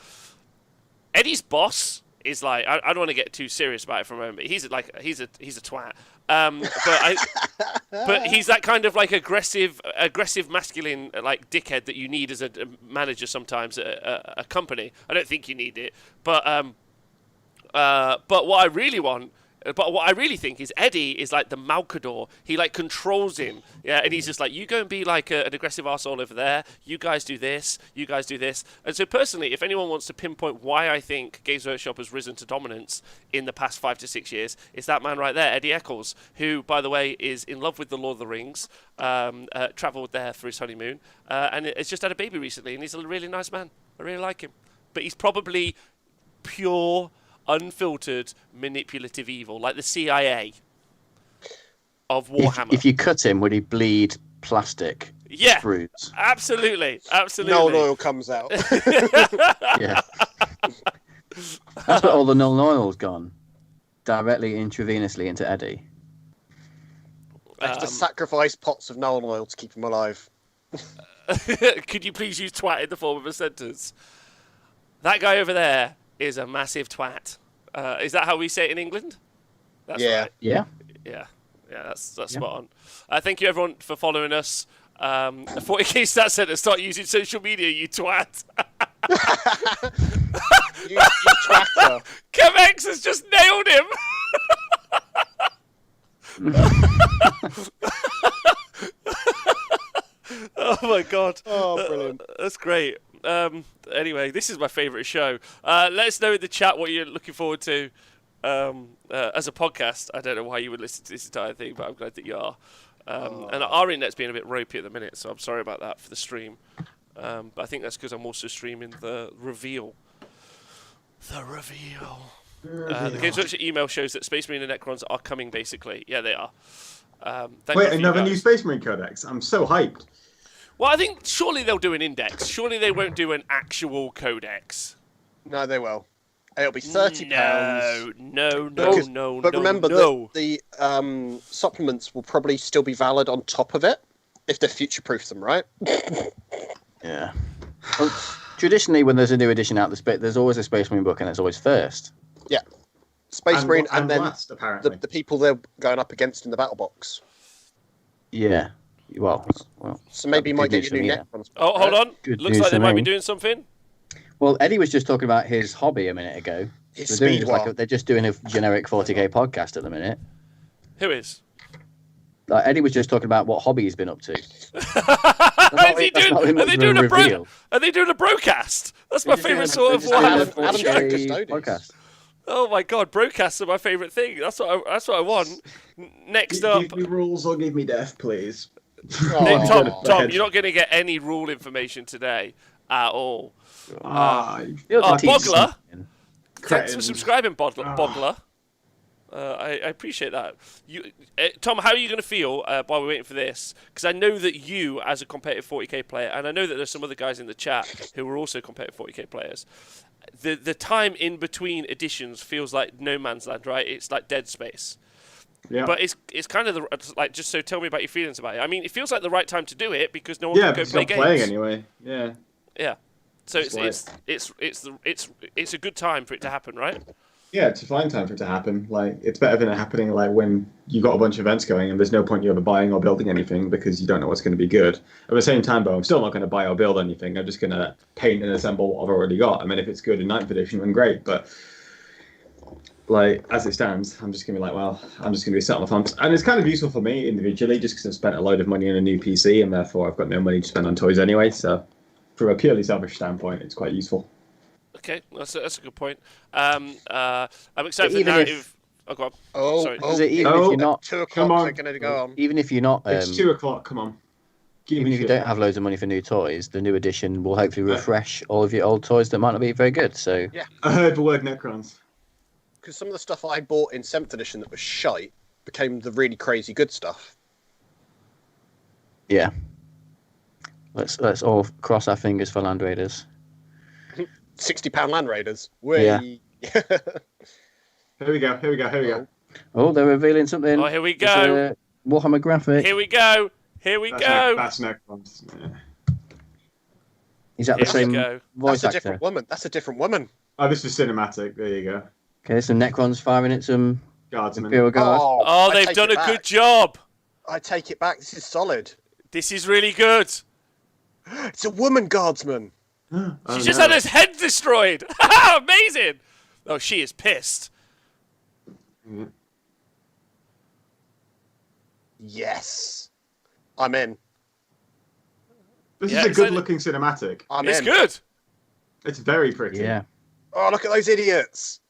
Eddie's boss is like, I don't want to get too serious about it for a moment, but he's a twat. But he's that kind of like aggressive masculine like dickhead that you need as a manager sometimes at a company. I don't think you need it, but what I really think is Eddie is like the Malcador. He like controls him, yeah, and he's just like, you go and be like an aggressive arsehole over there. You guys do this. You guys do this. And so personally, if anyone wants to pinpoint why I think Games Workshop has risen to dominance in the past 5 to 6 years, it's that man right there, Eddie Eccles, who, by the way, is in love with the Lord of the Rings. Travelled there for his honeymoon, and has just had a baby recently, and he's a really nice man. I really like him, but he's probably pure, unfiltered, manipulative evil, like the CIA of Warhammer. If you cut him, would he bleed plastic Yeah, sprues? absolutely. No oil comes out. Yeah. That's where all the null oil's gone. Directly intravenously into Eddie. I have to sacrifice pots of Nolan oil to keep him alive. Could you please use twat in the form of a sentence? That guy over there is a massive twat. Is that how we say it in England? That's Yeah. right. Yeah. Yeah, that's spot on. Thank you everyone for following us. 40k Stat Center, start using social media, you twat. You tractor. Kevex has just nailed him. Oh my god. Oh, brilliant. That's great. Anyway, this is my favourite show. Let us know in the chat what you're looking forward to as a podcast. I don't know why you would listen to this entire thing, but I'm glad that you are. And our internet's being a bit ropey at the minute, so I'm sorry about that for the stream. But I think that's because I'm also streaming the reveal. The reveal. The Games Workshop email shows that Space Marine and Necrons are coming, basically. Yeah, they are. Thank God Wait, for you another new guys. Space Marine Codex. I'm so hyped. Well, I think surely they'll do an index. Surely they won't do an actual codex. No, they will. It'll be £30. No. But remember no. that the supplements will probably still be valid on top of it if they future-proof them, right? Yeah. Well, traditionally, when there's a new edition out, there's always a Space Marine book, and it's always first. Yeah. Space Marine, and then last, apparently. the people they're going up against in the battle box. Yeah. Well. So maybe you might Good get news your for new me, Necrons. Oh, hold on. Good Looks news like they for might be me. doing something. Well, Eddie was just talking about his hobby a minute ago. His They're doing speed just war. they're just doing a generic 40k podcast at the minute. Who is? Eddie was just talking about what hobby he's been up to. Is he that's not really are much they of doing a a bro? reveal. Are they doing a broadcast? That's my favourite sort of Adam one. Custodies. podcast. Oh my god, broadcasts are my favourite thing. That's what I want. Next up, Give me rules or give me death, please. Hey, Oh, Tom, God. you're not going to get any rule information today at all. You'll Oh, teach Boggler. something. Thanks for Cretins. subscribing, Boggler. I appreciate that. Tom, how are you going to feel while we're waiting for this? Because I know that you, as a competitive 40k player, and I know that there's some other guys in the chat who are also competitive 40k players, the time in between editions feels like no man's land, right? It's like dead space. Yeah. But it's kind of like, just so tell me about your feelings about it. I mean, it feels like the right time to do it because no one Yeah, can but go it's play not playing games. anyway. Yeah. Yeah. So It's it's a good time for it to happen, right? Yeah, it's a fine time for it to happen. Like, it's better than it happening like when you got a bunch of events going and there's no point you ever buying or building anything because you don't know what's going to be good. At the same time, though, I'm still not going to buy or build anything. I'm just going to paint and assemble what I've already got. I mean, if it's good in 9th edition, then great. But like, as it stands, I'm just going to be like, well, I'm just going to be sat on the front. And it's kind of useful for me individually just because I've spent a load of money on a new PC and therefore I've got no money to spend on toys anyway. So from a purely selfish standpoint, it's quite useful. Okay, that's a good point. I'm excited for the even narrative. Oh, go on. Oh, Sorry. oh, Is it even Oh, if you're not, 2 o'clock, Come on. they're going to go on. even if you're not, It's 2 o'clock, come on. Give even me if you shit. don't have loads of money for new toys, the new edition will hopefully refresh all of your old toys that might not be very good. So I heard the word Necrons. Because some of the stuff I bought in 7th edition that was shite became the really crazy good stuff. yeah, let's all cross our fingers for Land Raiders. £60 Land Raiders. Whee. Yeah. Here we go. Oh, they're revealing something. Oh, here we It's go. a Warhammer graphic. Here we go. That's Necrons. Yeah. Is that the Here we same go. voice That's a actor? different woman. That's a different woman. Oh, this is cinematic. There you go. Okay, some Necrons firing at some Guardsmen. Imperial Guard. Oh, I they've take done it a good back. job. I take it back. This is solid. This is really good. It's a woman guardsman. Oh, She just no. had his head destroyed. Amazing. Oh, she is pissed. Yes. I'm in. This Yeah, is a excited. good-looking cinematic. I'm It's in. good. It's very pretty. Yeah, Oh, look at those idiots.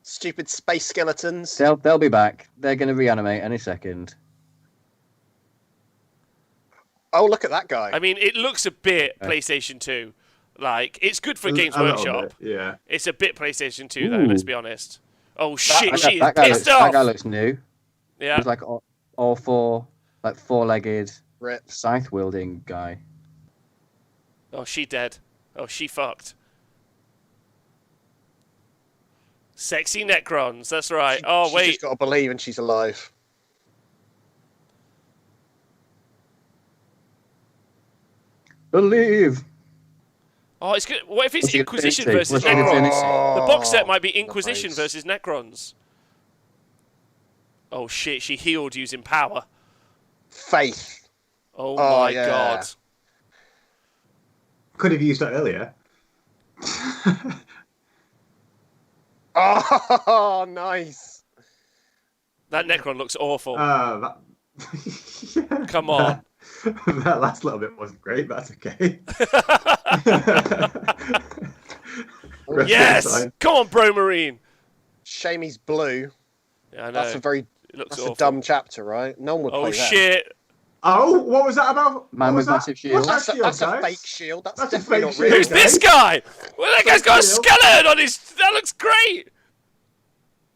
Stupid space skeletons. they'll be back. They're going to reanimate any second. Oh, look at that guy. I mean, it looks a bit Okay. PlayStation 2. Like, it's good for A Games little Workshop. bit, yeah. It's a bit PlayStation 2, though, Ooh. let's be honest. Oh, shit, That she is guy pissed that guy off. looks new. Yeah. He's like all four, like four-legged, Rip. scythe-wielding guy. Oh, she dead. Oh, she fucked. Sexy Necrons, that's right. Oh, She's wait. just got to believe and she's alive. Believe. Oh, it's good. What if it's What's he gonna Inquisition say? versus What's he gonna say Necrons? next? The box set might be Inquisition nice. versus Necrons. Oh shit, she healed using power. Faith. Oh, Oh, my yeah. god. Could have used that earlier. Oh, nice. That Necron looks awful. That... Yeah, Come on. That last little bit wasn't great, but that's okay. Rest Yes! aside. Come on, Bro Marine. Shame he's blue. Yeah, I know. That's a very It looks that's awful. a dumb chapter, right? No one would Oh play that. shit. Oh, what was that about? Man What was with that? massive shield. What's that That's, a, shield, that's a guys? fake shield. That's, That's a definitely fake not real. Who's shield. this guy? Well, that guy's got a shield. skeleton on his... That looks great.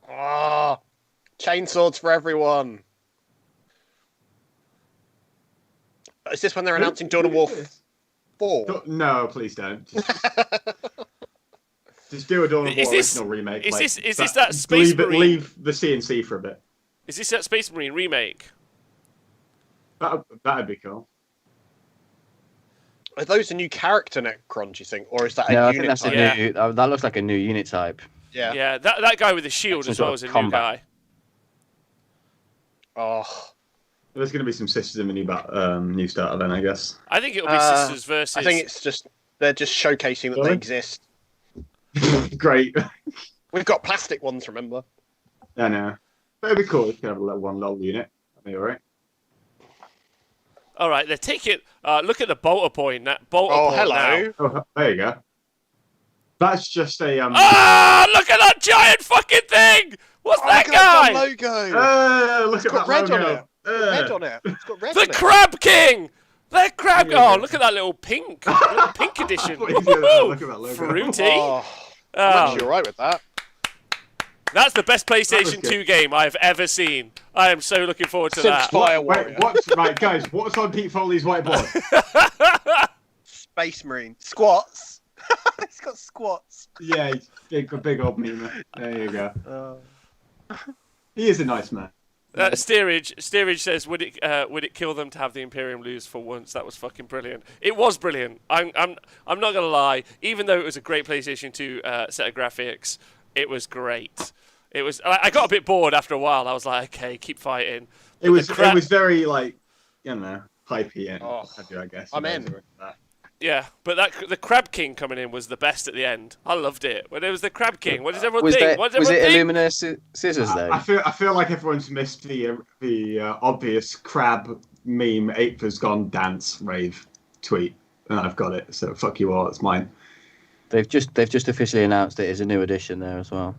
Ah, chainswords for everyone. Is this when they're announcing Dawn of War 4? No, please don't. Just do a Dawn of War original remake. Is like, this that Space Marine? Leave the CNC for a bit. Is this that Space Marine remake? That'd be cool. Are those a new character Necron, do you think? Or is that No, a I unit think that's type? a new. That looks like a new unit type. Yeah. Yeah, that guy with the shield Some as well sort is a of new combat. guy. Oh, There's going to be some sisters in the new starter then, I guess. I think it'll be Sisters versus. I think it's just they're just showcasing that they Really? exist. Great. We've got plastic ones, remember? I know. That'd be cool. You could have one little unit. That'd be alright. All right, they're taking. Look at the bolter point. That bolter Oh, point hello. now. Oh, there you go. That's just a Ah! Look at that giant fucking thing! What's that Look at guy? that logo. look It's at got that red on logo. it. Red on it. It's got red The on it. Crab King! The Crab. Yeah. Oh, look at that little pink, little pink edition. I thought you were gonna Woohoo! look at that logo. Fruity. Oh, I'm Oh, actually alright with that. that's the best That was PlayStation good. 2 game I've ever seen. I am so looking forward to that. Fire Wait, Warrior. what's right, guys? What's on Pete Foley's whiteboard? Space Marine. Squats. It's got squats. Yeah, big old meme. There you go. Uh, He is a nice man. Steerage says, would it kill them to have the Imperium lose for once? That was fucking brilliant. It was brilliant. I'm not gonna lie. Even though it was a great PlayStation 2 set of graphics, it was great. It was. I got a bit bored after a while. I was like, okay, keep fighting. It was crap- it was very like hypey and Oh, what have you, I guess. I'm in. Yeah, but the Crab King coming in was the best at the end. I loved it. When it was the Crab King, what does everyone Was think? What does it everyone think? Illumina Scissors though? I feel like everyone's missed the obvious crab meme. Ape has gone dance rave tweet, and I've got it. So fuck you all. It's mine. They've just officially announced it as a new edition there as well.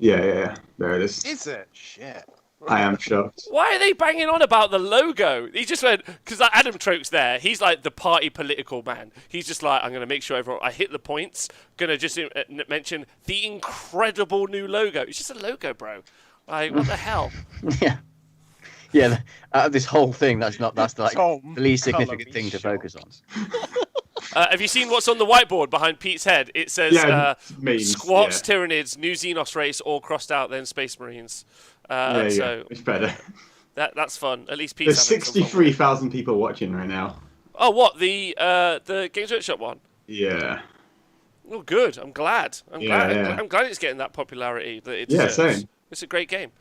Yeah. There it is. is it? Shit. I am shocked. Why are they banging on about the logo? He just went, because like Adam Troke's there. He's like the party political man. He's just like, I'm going to make sure I hit the points. Going to just mention the incredible new logo. It's just a logo, bro. Like, what the hell? Yeah. Out of this whole thing, that's like Tom, the least colour significant me thing to shocked. focus on. Have you seen what's on the whiteboard behind Pete's head? It says memes, Squats, yeah. Tyranids, New Xenos race, all crossed out, then Space Marines. There you So go. It's better. that's fun. At least Pete's There's having some fun with it. 63,000 people watching right now. Oh, what? The Games Workshop one? Yeah. Oh, good. I'm glad. I'm Yeah, glad. yeah. I'm glad it's getting that popularity that it Yeah, deserves. same. It's a great game.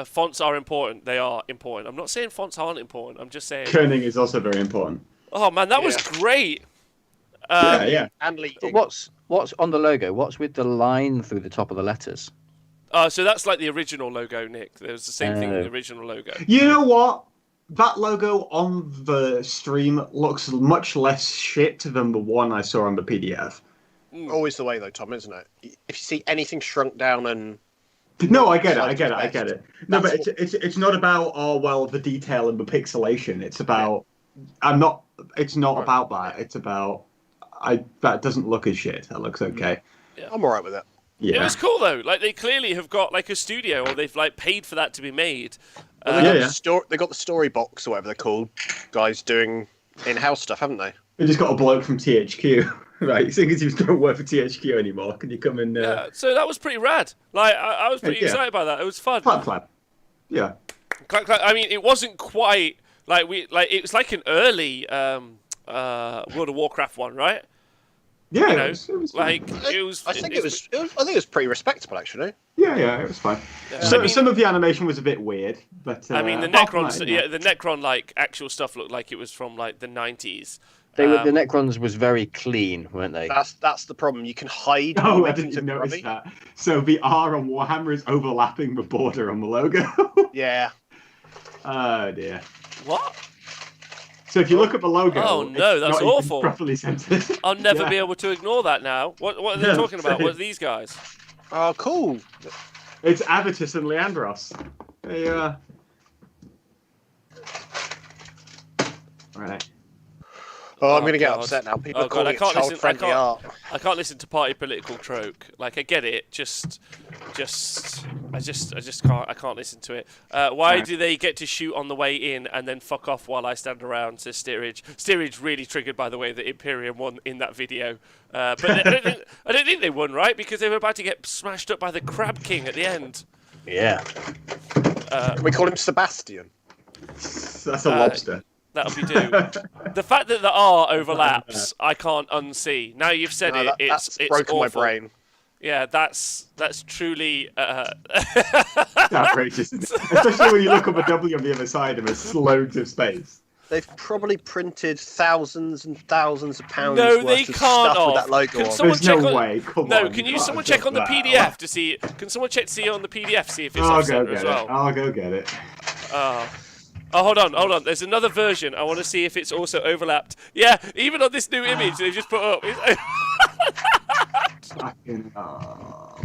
Fonts are important. They are important. I'm not saying fonts aren't important. I'm just saying. Kerning is also very important. Oh man, that was great. Yeah. And But leading. what's on the logo? What's with the line through the top of the letters? So that's like the original logo, Nick. There's the same thing in the original logo. You know what? That logo on the stream looks much less shit than the one I saw on the PDF. Always the way, though, Tom, isn't it? If you see anything shrunk down and No, I get it. No, but That's it's not about the detail and the pixelation. It's about It's not about that. It's about that doesn't look as shit. That looks okay. I'm alright with it. It Yeah. was cool though. Like they clearly have got like a studio, or they've like paid for that to be made. Well, they, Yeah. they got the story box or whatever they're called. Guys doing in-house stuff, haven't they? We just got a bloke from THQ. Right, seeing as you don't work for THQ anymore, can you come and Yeah, so that was pretty rad. Like I was pretty Yeah. excited by that. It was fun. clap? Yeah. Clap, clap. I mean, it wasn't quite like it was like an early World of Warcraft one, right? Yeah, You know, it was like it was. I think it was pretty respectable, actually. yeah, it was fine. I mean- Some of the animation was a bit weird, but I mean, the apart from Necron, that, you know. the Necron like actual stuff looked like it was from like the 90s. The Necrons was very clean, weren't they? That's the problem. You can hide. Oh, I weapons didn't in notice grubby. that. So the R on Warhammer is overlapping the border on the logo. Yeah. Oh dear. What? So if you look at the logo, Oh, no, it's that's not even awful. properly centered. I'll never Yeah. be able to ignore that now. What are they Yeah, talking about? same. What are these guys? Oh, cool. It's Avitus and Leandros. There you are. Right. Oh, I'm going to get God. upset now. People Oh, are God, calling I it can't listen- child-friendly art. I can't listen to party political troke. Like I get it, I just can't. I can't listen to it. Why do they get to shoot on the way in and then fuck off while I stand around? Says Steerage. Steerage really triggered by the way that Imperium won in that video. But I don't think they won, right? Because they were about to get smashed up by the Crab King at the end. Yeah. We call him Sebastian. That's a lobster. That'll be due. The fact that the R overlaps, I can't unsee. Now you've said No, it, that's it's broken my awful. brain. Yeah, that's truly. Outrageous, isn't it? Especially when you look up a W on the other side and there's loads of space. They've probably printed thousands and thousands of pounds No, worth they of can't stuff with that logo Can on. someone There's check no on? way. Come No, on, can you can't someone do check on the that. PDF to see? Can someone check to see on the PDF see if it's I'll off go center get as it. well? I'll go get it. Oh, hold on. There's another version. I want to see if it's also overlapped. Yeah, even on this new image they've just put up. Fucking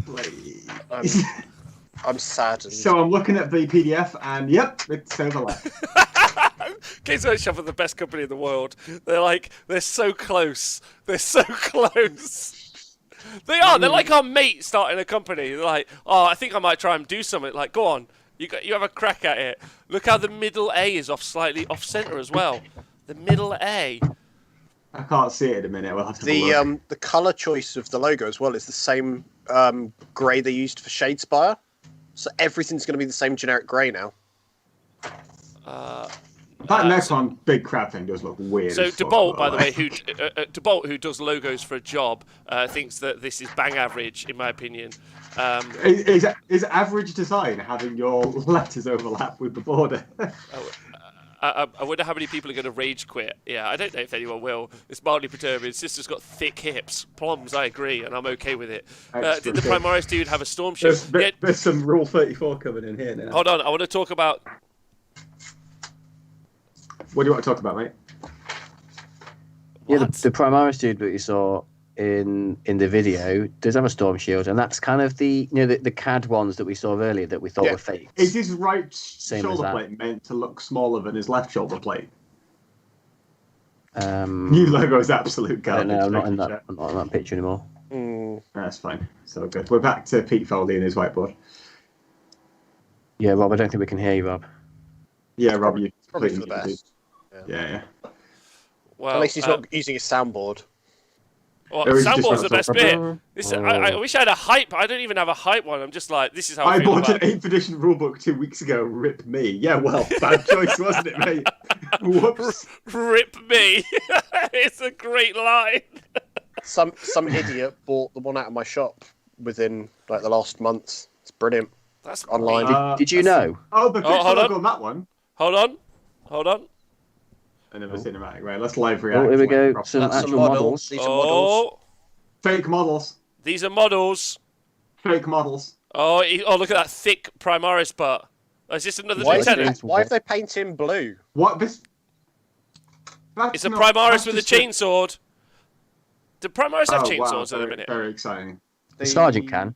please. I'm saddened. So I'm looking at the PDF and yep, it's overlapped. Games Workshop are the best company in the world. They're so close. They're so close. They are. They're like our mate starting a company. They're like, oh, I think I might try and do something. Like, go on. You have a crack at it. Look how the middle A is slightly off center as well. The middle A. I can't see it at a minute. We'll have to have a look. The color choice of the logo as well is the same grey they used for Shadespire. So everything's going to be the same generic grey now. That next one, big crab thing, does look weird. So as fuck, DeBolt, by the way, DeBolt, who does logos for a job, thinks that this is bang average, in my opinion. Is average design having your letters overlap with the border? I wonder how many people are going to rage quit. Yeah, I don't know if anyone will. It's mildly perturbing. Sister's got thick hips. Plums, I agree, and I'm okay with it. Did the Primaris dude have a storm ship? There's some Rule 34 coming in here now. Hold on, I want to talk about... What do you want to talk about, mate? Yeah, What? the Primaris dude that you saw in the video does have a storm shield, and that's kind of the the CAD ones that we saw earlier that we thought Yeah. were fake. Is his right Same as shoulder that. plate meant to look smaller than his left shoulder plate? Um, New logo is absolute I don't garbage. know. I'm not in making that. I'm not in that picture anymore. Mm. That's fine. So good. We're back to Pete Foley and his whiteboard. Yeah, Rob. I don't think we can hear you, Rob. Yeah, Rob, you Probably for the completely best. Yeah. Well, At least he's not using his soundboard. Well, Or he's just Soundboard's the got best bit. I wish I had a hype. I don't even have a hype one. I'm just like, this is how I I feel bought an about 8th edition rulebook 2 weeks ago. Rip me. Yeah, well, bad choice, wasn't it, mate? Whoops. Rip me. It's a great line. Some idiot bought the one out of my shop within like the last month. It's brilliant. That's Online. Did you know? Oh, the picture hold logo on. on that one. Hold on. And then the cinematic. Right, let's live Oh, react. here we to go. Rob. Some That's actual a model. models. These are models. Oh, Fake models. these are models. Fake models. Oh, look at that thick Primaris butt. Oh, is this another Why lieutenant? have they painted him blue? What? This? That's It's a not- Primaris that's with a just a- chainsword. Do Primaris have Oh, chainswords wow, at the very, minute? very exciting. The Sergeant can.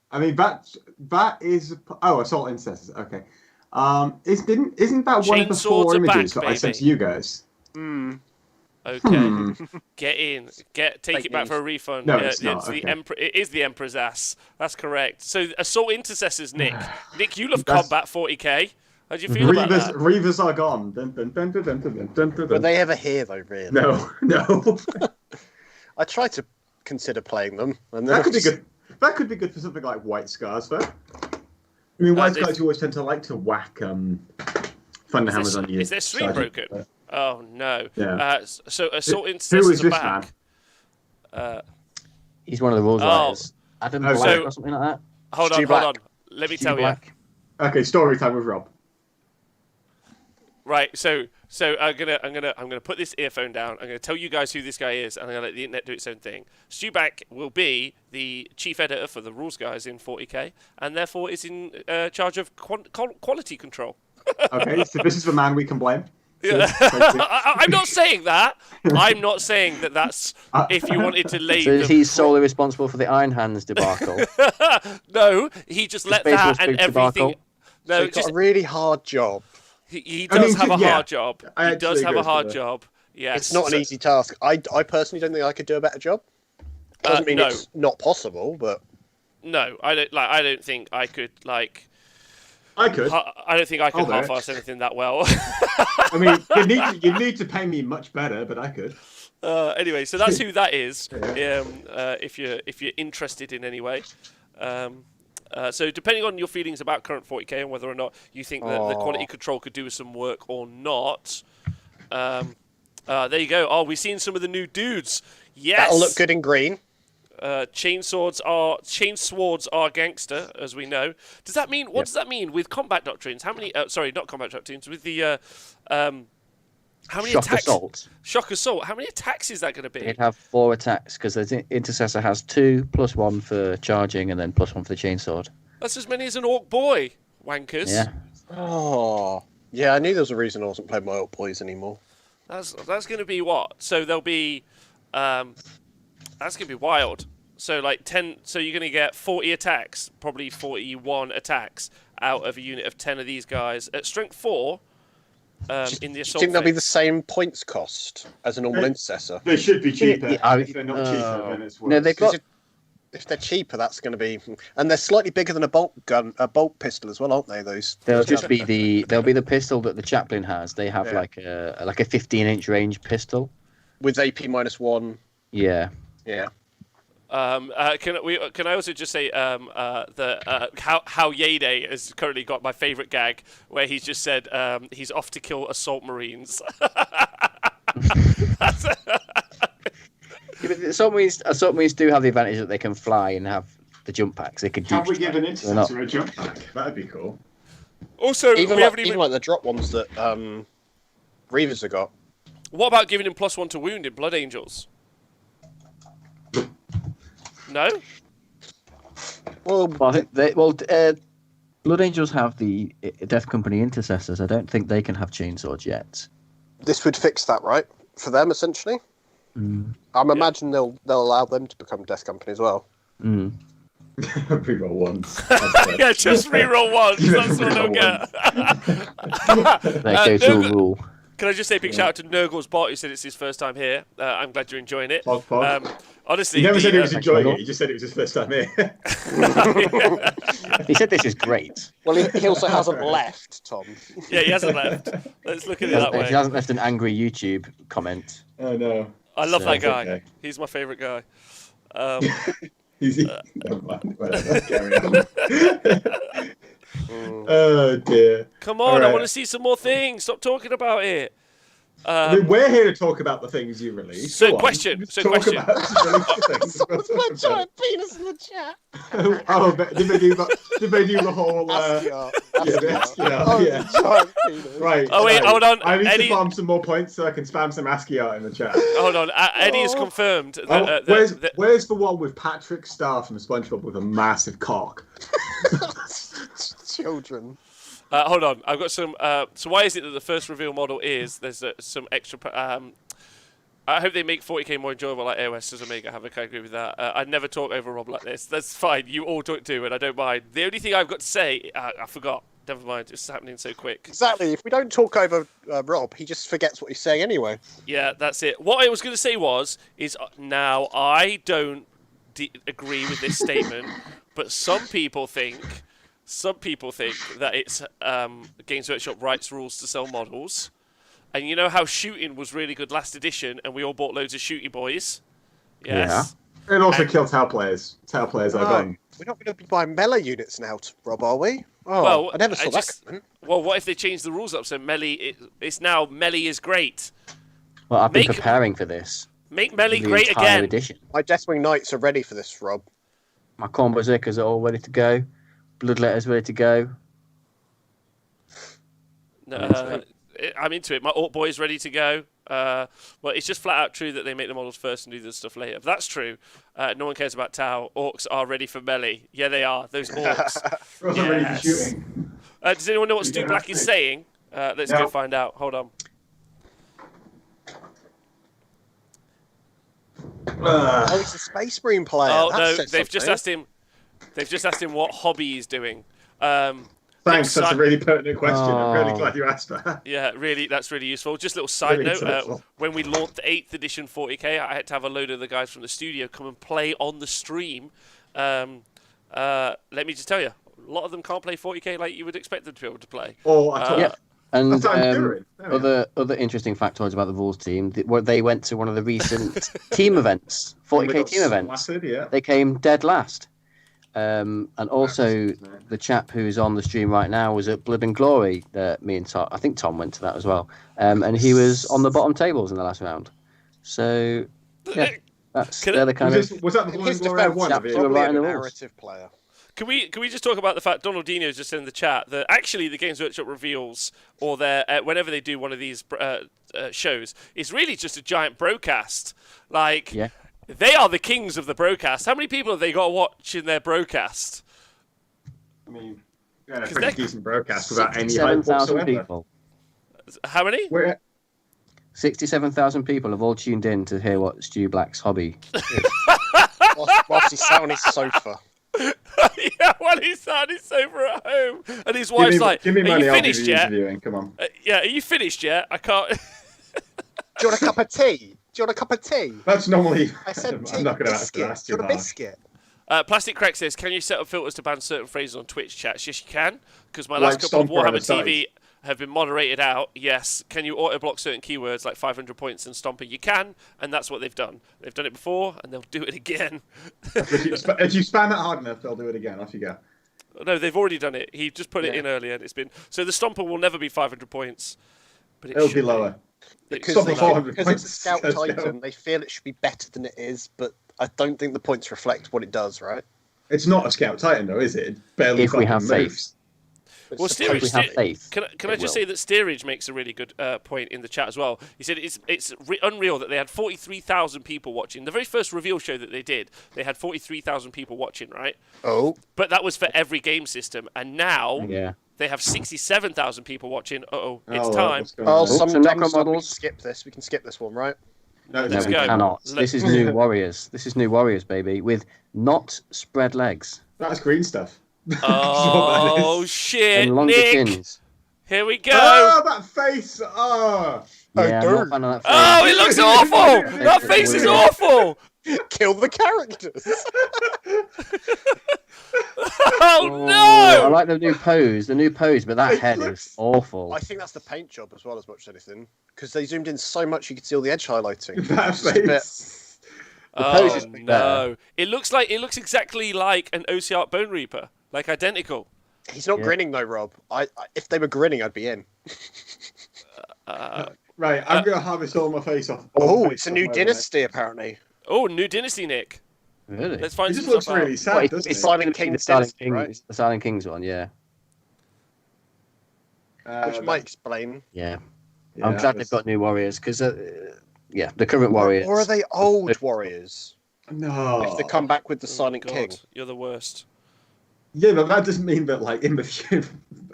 I mean, that is assault incest. Okay. Isn't that one of the Chainswords 4 are back, images that I sent to baby. you guys? Okay. Take it back news. for a refund. No, Yeah, it's not, the okay. it is the Emperor's ass. That's correct. So assault intercessors, Nick. Nick, you love That's- combat 40k. How do you feel about that? Reavers are gone. Dun, dun, dun, dun, dun, dun, dun, dun, Were dun. they ever here though? Really? No. I tried to consider playing them, and then That could be I just- good. That could be good for something like White Scars, though. I mean, White they- Scars, you always tend to like to whack thunder hammers on you. Is their stream Sergeant. broken? Oh no. Yeah. So assault Who intercessors is are this back. man? He's one of the rules Oh. writers. Adam Oh, Black so- or something like that. Hold Stu on. Black. Let me Stu tell you. Black. Okay, story time with Rob. Right, so I'm gonna put this earphone down. I'm gonna tell you guys who this guy is, and I'm gonna let the internet do its own thing. Stu Back will be the chief editor for the rules guys in 40k, and therefore is in charge of quality control. Okay, so this is the man we can blame. Yeah. Thank you. I'm not saying that. I'm not saying that that's if you wanted to lay. So the he's solely responsible for the Iron Hands debacle. No, he just let baseball that and spook everything. debacle. So No, he's just got a really hard job. he I does mean, have a yeah, hard job. I He does actually have a agree hard with job. Yes. It's not an easy task. I personally don't think I could do a better job. Doesn't mean no. it's not possible, but No, I don't like. I don't think I could like. I could. I don't think I could I'll do it. half-ass anything that well. I mean, you need to pay me much better, but I could. Anyway, so that's who that is. If you're interested in any way. So depending on your feelings about current 40k and whether or not you think that the quality control could do with some work or not, there you go. Oh, we've seen some of the new dudes. Yes, that'll look good in green. Chainswords are gangster, as we know. Does that mean? What does that mean with combat doctrines? How many? Sorry, not combat doctrines. With the how many Shock attacks? assault. Shock assault. How many attacks is that going to be? It'd have 4 attacks because the intercessor has 2 +1 for charging and then +1 for the chainsword. That's as many as an orc boy. Wankers. Yeah. Oh, yeah. I knew there was a reason I wasn't playing my old boys anymore. That's going to be what? So there'll be, that's going to be wild. So like 10. So you're going to get 40 attacks, probably 41 attacks out of a unit of 10 of these guys at strength 4. In the Do you assault think they'll be phase. the same points cost as a normal intercessor? They should be cheaper. Yeah, If they're not cheaper, then it's worse. No, they've got. If they're cheaper, that's going to be, and they're slightly bigger than a bolt gun, a bolt pistol as well, aren't they? Those. They'll just be the pistol that the chaplain has. They have Yeah. like a 15-inch range pistol. With AP -1. Yeah. Yeah. Can I also just say how Yede has currently got my favourite gag where he's just said he's off to kill assault marines. Yeah, but assault marines do have the advantage that they can fly and have the jump packs. They could. Have we deep given strike. They're not- Intercessor a jump pack? That'd be cool. Also, Even we like, haven't even even. like the drop ones that Reavers have got. What about giving him +1 to wound in Blood Angels? No. Well, Well, I think Blood Angels have the Death Company intercessors. I don't think they can have chainswords yet. this would fix that, right? For them, essentially. I'm imagining they'll allow them to become Death Company as well. Mm. Reroll once. Yeah, just reroll once. That's what I'll get. They go to a Nurgle- rule. Can I just say a big shout out to Nurgle's bot who said it's his first time here. I'm glad you're enjoying it. Pog. Honestly, He never said he was Thanks, enjoying Michael. it. He just said it was his first time here. He said this is great. Well, he also hasn't left, Tom. yeah, he hasn't left. Let's look at it that He way. hasn't left an angry YouTube comment. Oh no. I love that guy. Okay. He's my favourite guy. Never mind. Whatever. Carry on. Oh dear. Come on, All I right. want to see some more things. Stop talking about it. I mean, we're here to talk about the things you release. So Go on. question, Just so talk question. about the release things. We'll talk about it. penis in the chat. Oh, but did they do the whole? Askia. Yeah. Giant penis. Right. Oh, wait, right. hold on. I need Eddie- to farm some more points so I can spam some ASCII art in the chat. Hold on, Eddie has confirmed that. Where's the one with Patrick Star from SpongeBob with a massive cock? Children. Hold on, I've got some. So why is it that the first reveal model is there's some extra? I hope they make 40k more enjoyable like AOS does Omega Havoc. I agree with that. I'd never talk over Rob like this. That's fine. You all talk too, and I don't mind. The only thing I've got to say, I forgot. Never mind. It's happening so quick. Exactly. If we don't talk over Rob, he just forgets what he's saying anyway. Yeah, that's it. What I was going to say is now I don't agree with this statement, but some people think that it's Games Workshop writes rules to sell models. And you know how shooting was really good last edition, and we all bought loads of shooty boys? Yes. And also kill Tau players. Tau players are No, gone. we're not going to be buying melee units now, Rob, are we? Oh, Well, I never saw I that just- coming. Well, what if they change the rules up so melee? It's now melee is great. Well, I've been Make- preparing for this. Make melee the great entire again. edition. My Deathwing Knights are ready for this, Rob. My Corn Berserkers are all ready to go. Bloodletter's ready to go. I'm into it. My Orc boy is ready to go. Well, it's just flat out true that they make the models first and do the stuff later. But that's true. No one cares about Tau. Orcs are ready for melee. Yeah, they are. Those orcs. We're also ready for Yes. shooting. Does anyone know what Stu Black is saying? Let's go No. find out. Hold on. Oh, he's a Space Marine player. Oh That no, says they've just something. asked him. They've just asked him what hobby he's doing. So Thanks, that's a Si- really pertinent question. I'm really Oh. glad you asked that. Yeah, really, that's really useful. Just a little side Really note: insightful. when we launched the 8th edition 40k, I had to have a load of the guys from the studio come and play on the stream. Let me just tell you, a lot of them can't play 40k like you would expect them to be able to play. Or at all. Yeah. And That's what I'm doing. There we go. other interesting factoids about the Wolves team, they went to one of the recent team events, We 40k got team events. splattered, yeah. They came dead last. And also, the chap who's on the stream right now was at Blood and Glory. Me and Tom, I think Tom went to that as well. And he was on the bottom tables in the last round. So, yeah, they're the kind of. Was that the In Blood his and Glory I defense, won? yeah, of it? you were probably right in a the rules. narrative player. Can we just talk about the fact Donaldinho just said in the chat that actually the Games Workshop reveals, or their whenever they do one of these shows, is really just a giant broadcast. Like, Yeah. they are the kings of the broadcast. How many people have they got watching their broadcast? I mean, yeah, a 'Cause pretty they're- decent broadcast without any hype 67,000 whatsoever. people. How many? We're, 67,000 people have all tuned in to hear what Stu Black's hobby. Whilst he's sat on his sofa. Yeah, while he's sat on his sofa at home, and his wife's like, give me "Are money, you I'll be finished yet? interviewing. Come on. Yeah, are you finished yet? I can't." Do you want a cup of tea? Do you want a cup of tea? That's normally. I said tea. I'm not going to biscuit. ask Do you too want a hard. biscuit? Plastic Crack says, "Can you set up filters to ban certain phrases on Twitch chats?" Yes, you can, because my last Like couple of Stomper on Warhammer the side. TV have been moderated out. Yes. Can you auto block certain keywords like 500 points and Stomper? You can, and that's what they've done. They've done it before, and they'll do it again. If you span that hard enough, they'll do it again. Off you go. No, they've already done it. He just put it Yeah. in earlier, and it's been so the Stomper will never be 500 points, but It'll should be lower. Because, Stop they at feel- 400 because it's a points. scout Let's go. titan, they feel it should be better than it is, but I don't think the points reflect what it does, right? It's not a Scout Titan, though, is it? It barely If we fucking have faith. moves. It's Well, supposed Steerage, we have faith, can I it just will. say that Steerage makes a really good point in the chat as well. He said it's unreal that they had 43,000 people watching. The very first reveal show that they did, they had 43,000 people watching, right? Oh, But that was for every game system, and now Yeah. they have 67,000 people watching. It's Oh, well, time. what's going oh, on? some some dumb necro stuff. We can models. skip this. We can skip this one, right? No, No, Let's we go. cannot. Let- This is New Warriors. This is New Warriors, baby, with not spread legs That's green stuff. That's what Oh that is. shit, and longer Nick! chins. Here we go. Oh, that face! Oh. Oh, Yeah, I'm dude. not a fan of that Oh, face. it looks awful! That face is awful! Kill the characters. Oh I no! like the new pose, but that It head looks- is awful. I think that's the paint job as well as much as anything, because they zoomed in so much you could see all the edge highlighting. That Just a bit- face. pose Oh is better. no! It looks exactly like an OC Bone Reaper, like identical. He's not Yeah. grinning though, Rob. If they were grinning, I'd be in. Right, I'm going to harvest all my face off. Oh, face it's a off new my dynasty apparently. Oh, new dynasty, Nick. Really? Let's find It just some looks stuff out. really sad, Well, doesn't it's it? Silent gonna be King the Silent Dynasty, King, right? it's the Silent Kings one, yeah. Which might explain. Yeah. yeah, I'm glad that's- they've got new warriors because, yeah, the current warriors. Or are they old warriors? No. If they come back with the Oh, Silent God, King. You're the worst. Yeah, but that doesn't mean that, like, in the future.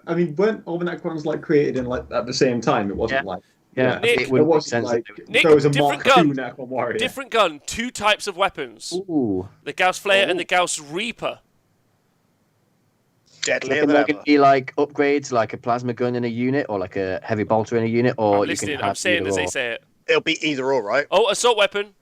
I mean, weren't all the Necrons, like, created in, like, at the same time? It wasn't Yeah. like. Yeah, Nick- it It wouldn't make wasn't sense. like. Nick, there was a different Mark II gun. Necron warrior. Different gun, two types of weapons: Ooh. the Gauss Flare and Oh. the Gauss Reaper. Deadlier Can than there ever. be like upgrades, like a plasma gun in a unit, or like a heavy bolter in a unit, or I'm you listening. can have I'm saying either as they or. say it. It'll be either or, right? Oh, assault weapon.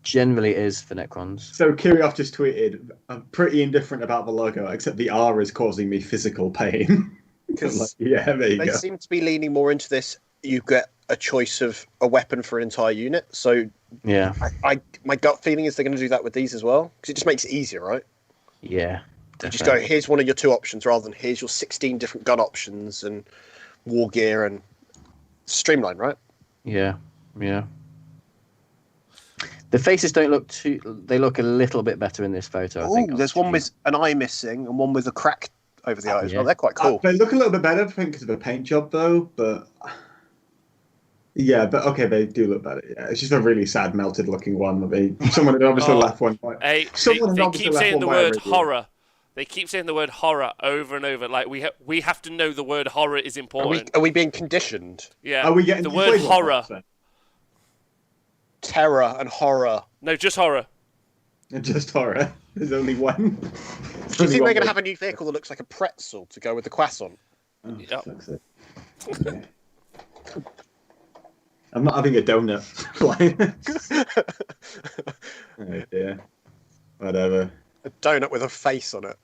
Generally, it is for Necrons. So Kirioth just tweeted, "I'm pretty indifferent about the logo, except the R is causing me physical pain." Because Like, yeah, there you they go. seem to be leaning more into this. You get a choice of a weapon for an entire unit. So Yeah, my gut feeling is they're going to do that with these as well, because it just makes it easier, right? yeah. You just definitely. go, here's one of your two options, rather than here's your 16 different gun options and war gear and streamline, right? Yeah, yeah. The faces don't look too. They look a little bit better in this photo. I Oh, think. there's one with an eye missing and one with a crack over the eye as yeah. well. They're quite cool. They look a little bit better, I think, because of the paint job, though. But yeah, but okay, they do look better. Yeah, it's just a really sad, melted-looking one. Someone had obviously Oh. left one. Hey, Someone they obviously keep left saying one the by word original. horror. They keep saying the word horror over and over. Like we have to know the word horror is important. Are we being conditioned? Yeah. Are we getting the these word labels horror? off, then? Terror and horror. No, just horror. Just horror. There's only one. Do you think they're going to have a new vehicle that looks like a pretzel to go with the croissant? Oh, Yep. fuck's sake. Okay. I'm not having a donut. Oh dear. Whatever. A donut with a face on it.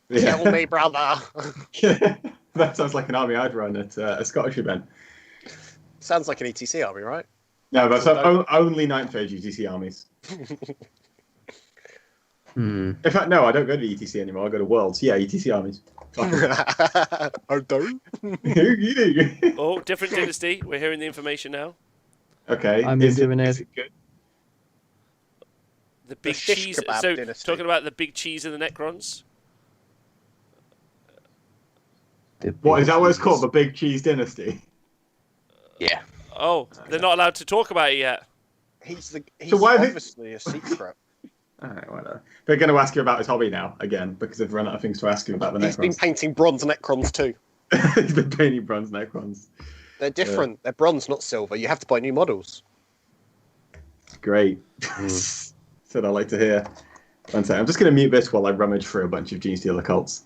Yeah. Kill me, brother. That sounds like an army I'd run at a Scottish event. Sounds like an ETC army, right? No, but only 9th phase UTC armies. Hmm. In fact, no, I don't go to ETC anymore. I go to Worlds. Yeah, ETC armies. Oh, don't. You do. Oh, different dynasty. We're hearing the information now. Okay. I'm is into it good? The big shish cheese. kebab So, dynasty. talking about the big cheese and the Necrons. What is that? What it's called? The Big Cheese Dynasty. Yeah. Oh, they're not allowed to talk about it yet. He's So why are they- obviously a secret. All right, whatever. They're going to ask you about his hobby now again because they've run out of things to ask you about the He's been Necrons. painting bronze Necrons too. He's been painting bronze Necrons. They're different. They're bronze, not silver. You have to buy new models. Great. Said I like to hear. One second. I'm just going to mute this while I rummage through a bunch of Gene Stealer cults.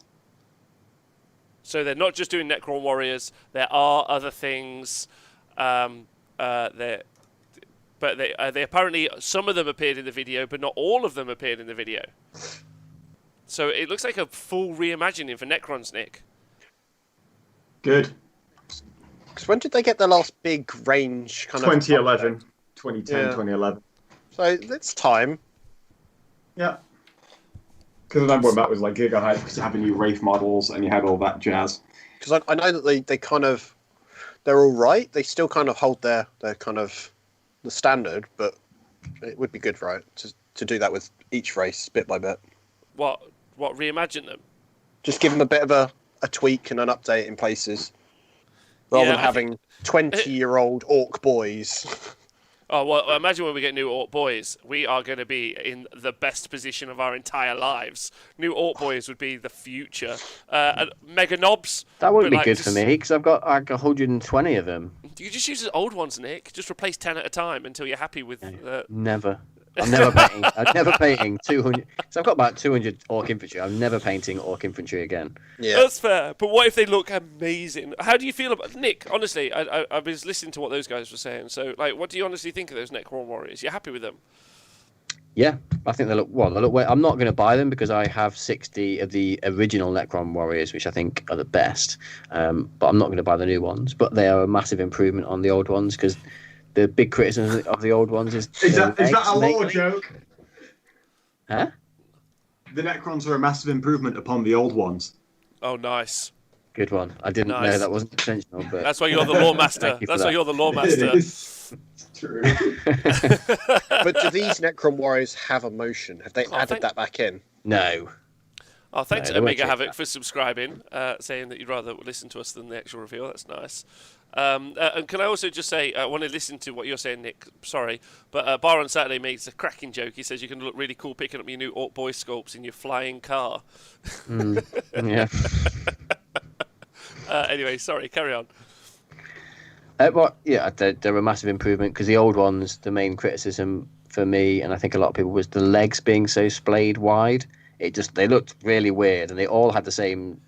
So they're not just doing Necron warriors. There are other things. But they apparently, some of them appeared in the video, but not all of them appeared in the video. So it looks like a full reimagining for Necrons, Nick. Good. Because when did they get their last big range kind of? 2011. 2010, Yeah. 2011. So it's time. Yeah. Because I remember when that was like gigahype because you have new Wraith models and you had all that jazz. Because I know that they kind of, they're all right. They still kind of hold their kind of the standard, but it would be good, right, to do that with each race bit by bit. What reimagine them? Just give them a bit of a tweak and an update in places, rather Yeah, than having 20-year-old orc boys. Oh, well, imagine when we get new Orc Boys. We are going to be in the best position of our entire lives. New Orc Boys would be the future. Mega Knobs. That wouldn't but, be like, good for me because I've got like 120 of them. You just use the old ones, Nick. Just replace 10 at a time until you're happy with... Never. I'm never painting. I'm never painting 200. So I've got about 200 orc infantry. I'm never painting orc infantry again. Yeah. That's fair. But what if they look amazing? How do you feel about... Nick, honestly, I was listening to what those guys were saying. So, like, what do you honestly think of those Necron Warriors? You're happy with them? Yeah, I think they look well. They look. I'm not going to buy them because I have 60 of the original Necron warriors, which I think are the best. But I'm not going to buy the new ones. But they are a massive improvement on the old ones because the big criticism of the old ones is Is that a lore mainly. joke? Huh? The Necrons are a massive improvement upon the old ones. Oh, nice. Good one. I didn't Nice. know that wasn't intentional, but That's why you're the Lore Master. Thank you for That's why that. you're the Lore It Master. is. It's true. But do these Necron warriors have emotion? Have they added thank- that back in? no. Oh, thanks, No, they won't Omega change Havoc, that. for subscribing, saying that you'd rather listen to us than the actual reveal. That's nice. And can I also just say, I want to listen to what you're saying, Nick. Sorry, but Bar on Saturday makes a cracking joke. He says you can look really cool picking up your new Orc Boy sculpts in your flying car. Yeah. Anyway, sorry, carry on. Well, yeah, they're a massive improvement because the old ones, the main criticism for me, and I think a lot of people, was the legs being so splayed wide. They looked really weird, and they all had the same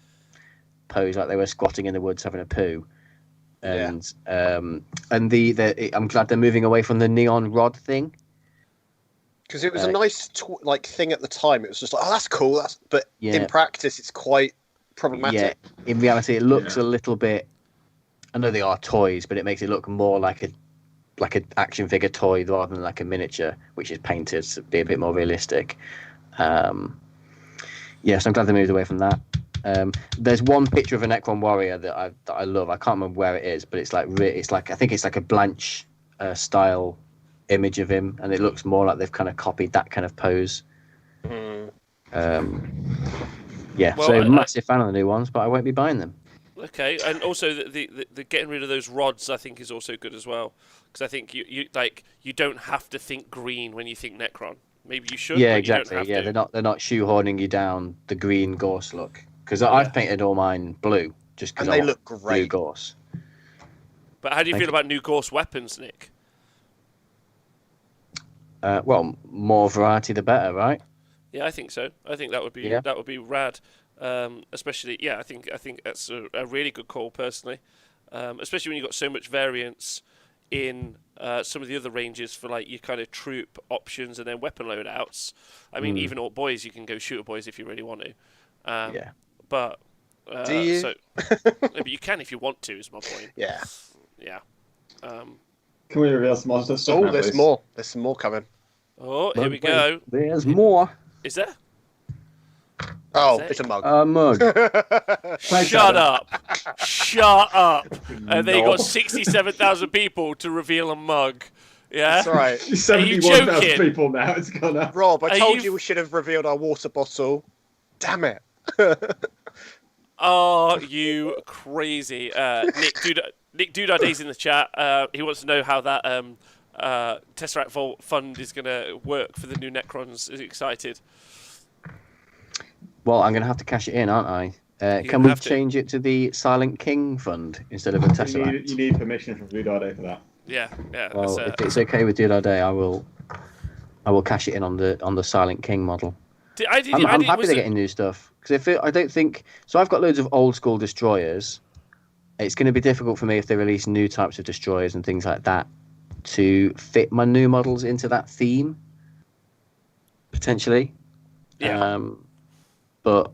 pose, like they were squatting in the woods having a poo. And I'm glad they're moving away from the neon rod thing. Because it was a nice thing at the time. It was just like, oh, that's cool. But Yeah. in practice, it's quite problematic. Yeah, in reality, it looks a little bit. I know they are toys, but it makes it look more like an action figure toy rather than like a miniature, which is painted to be a bit more realistic. Yes, I'm glad they moved away from that. There's one picture of a Necron warrior that I love. I can't remember where it is, but it's like I think it's like a Blanche style image of him, and it looks more like they've kind of copied that kind of pose. Yeah, Well, so massive fan of the new ones, but I won't be buying them. Okay, and also the getting rid of those rods, I think, is also good as well. Because I think you don't have to think green when you think Necron. Maybe you should. Yeah, but exactly. You don't have to. They're not shoehorning you down the green gorse look, because I've painted all mine blue just because And they look great. blue gorse. But how do you Thank feel about new Gorse weapons, Nick? Well, more variety the better, right? Yeah, I think so. I think that would be Yeah. rad. Especially, I think that's a really good call personally. Especially when you've got so much variance in some of the other ranges for like your kind of troop options and then weapon loadouts. I mean, even Orc boys, you can go shooter boys if you really want to. Yeah. But Do you? So, no, but you can if you want to. Is my point. Yeah. Yeah. Can we reveal some more stuff? Oh, now, there's please? more. There's some more coming. Oh, here we go. There's more. Is there? Oh, Is it? it's a mug. A mug. Shut up! Shut up! And then you No. got 67,000 people to reveal a mug. Yeah. It's all right. 71,000 joking? people now. It's gone up. Rob, I Are told you- you we should have revealed our water bottle. Damn it. Are you crazy? Nick Dudarday's in the chat. He wants to know how that Tesseract Vault fund is going to work for the new Necrons. Is he excited? Well, I'm going to have to cash it in, aren't I? You're Can gonna we have to. change it to the Silent King fund instead of a Tesseract? You need permission from Blue Dado for that. Yeah. Well, That's, if it's okay with Day, I will cash it in on the Silent King model. I'm happy they're getting new stuff because I don't think so. I've got loads of old school destroyers. It's going to be difficult for me if they release new types of destroyers and things like that to fit my new models into that theme. Potentially, Yeah. But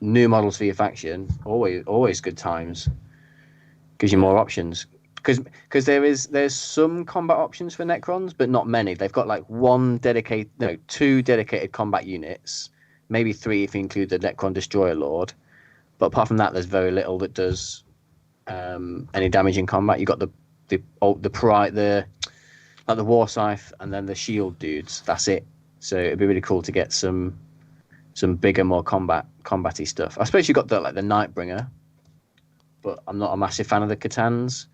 new models for your faction always good times. Gives you more options because there's some combat options for Necrons, but not many. They've got like two dedicated combat units, maybe 3 if you include the Necron Destroyer Lord. But apart from that, there's very little that does any damage in combat. You got the War Scythe and then the Shield dudes. That's it. So it'd be really cool to get some bigger, more combat-y stuff. I suppose you got the Nightbringer, but I'm not a massive fan of the C'tans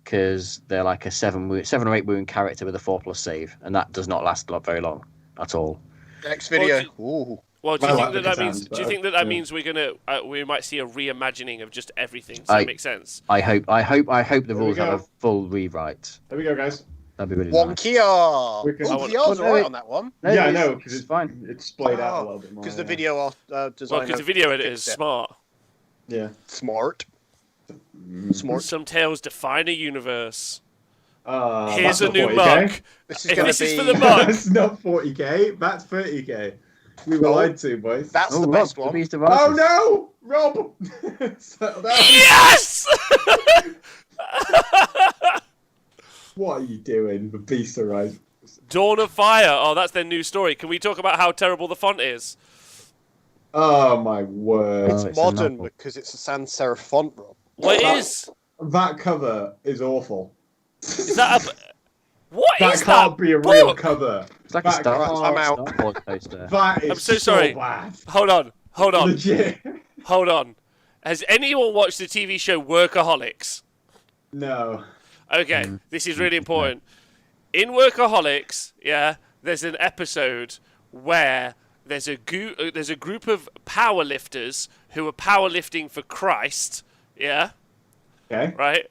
because they're like a 7 or 8 wound character with a 4+ save, and that does not last very long at all. Next video. Well, Ooh. Well, do you I think like that the means? Catans, Do you but, think that yeah. means we might see a reimagining of just everything? Does I- that make sense? I hope the we rules have go. a full rewrite. There we go, guys. That'd be really nice. Wonkia! We can- Wonkia's Oh, alright no. on that one. No, Yeah, I it's- know, because it's fine. it's splayed out a little bit more. Because the yeah. video Well, designer because the video editor is fixed it. smart. Yeah. Smart. Smart. Some tales define a universe. that's Here's a not new 40K. mug. This is If going this to is be... for the mug. That's not 40k. That's 30k. We were Oh. lied to, boys. That's Oh, the Rob, best the one. Beast of Oh Arthas. no, Rob! Settle down. Yes! What are you doing? The beast arrives. Dawn of Fire. Oh, that's their new story. Can we talk about how terrible the font is? Oh my word! Oh, It's a modern novel. because it's a sans serif font, Rob. Well, it That- is. That cover is awful. Is that a? What That is can't that be a real book? cover. It's like a That Star, can't- I'm out. Star Wars poster. That is I'm so sorry. bad. Hold on. Legit. Hold on. Has anyone watched the TV show Workaholics? No. Okay, this is really important. In Workaholics, there's an episode where there's a group of powerlifters who are powerlifting for Christ, Okay. right?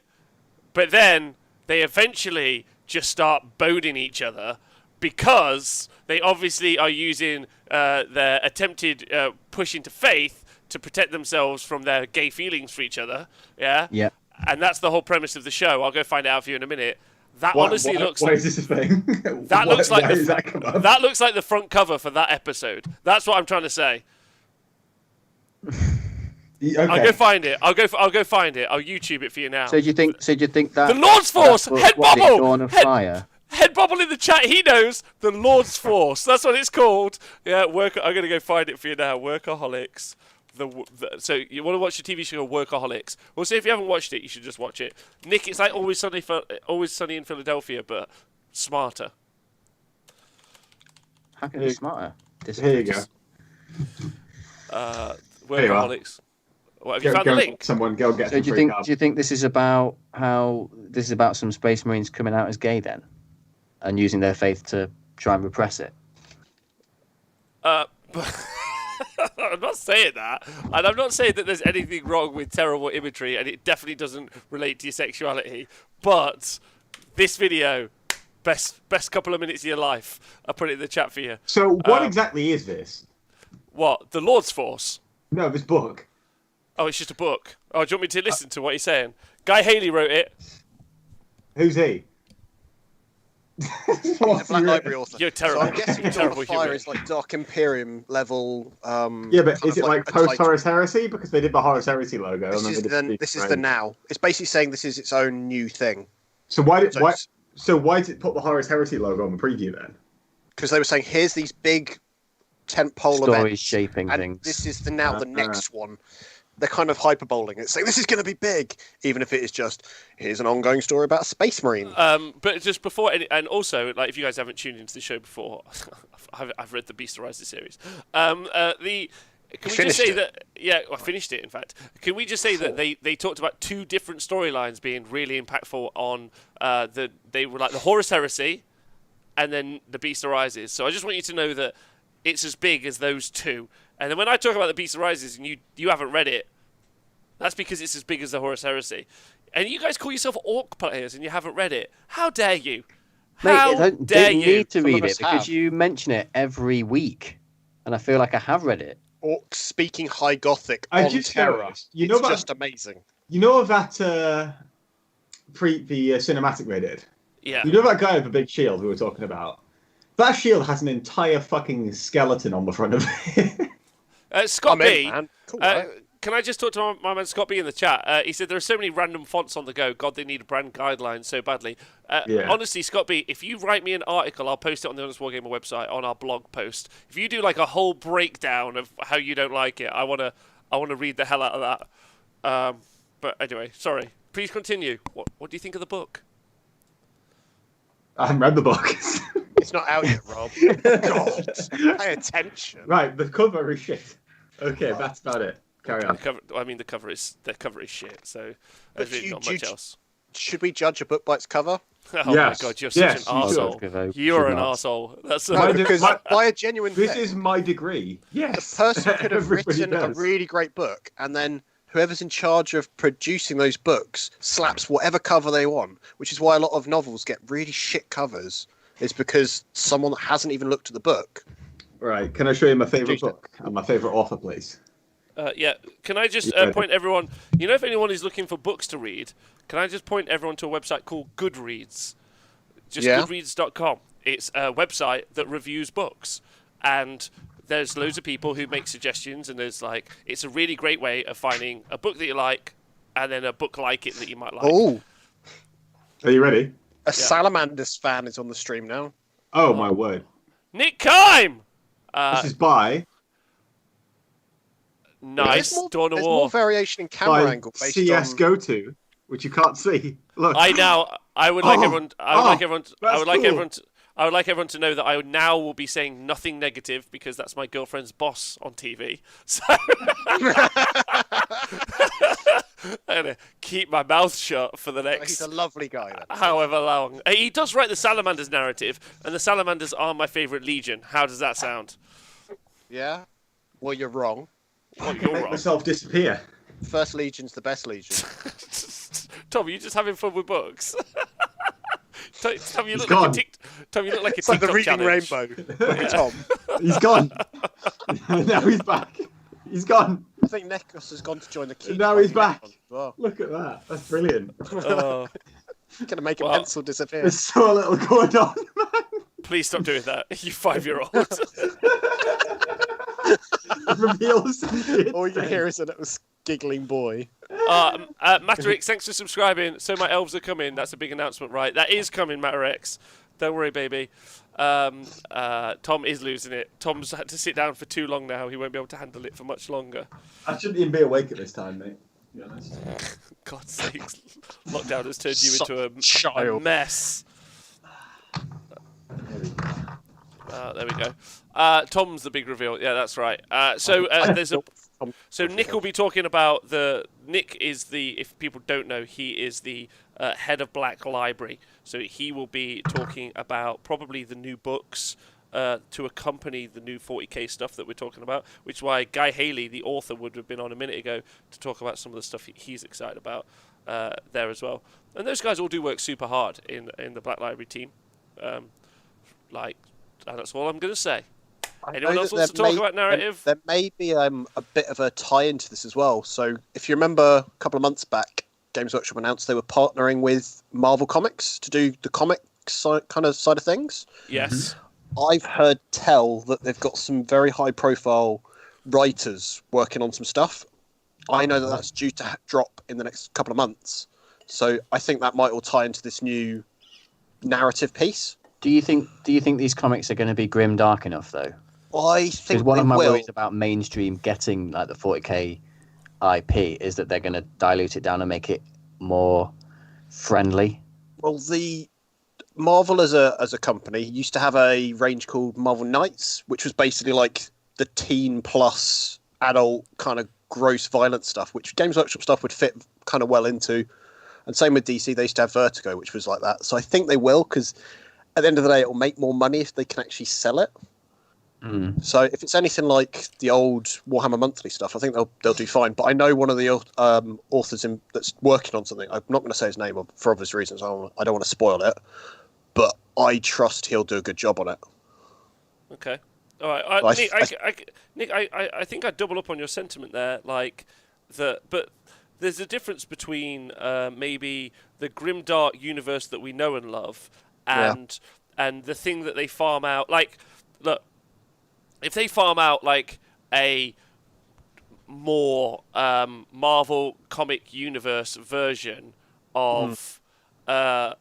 But then they eventually just start boning each other because they obviously are using their attempted push into faith to protect themselves from their gay feelings for each other, Yeah. And that's the whole premise of the show. I'll go find it out for you in a minute. That Why- honestly why- looks Why like is this a thing? that looks like why the does that come up? that looks like the front cover for that episode. That's what I'm trying to say. Okay. I'll go find it. I'll go find it. I'll YouTube it for you now. So do you think that The Lord's Force! that book- Head what is it, bubble! Dawn of Head- Fire? Head Bobble in the chat, he knows the Lord's Force. That's what it's called. Yeah, I'm going to go find it for you now. Workaholics. So you want to watch the TV show Workaholics? Well, see, if you haven't watched it, you should just watch it. Nick, it's like Always Sunny in Philadelphia, but smarter. How can it be smarter? Here you go. There you are. Workaholics. What, have you found the link? Someone go get So some do you free think cards. do you think this is about some Space Marines coming out as gay then, and using their faith to try and repress it? I'm not saying that, and I'm not saying that there's anything wrong with terrible imagery, and it definitely doesn't relate to your sexuality. But this video, best couple of minutes of your life. I'll put it in the chat for you. So what exactly is this? What? The Lord's Force? No, this book. Oh, it's just a book. Oh, do you want me to listen to what he's saying? Guy Haley wrote it. Who's he? He's a Black Library author. You're terrible. So I'm guessing You're Dawn terrible of Fire human. is like Dark Imperium level. Yeah, but kind is of it like a post title. Horus Heresy? Because they did the Horus Heresy logo. This and is then they the did this is the now. It's basically saying this is its own new thing. So why did So why? it's- So why did it put the Horus Heresy logo on the preview then? Because they were saying here's these big tentpole Story events, shaping and things. this is the next one. They're kind of hyperboling it, saying this is going to be big, even if it is just here's an ongoing story about a space marine. But just before, and also, like, if you guys haven't tuned into the show before, I've read the Beast of Rises series. Can we just say that? Yeah, I finished it. In fact, can we just say that they talked about two different storylines being really impactful on they were like the Horus Heresy, and then the Beast of Rises. So I just want you to know that it's as big as those two. And then when I talk about the Beast of Rises and you haven't read it, that's because it's as big as the Horus Heresy. And you guys call yourself Orc players and you haven't read it. How dare you? How Mate, dare don't you? need to Some of read us it because have. you mention it every week, and I feel like I have read it. Orcs speaking High Gothic I on just Terra. noticed, you It's know about just amazing. you know that the cinematic they did. Yeah. You know that guy with the big shield we were talking about. That shield has an entire fucking skeleton on the front of it. Scott I'm B. in, man. Cool, uh, right? Can I just talk to my man Scott B in the chat? He said there are so many random fonts on the go. God, they need a brand guideline so badly. Yeah. Honestly, Scott B, if you write me an article, I'll post it on the Honest Wargamer website on our blog post. If you do like a whole breakdown of how you don't like it, I wanna read the hell out of that. But anyway, sorry. Please continue. What do you think of the book? I haven't read the book. It's not out yet, Rob. God, pay attention. Right, the cover is shit. Okay, that's about it. Carry on. The cover is shit. So But there's really not much else. Should we judge a book by its cover? Oh Yes. my god, you're Yes, such an you should. arsehole. You're an arsehole. That's No, do- because my- by a genuine This thing, is my degree. Yes. the person could have Everybody written a does. really great book, and then whoever's in charge of producing those books slaps whatever cover they want, which is why a lot of novels get really shit covers. It's because someone that hasn't even looked at the book. Right, can I show you my favourite Jeez. book and my favourite author, please? Yeah, can I just Yeah. point everyone... You know, if anyone is looking for books to read, can I just point everyone to a website called Goodreads? Just Yeah. goodreads.com. It's a website that reviews books. And there's loads of people who make suggestions, and there's like... It's a really great way of finding a book that you like, and then a book like it that you might like. Oh, Are you ready? a Salamanders fan is on the stream now. Oh, my word. Nick Kime! This is by Nice. Dawn of There's War. more variation in camera angle based CS on. GoTo, which you can't see. Look. I would like Oh, everyone. that's cool. I would like everyone to know that I now will be saying nothing negative because that's my girlfriend's boss on TV. So I'm gonna keep my mouth shut for the He's next a lovely guy. Then. however long. He does write the Salamanders narrative, and the Salamanders are my favourite Legion. How does that sound? Yeah. Well, you're wrong. Well, Make you're wrong. myself disappear. First Legion's the best Legion. Tom, are you just having fun with books? Tom, you look gone. Tom, you look like a It's like the TikTok Reading challenge. Rainbow. Look at Tom. He's gone. Now he's back. He's gone. I think Nekos has gone to join the queue. Now he's back. As well. Look at that. That's brilliant. Oh, Gonna make a Well- pencil disappear. There's so little going on, man. please stop doing that, you 5-year-old. It reveals some shit. All you can hear is a little giggling boy. Matarix, thanks for subscribing. So my elves are coming. That's a big announcement, right? That is coming, Matarix. Don't worry, baby. Tom is losing it. Tom's had to sit down for too long now. He won't be able to handle it for much longer. I shouldn't even be awake at this time, mate. To be honest. God's sakes. Lockdown has turned you into a child. mess. There we go. Tom's the big reveal. Yeah, that's right. So Nick will be talking about Nick is if people don't know, he is the head of Black Library. So he will be talking about probably the new books to accompany the new 40k stuff that we're talking about, which is why Guy Haley, the author, would have been on a minute ago to talk about some of the stuff he's excited about there as well. And those guys all do work super hard in the Black Library team. And that's all I'm going to say. Anyone know else that wants to there talk may- about narrative? There may be a bit of a tie into this as well. So if you remember a couple of months back, Games Workshop announced they were partnering with Marvel Comics to do the comic kind of side of things. Yes. I've heard tell that they've got some very high profile writers working on some stuff. I know that that's due to drop in the next couple of months. So I think that might all tie into this new narrative piece. Do you think these comics are going to be grim dark enough though? I Because think one they of my will. worries about mainstream getting like the 40k IP is that they're going to dilute it down and make it more friendly. Well, the Marvel as a company used to have a range called Marvel Knights, which was basically like the teen plus adult kind of gross violent stuff, which Games Workshop stuff would fit kind of well into. And same with DC, they used to have Vertigo, which was like that. So I think they will, because at the end of the day, it will make more money if they can actually sell it. Mm. So if it's anything like the old Warhammer Monthly stuff, I think they'll do fine. But I know one of the authors that's working on something. I'm not going to say his name for obvious reasons. I don't want to spoil it, but I trust he'll do a good job on it. Okay. All right. Nick, I think I'd double up on your sentiment there. But there's a difference between maybe the grimdark universe that we know and love and the thing that they farm out. Like, look, if they farm out like a more Marvel comic universe version of Tom,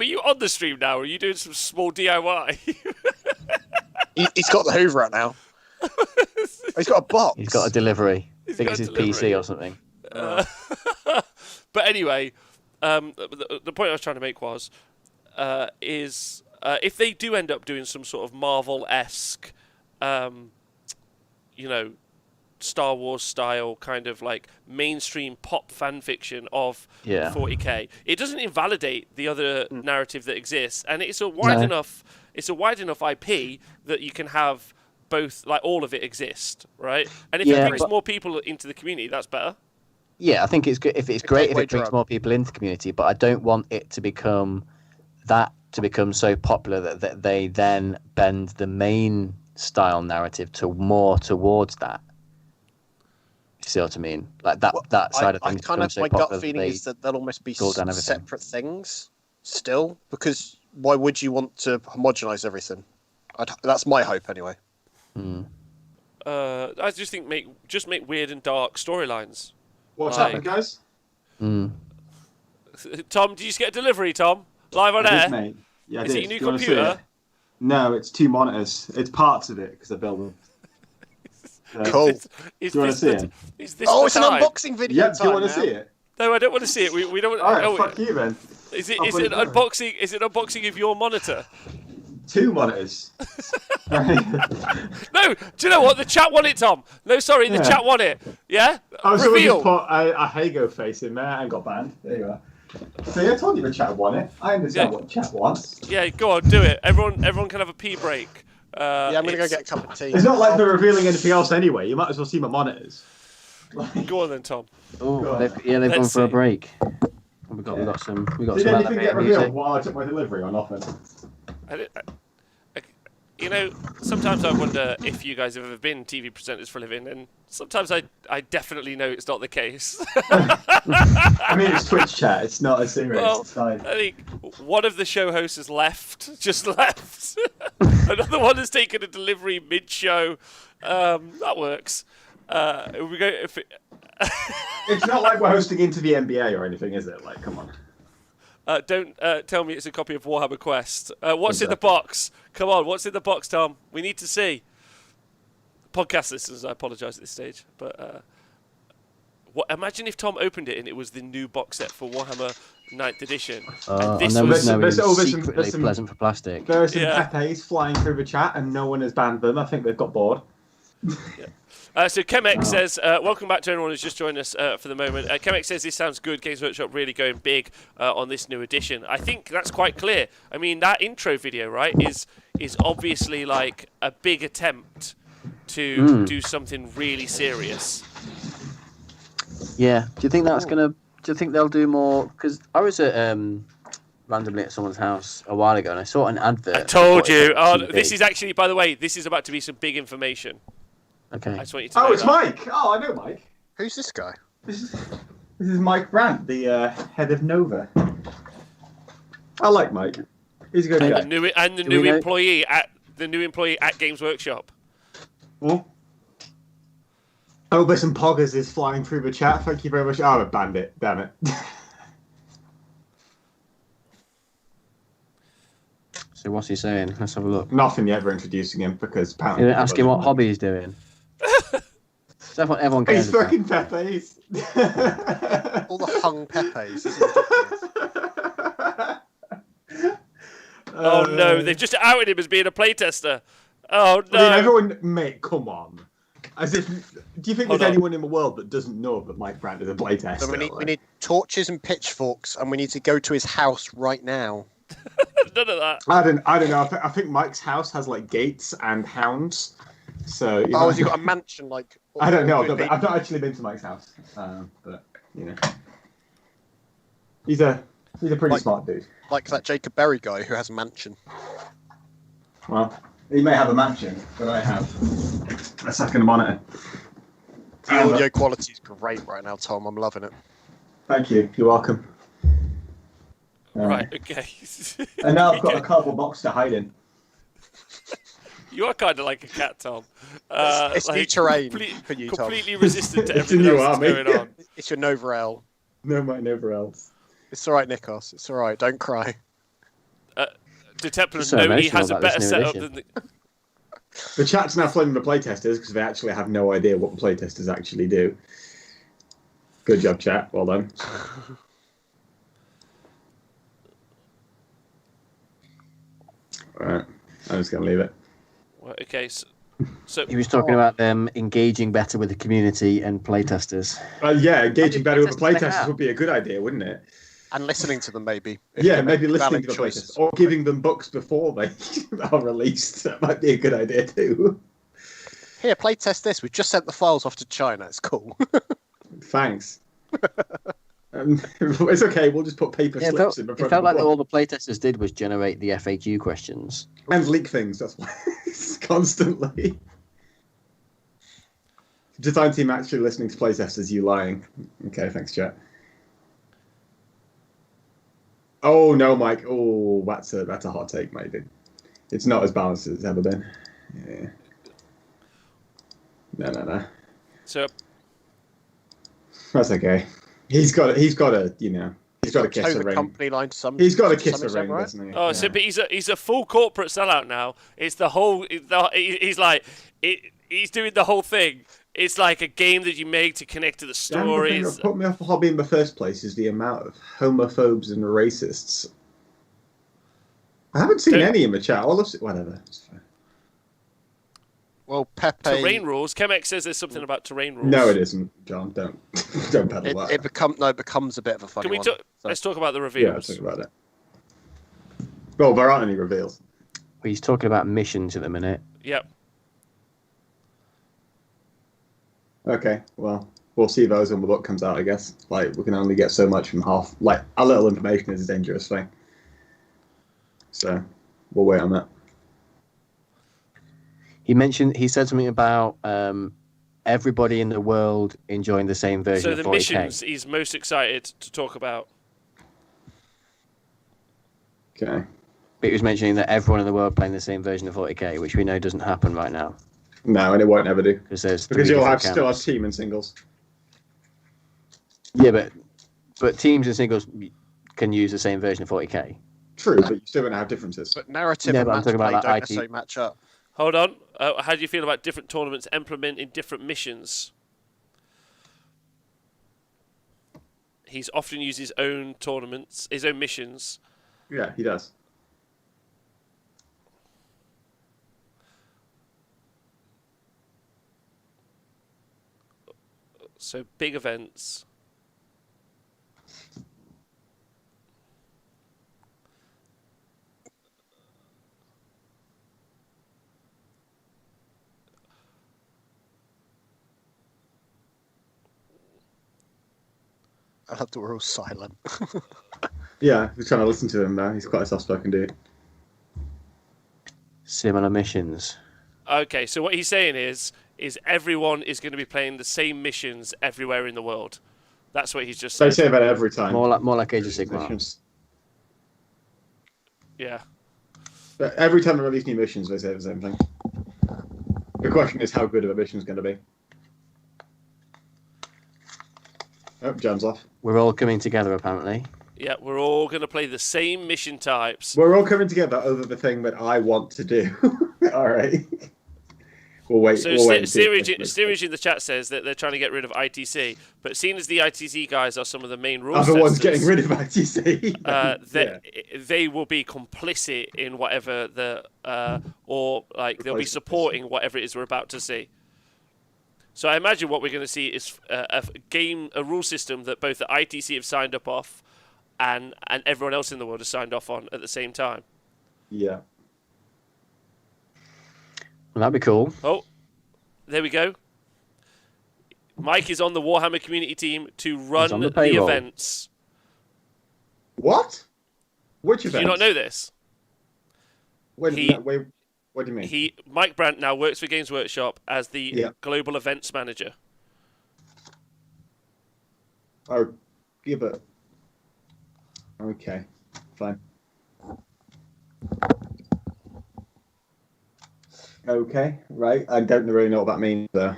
are you on the stream now, or are you doing some small DIY? He's got the Hoover out now. He's got a box. He's got a delivery. I think got it's a his delivery. PC or something. But anyway, the point I was trying to make was, if they do end up doing some sort of Marvel-esque, Star Wars style kind of like mainstream pop fan fiction of 40k, it doesn't invalidate the other narrative that exists, and it's a wide enough IP that you can have both, like all of it exist, right? And if it brings more people into the community, that's better. Yeah, I think it's good. If it's great if it brings drug. more people into the community, but I don't want it to become so popular that they then bend the main style narrative to more towards that. You see what I mean? Like that side of things. I kind of so my popular gut feeling is that they'll almost be go down everything. separate things still, because why would you want to homogenize everything? That's my hope anyway. I just think make weird and dark storylines. What's Like- happening, guys? Tom, did you just get a delivery, Tom? Live on I air? did, mate. Yeah, I Is did. it your new Do you wanna see computer? it? No, it's 2 monitors. It's parts of it because I built them. Cool. Is Do you want to see it? Is this Oh, the it's an time? unboxing video. Yeah, do you want to see it? No, I don't want to see it. We don't. All right, oh, fuck you then. Is it I'll is put it it down. unboxing? Is it unboxing of your monitor? 2 monitors. No. Do you know what? The chat want it, Tom. No, sorry, the Yeah. chat want it. Yeah. I was always Reveal. put a Hago face in there and got banned. There you are. So yeah, I told you the chat won it. I understand Yeah. what chat wants. Yeah, go on, do it. Everyone can have a pee break. Yeah, I'm gonna go it's- get a cup of tea. It's not like they're revealing anything else anyway. You might as well see my monitors. Go on then, Tom. Oh, Go on. they've gone Let's for a see. break. We got some Did anything get elevator revealed music. while I took my delivery or nothing? Sometimes I wonder if you guys have ever been TV presenters for a living, and sometimes I definitely know it's not the case. I mean, it's Twitch chat. It's not as serious. Well, It's fine. I think one of the show hosts has just left. Another one has taken a delivery mid-show. That works. We go. It's not like we're hosting into the NBA or anything, is it? Like, come on. Don't tell me it's a copy of Warhammer Quest. What's in the box? Come on, what's in the box, Tom? We need to see. Podcast listeners, I apologise at this stage, but imagine if Tom opened it and it was the new box set for Warhammer 9th Edition. And And this there was was no there's secretly some- pleasant for plastic. There are some Yeah. Pepes flying through the chat and no one has banned them. I think they've got bored. So Chemex says, welcome back to anyone who's just joined us for the moment. Chemex says this sounds good. Games Workshop really going big on this new edition. I think that's quite clear. I mean, that intro video, right, is obviously like a big attempt to do something really serious. Yeah. Do you think that's gonna? Do you think they'll do more? Because I was at randomly at someone's house a while ago, and I saw an advert. I told for you. Oh, TV. this is actually, by the way, this is about to be some big information. Okay. I just want you to know Oh, it's that. Mike. Oh, I know Mike. Who's this guy? This is Mike Brandt, the head of Nova. I like Mike. He's a good The guy. new Do we know- employee at Games Workshop. Oh, Obus and Poggers is flying through the chat. Thank you very much. Oh, I banned it. Damn it. So what's he saying? Let's have a look. Nothing yet. We're introducing him because apparently. You ask him what hobby he's doing. So everyone cares. He's about. fucking Pepe's. All the hung Pepes. This is ridiculous. Oh no, they've just outed him as being a playtester. Oh no. I mean, everyone, mate, come on. As if, do you think Hold there's on. anyone in the world that doesn't know that Mike Brandt is a playtester? So we need torches and pitchforks, and we need to go to his house right now. None of that. I don't know. I think Mike's house has like gates and hounds. So. You Oh, know, has he got a mansion like? I don't know. all I've not actually been to Mike's house, but you know, he's a pretty Like- smart dude. like that Jacob Berry guy who has a mansion. Well, he may have a mansion, but I have a second monitor. The audio quality is great right now, Tom. I'm loving it. Thank you. You're welcome. Right. Okay. And now I've got a cardboard box to hide in. You are kind of like a cat, Tom. It's new terrain for you, Tom. completely resistant to It's a everything new else that's army. going on. It's your Nova L. No, mate, never else. It's all right, Nikos. It's all right. Don't cry. Detemplar, So no, he emotional has a about this better new setup edition. than the... The chat's now flaming the playtesters because they actually have no idea what the playtesters actually do. Good job, chat. Well done. Alright, I'm just going to leave it. Well, okay, so He was talking about them engaging better with the community and playtesters. Yeah, engaging better with the playtesters they playtesters have? would be a good idea, wouldn't it? And listening to them, maybe. if Yeah, they maybe make listening valid to the choices. playtesters or giving them books before they are released. That might be a good idea too. Here, play test this. We've just sent the files off to China. It's cool. Thanks. It's okay. We'll just put paper Yeah, it slips felt, in the it front felt of like the all book. the playtesters did was generate the FAQ questions. And leak things. That's why it's constantly. Design team actually listening to playtesters. You lying? Okay, thanks, chat. Oh no, Mike. Oh, that's a hot take, maybe. It's not as balanced as it's ever been. Yeah. No. so That's okay. He's got a kiss Toe a the ring. company line to some. He's got a to kiss some a extent, ring, right? doesn't he? oh, Yeah. so but he's a full corporate sellout now. It's the whole. He's like he's doing the whole thing. It's like a game that you make to connect to the Damn, the thing stories. that put me off the hobby in the first place is the amount of homophobes and racists. I haven't seen Don't- any in the chat. All I've seen, whatever. It's fine. Well, Pepe. Terrain rules. Chemex says there's something about terrain rules. No, it isn't, John. Don't peddle that. It becomes a bit of a funny Can we one. talk? So- Let's talk about the Yeah, reveals. let's talk about it. Well, there aren't any reveals. Well, he's talking about missions at the minute. Yep. Okay, well, we'll see those when the book comes out, I guess. Like, we can only get so much from half. Like, a little information is a dangerous thing. So, we'll wait on that. He said something about everybody in the world enjoying the same version So of the 40k. missions he's most excited to talk about. Okay. But he was mentioning that everyone in the world playing the same version of 40k, which we know doesn't happen right now No, and it won't ever do. because there's Because three you'll have different still have accounts. team and singles. Yeah, but teams and singles can use the same version of 40k. True, but you're still going to have differences. But narrative Yeah, and but I'm match talking about play like don't IT. necessarily match up. Hold on. How do you feel about different tournaments implementing different missions? He's often used his own tournaments, his own missions. Yeah, he does. So big events. I love that we're all silent. Yeah, we're trying to listen to him now. He's quite a soft-spoken dude. Similar missions. Okay, so what he's saying is everyone is going to be playing the same missions everywhere in the world. That's what he's just They said. say that every time. More like Age of Sigmar. Yeah. But every time they release new missions, they say the same thing. The question is how good of a mission is going to be. Oh, Jan's off. We're all coming together, apparently. Yeah, we're all going to play the same mission types. We're all coming together over the thing that I want to do. All right. We'll wait. So we'll wait and see if Steerage in the chat says that they're trying to get rid of ITC, but seeing as the ITC guys are some of the main rule are the ones testers, getting rid of ITC. they will be complicit in whatever or like they'll be supporting whatever it is we're about to see. So I imagine what we're going to see is a rule system that both the ITC have signed up off and everyone else in the world has signed off on at the same time. Yeah. Well, that'd be cool. Oh, there we go. Mike is on the Warhammer community team to run on the the payroll. events. What? Which Did event? you not know this? Wait, He- wait, what do you mean? Mike Brandt now works for Games Workshop as the Yeah. global events manager. Oh, yeah, but okay, fine. Okay, right. I don't really know what that means. Well,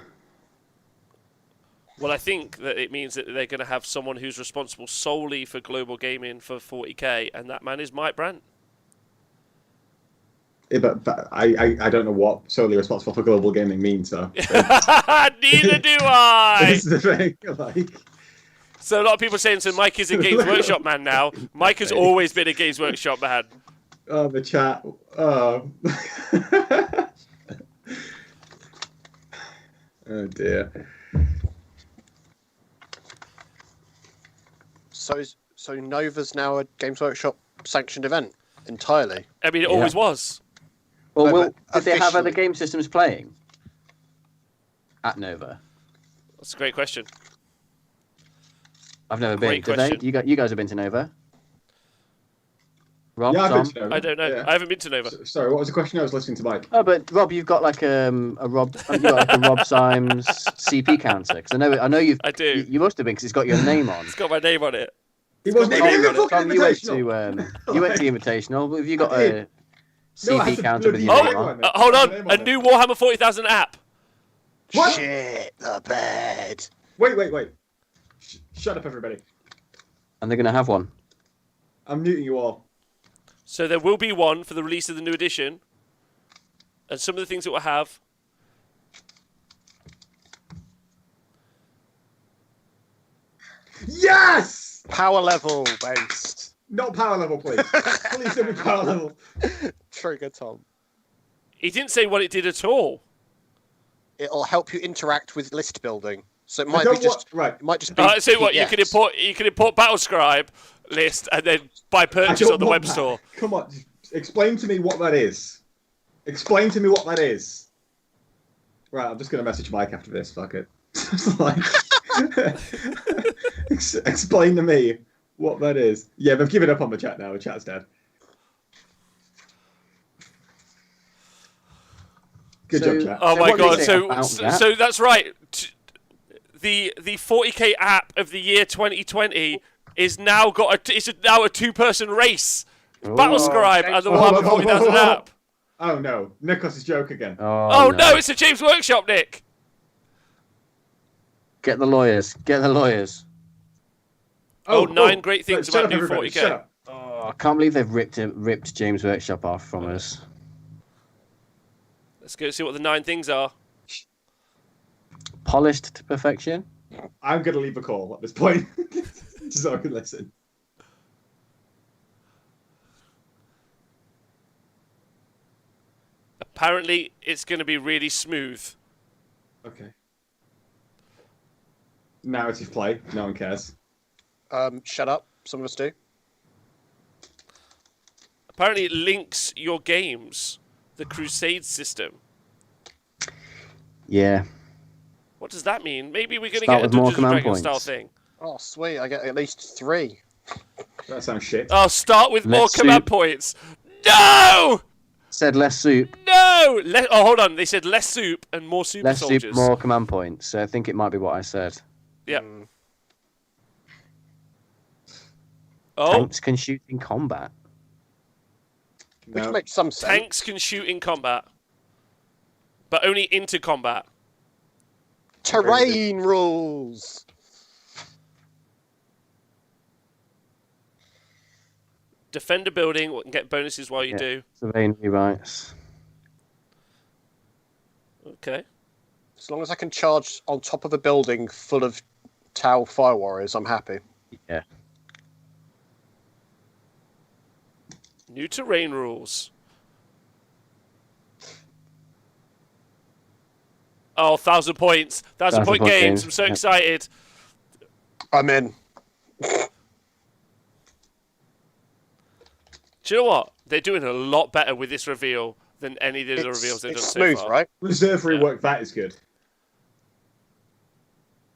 I think that it means that they're going to have someone who's responsible solely for global gaming for 40k, and that man is Mike Brandt. Yeah, but I don't know what solely responsible for global gaming means. So Neither do I. this is the thing. Like, So a lot of people are saying, so Mike is a Games Workshop man now. Mike has always been a Games Workshop man. oh, the chat. Oh dear. So Nova's now a Games Workshop sanctioned event entirely. I mean, it always was. Well, No, did but they have other officially- game systems playing at Nova? That's a great question. I've never been. Great Did they? question. You guys have been to Nova? Rob, Yeah, I've Tom? been to Nova. I don't know. Yeah. I haven't been to Nova. Sorry, what was the question? I was listening to Mike. Oh, but Rob, you've got like a Rob Symes CP counter. 'Cause I know you've. I do. You must have been because it's got your name on. It's got my name on it. He wasn't Tom, even in the fucking Tom, you went to invitational. you went to the Invitational. Have you got I a did. No, I had CP to counter with bloody your Oh, name name on? on it. hold on. Name A it. new Warhammer 40,000 app. What? Shit the bed. Wait. Shut up, everybody. And they're going to have one. I'm muting you all. So there will be one for the release of the new edition. And some of the things it will have. Yes! Power level based. Not power level, please. Please don't be power level. Trigger Tom. He didn't say what it did at all. It'll help you interact with list building. So it I might don't be just want- right. It might just be. So what? You PDFs. can import Battlescribe list and then buy I purchase don't on the want web that. store. Come on, explain to me what that is. Explain to me what that is. Right, I'm just gonna message Mike after this. Fuck it. Like, explain to me what that is. Yeah, they've given up on the chat now. The chat's dead. Good So- job, chat. Oh So my what do you god! think So, about so, that? so that's right. The 40k app of the year 2020 is now now a two-person race. Battlescribe and the Oh, Warhammer oh, oh, 40,000 oh, oh. app. Oh no, Nikos' joke again. Oh no, it's a James Workshop, Nick. Get the lawyers. Get the lawyers. Oh, 9 great things shut about up, new everybody, 40K. Shut up. Oh, I can't believe they've ripped James Workshop off from us. Let's go see what the 9 things are. Polished to perfection. I'm gonna leave the call at this point, so I can listen. Apparently, it's going to be really smooth. Okay. Narrative play. No one cares. Shut up. Some of us do. Apparently, it links your games. The Crusade system. Yeah. What does that mean? Maybe we're going to Start get a with more Dungeons and command Dragons style points. thing. Oh, sweet. I get at least 3. That sounds shit. I'll start with more Let's command see. points. No! Said less soup. No! Oh, hold on. They said less soup and more super Less soldiers. soup, more command points. So I think it might be what I said. Yep. Mm. Oh, Tanks can shoot in combat. Which No. makes some sense. tanks can shoot in combat, but only into combat. Terrain rules. Defend a building and get bonuses while you Yeah. do. Surveying rewrites. Okay. As long as I can charge on top of a building full of Tau Fire Warriors, I'm happy. Yeah. New terrain rules. Oh, 1,000 points. 1,000 point 1,000 point games. games, I'm so yeah. excited. I'm in. Do you know what? They're doing a lot better with this reveal than any of the other It's, reveals they've done it's so smooth, far. right? Reserve Yeah. rework, that is good.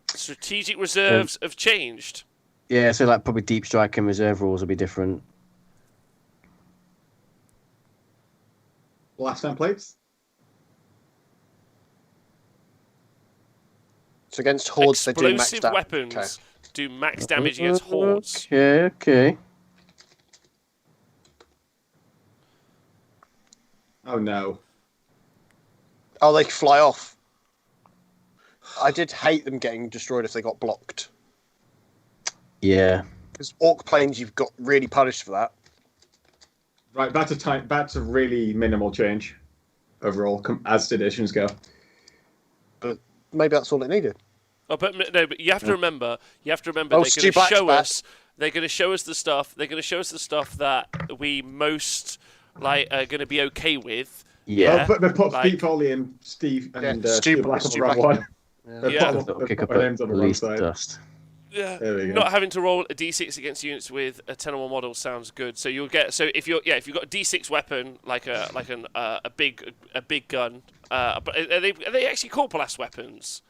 Strategic reserves have changed. Yeah, so like probably deep strike and reserve rules will be different. Last time plates? So against hordes, they do max Explosive damage. weapons Okay. do max damage against hordes. Okay. Oh no. Oh, they fly off. I did hate them getting destroyed if they got blocked. Yeah. Because Orc planes, you've got really punished for that. Right, that's a really minimal change overall, as editions go. But maybe that's all it needed. Oh, but no, but you have to remember. You have to remember. Oh, they're Stu going to Black's show back. us. They're going to show us the stuff. They're going to show us the stuff that we most like are going to be okay with. Yeah. Oh, but they put Like- Pete Foley and Steve and Yeah, Steve Black on Stu the wrong Black. one. Yeah. They Yeah. put That'll them- kick they up put names at on the wrong least side. dust. Yeah. There we go. Not having to roll a d6 against units with a 10 or more model sounds good. So you'll get. So if you've got a d6 weapon like a big gun, but are they actually called blast weapons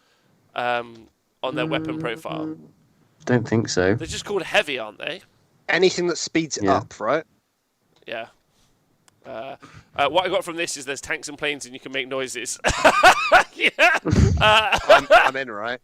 on their weapon profile? Don't think so. They're just called heavy, aren't they? Anything that speeds it Yeah. up, right? Yeah. What I got from this is there's tanks and planes and you can make noises. Yeah. I'm in, right?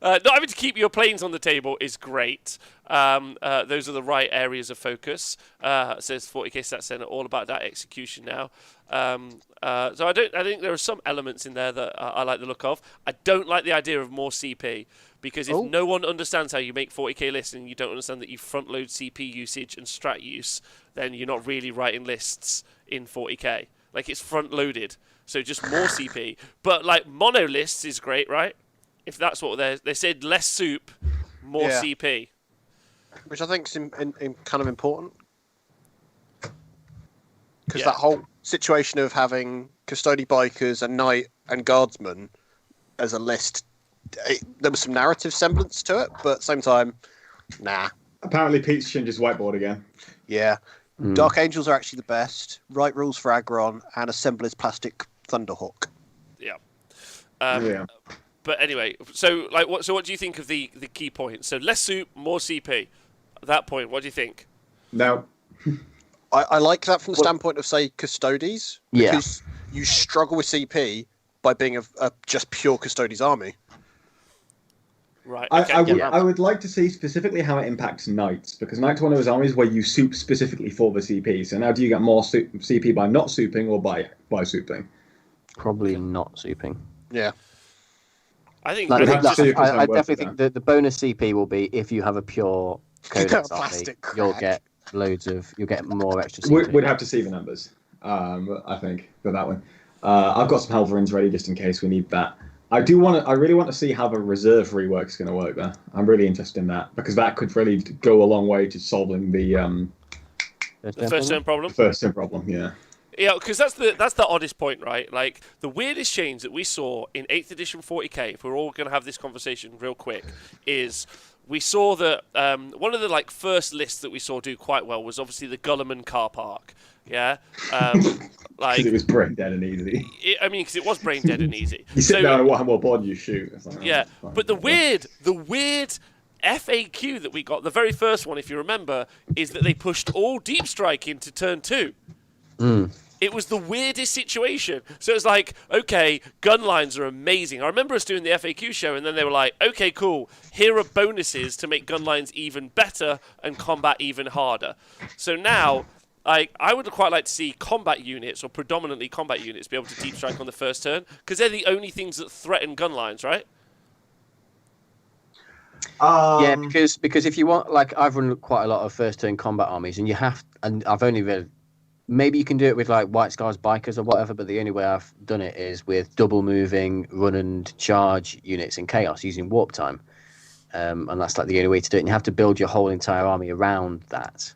Not having to keep your planes on the table is great. Those are the right areas of focus. Says 40k Stat Center, all about that execution now. So I think there are some elements in there that I like the look of. I don't like the idea of more CP because if Oh. no one understands how you make 40k lists and you don't understand that you front load CP usage and strat use, then you're not really writing lists in 40k. Like it's front loaded, so just more CP. But like mono lists is great, right? If that's what they said, less soup, more Yeah. CP. Which I think is in kind of important. Because Yeah. that whole situation of having custody bikers and knight and guardsmen as a list, there was some narrative semblance to it, but at the same time, nah. Apparently, Pete's changed his whiteboard again. Yeah. Mm. Dark Angels are actually the best. Right rules for Aggron and assemble his plastic Thunderhawk. Yeah. Yeah. But anyway, so what do you think of the key points? So less soup, more CP. At that point, what do you think? Now, I like that from the standpoint of, say, Custodes. Yeah. Because you struggle with CP by being a just pure Custodes army. Right. I, Okay. I, would, yeah. I would like to see specifically how it impacts Knights, because Knights are one of those armies where you soup specifically for the CP. So now do you get more CP by not souping or by souping? Probably not souping. Yeah. I think Like, We'd I have think to see if there's no I word definitely for think that the bonus CP will be if you have a pure Codex army, Plastic you'll crack. you'll get more extra CP. We'd have to see the numbers, I think, for that one. I've got some Helverins ready just in case we need that. I really want to see how the reserve rework is going to work there. I'm really interested in that, because that could really go a long way to solving the first turn problem. first turn problem, yeah. Yeah, because that's the oddest point, right? Like the weirdest change that we saw in 8th edition 40k. If we're all going to have this conversation real quick, is we saw that one of the first lists that we saw do quite well was obviously the Gulliman car park. Yeah, Because it was brain dead and easy. because it was brain dead and easy. You sit So- down and what more board you shoot. It's like, oh, Yeah, fine. but the weird FAQ that we got, the very first one, if you remember, is that they pushed all Deep Strike into turn 2. It was the weirdest situation. So it's like, okay, gun lines are amazing. I remember us doing the FAQ show, and then they were like, okay, cool. Here are bonuses to make gun lines even better and combat even harder. So now, I would quite like to see combat units, or predominantly combat units, be able to deep strike on the first turn, because they're the only things that threaten gun lines, right? Yeah, because if you want, like, I've run quite a lot of first turn combat armies, and I've only read. Maybe you can do it with like White Scars Bikers or whatever, but the only way I've done it is with double moving, run and charge units in Chaos using Warp Time. And that's like the only way to do it. And you have to build your whole entire army around that.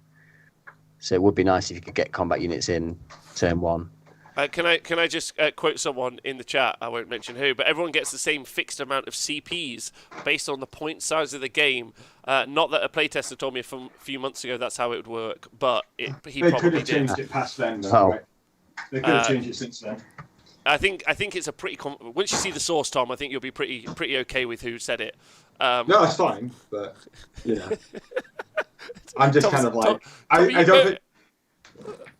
So it would be nice if you could get combat units in turn 1. Can I just quote someone in the chat? I won't mention who, but everyone gets the same fixed amount of CPs based on the point size of the game. Not that a playtester told me a few months ago that's how it would work, but he they probably could have did. changed it past then, though, Oh. right? They could have changed it since then. I think it's a pretty. Once you see the source, Tom, I think you'll be pretty okay with who said it. No, it's fine, but you know, I'm just kind of like Tommy, I don't think.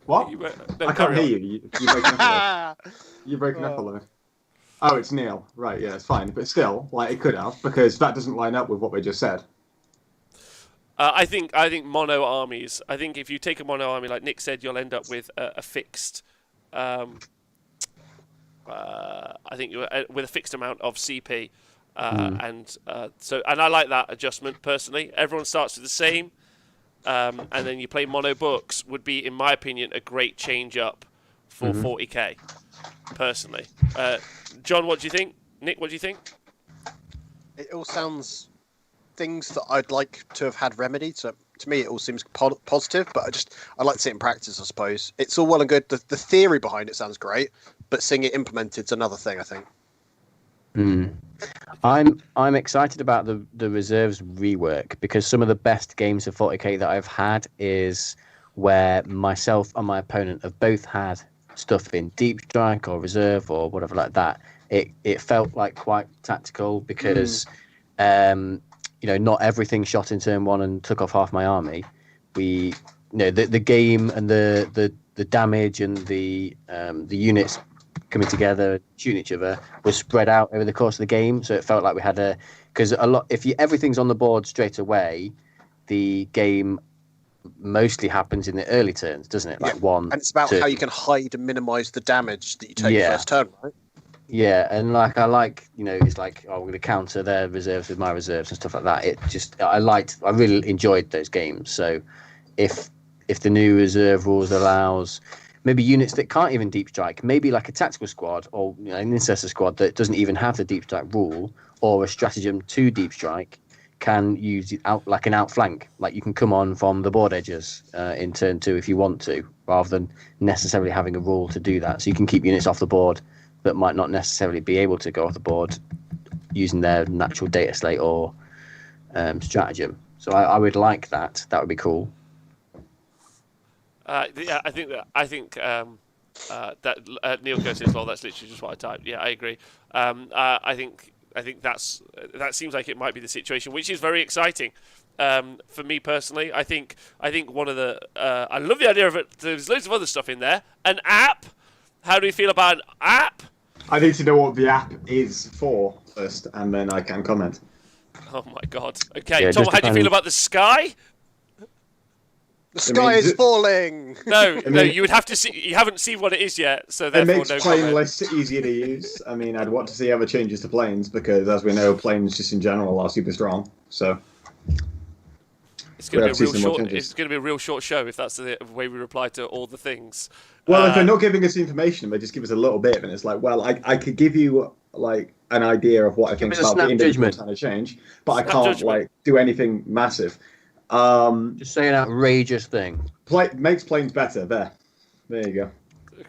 What? No, I can't hear you. You're breaking up. You're breaking up a little. Oh, it's Neil. Right, yeah, it's fine. But still, like, it could have, because that doesn't line up with what we just said. I think mono armies. I think if you take a mono army, like Nick said, you'll end up with a fixed. I think with a fixed amount of CP, and I like that adjustment personally. Everyone starts with the same. And then you play mono books would be, in my opinion, a great change up for 40k, personally. John, what do you think? Nick, what do you think? It all sounds things that I'd like to have had remedied. So to me, it all seems positive, but I'd like to see it in practice, I suppose. It's all well and good. The theory behind it sounds great, but seeing it implemented is another thing, I think. I'm excited about the reserves rework, because some of the best games of 40k that I've had is where myself and my opponent have both had stuff in deep strike or reserve or whatever like that. It felt like quite tactical, because not everything shot in turn 1 and took off half my army. The game and the damage and the units coming together, shooting each other, was spread out over the course of the game. So it felt like we had everything's on the board straight away, the game mostly happens in the early turns, doesn't it? Like 1. And it's about 2. how you can hide and minimize the damage that you take first turn, right? Yeah, and it's like, we're going to counter their reserves with my reserves and stuff like that. I really enjoyed those games. So if the new reserve rules allows maybe units that can't even deep strike, maybe like a tactical squad or an intercessor squad that doesn't even have the deep strike rule, or a stratagem to deep strike, can use it out like an outflank. Like, you can come on from the board edges in turn 2 if you want to, rather than necessarily having a rule to do that. So you can keep units off the board that might not necessarily be able to go off the board using their natural data slate or stratagem. So I would like that. That would be cool. Yeah, I think that Neil goes as well. That's literally just what I typed. Yeah, I agree. I think that seems like it might be the situation, which is very exciting. For me personally, I think one of the I love the idea of it. There's loads of other stuff in there. An app. How do you feel about an app? I need to know what the app is for first, and then I can comment. Oh my god. Okay, Yeah, Tom, just how do you feel about the sky? The sky is falling! No, you would have to see. You haven't seen what it is yet, so It therefore makes no plane comment. lists easier to use. I mean, I'd want to see other changes to planes, because, as we know, planes just in general are super strong. So It's going to have be a to real see some more short. changes. It's going to be a real short show if that's the way we reply to all the things. Well, if they're not giving us information, they just give us a little bit, and it's like, well, I could give you like an idea of what I think us a about the snap individual judgment. kind of change, but I Snap can't judgment. like do anything massive. Just say an outrageous thing. Makes planes better. There you go.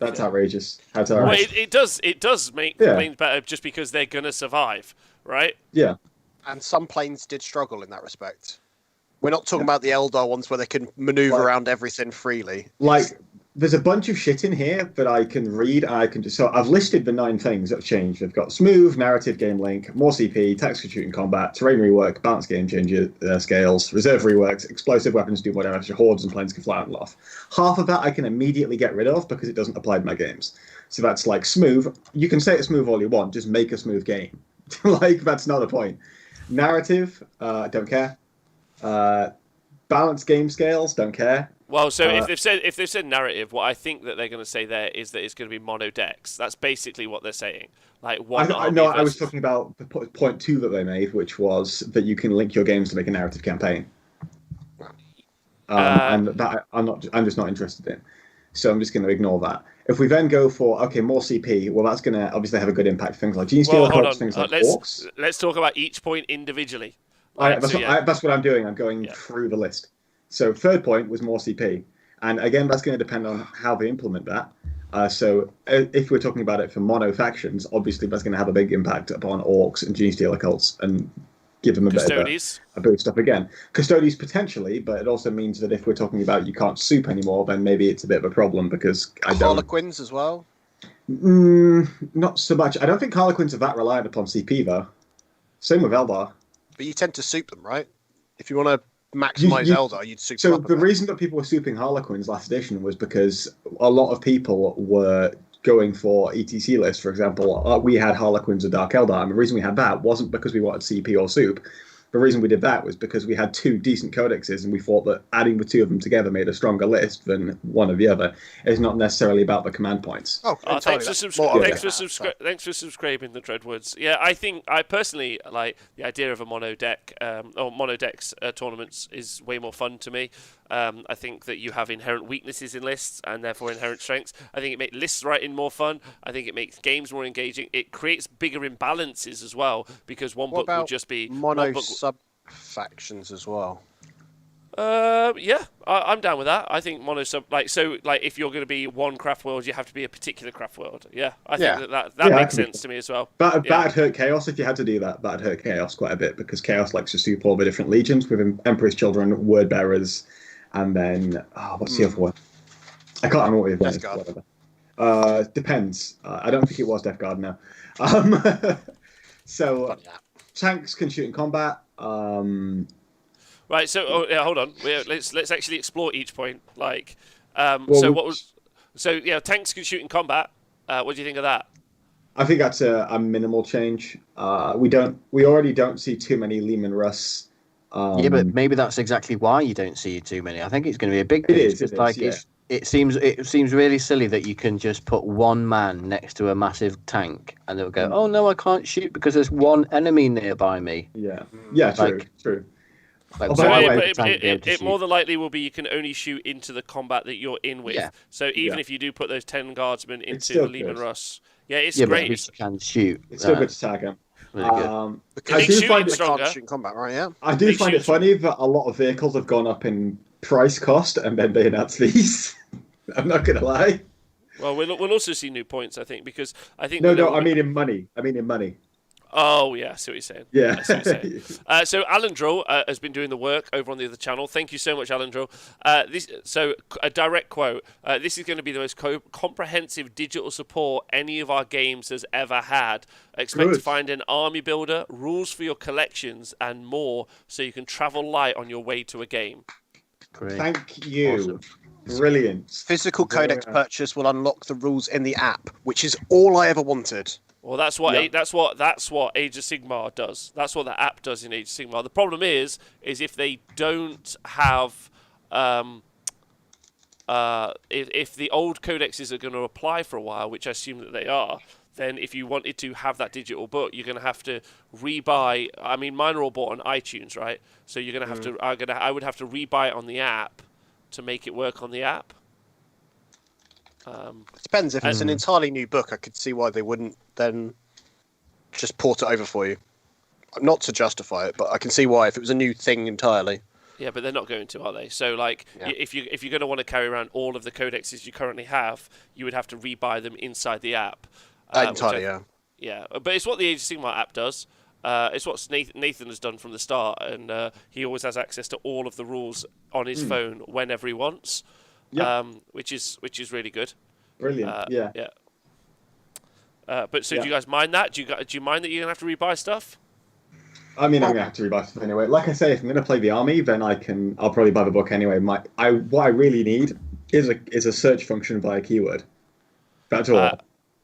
That's outrageous. That's Well, outrageous. it does make Yeah. planes better just because they're going to survive, right? Yeah. And some planes did struggle in that respect. We're not talking about the Eldar ones where they can maneuver Like- around everything freely. Like there's a bunch of shit in here that I can read. I can just so I've listed the 9 things that have changed. They've got smooth narrative game link, more CP, tactical shooting combat, terrain rework, balanced game changer scales, reserve reworks, explosive weapons do whatever extra hordes and planes can fly and off. Half of that I can immediately get rid of because it doesn't apply to my games. So that's like smooth. You can say it's smooth all you want, just make a smooth game. Like that's not the point. Narrative, don't care. Balanced game scales, don't care. Well, so if they've said narrative, what I think that they're going to say there is that it's going to be mono decks. That's basically what they're saying. Like one. I know. I was talking about the point 2 that they made, which was that you can link your games to make a narrative campaign. And that I'm just not interested in. So I'm just going to ignore that. If we then go for more CP, well, that's going to obviously have a good impact. Things like Gene Stealer, things like Orcs. Let's talk about each point individually. That's what I'm doing. I'm going through the list. So third point was more CP. And again, that's going to depend on how they implement that. So if we're talking about it for mono factions, obviously that's going to have a big impact upon Orcs and Gene Stealer cults and give them a bit of a boost up again. Custodes potentially, but it also means that if we're talking about you can't soup anymore, then maybe it's a bit of a problem because Harlequins as well? Not so much. I don't think Harlequins are that reliant upon CP though. Same with Eldar. But you tend to soup them, right? If you want to maximize Eldar, you'd soup them up. So the reason that people were souping Harlequins last edition was because a lot of people were going for ETC lists. For example, we had Harlequins and Dark Eldar, and the reason we had that wasn't because we wanted CP or soup. The reason we did that was because we had 2 decent codexes, and we thought that adding the 2 of them together made a stronger list than one or the other. It's not necessarily about the command points. Thanks for subscribing, the Dreadwoods. Yeah, I personally like the idea of a mono deck or mono decks tournaments is way more fun to me. I think that you have inherent weaknesses in lists and therefore inherent strengths. I think it makes lists writing more fun. I think it makes games more engaging. It creates bigger imbalances as well because one book will just be mono sub factions as well. Yeah, I'm down with that. I think mono sub if you're going to be one craft world, you have to be a particular craft world. Yeah, I think that makes sense to me as well. That'd hurt Chaos if you had to do that. That'd hurt Chaos quite a bit because Chaos likes to soup all the different legions with Emperor's Children, Word Bearers, and then what's the other one? I can't remember what it was. Whatever. Depends. I don't think it was Death Guard now. So tanks can shoot in combat. Right. So hold on. Let's actually explore each point. Tanks can shoot in combat. What do you think of that? I think that's a minimal change. We already don't see too many Leman Russ. But maybe that's exactly why you don't see too many. I think it's going to be a big thing. It seems really silly that you can just put one man next to a massive tank and they'll go, oh no, I can't shoot because there's one enemy nearby me. True. It more than likely will be you can only shoot into the combat that you're in with. Yeah. So even if you do put those 10 guardsmen into the Leman Russ, it's great. But at least you can shoot. It's still good to tag him. Really good. I do find it shoot in combat, right? Yeah. I do find it funny that a lot of vehicles have gone up in price cost and then they announce these. I'm not gonna lie. Well, we'll also see new points, I think, because I think. I mean in money. Oh yeah, I see what you're saying. Yeah. I see what you're saying. So Alandro has been doing the work over on the other channel. Thank you so much, Alandro. A direct quote. This is going to be the most comprehensive digital support any of our games has ever had. Expect to find an army builder, rules for your collections, and more, so you can travel light on your way to a game. Great. Thank you. Awesome. Brilliant. Physical codex purchase will unlock the rules in the app, which is all I ever wanted. Well, that's what Age of Sigmar does. That's what the app does in Age of Sigmar. The problem is if they don't have, if the old codexes are going to apply for a while, which I assume that they are, then if you wanted to have that digital book, you're going to have to rebuy. I mean, mine are all bought on iTunes, right? So you're going to have to. I would have to rebuy it on the app to make it work on the app. It depends. If it's an entirely new book, I could see why they wouldn't then just port it over for you. Not to justify it, but I can see why if it was a new thing entirely. Yeah, but they're not going to, are they? So, if you're going to want to carry around all of the codexes you currently have, you would have to rebuy them inside the app. Entirely, yeah. Yeah, but it's what the Age of Sigmar app does. It's what Nathan has done from the start, and he always has access to all of the rules on his phone whenever he wants. Yep. which is really good. Brilliant. Yeah. Yeah. But so Yeah. do you guys mind that? Do you mind that you're gonna have to rebuy stuff? I mean, I'm gonna have to rebuy stuff anyway. Like I say, if I'm gonna play the army, then I'll probably buy the book anyway. What I really need is a search function via keyword. That's all.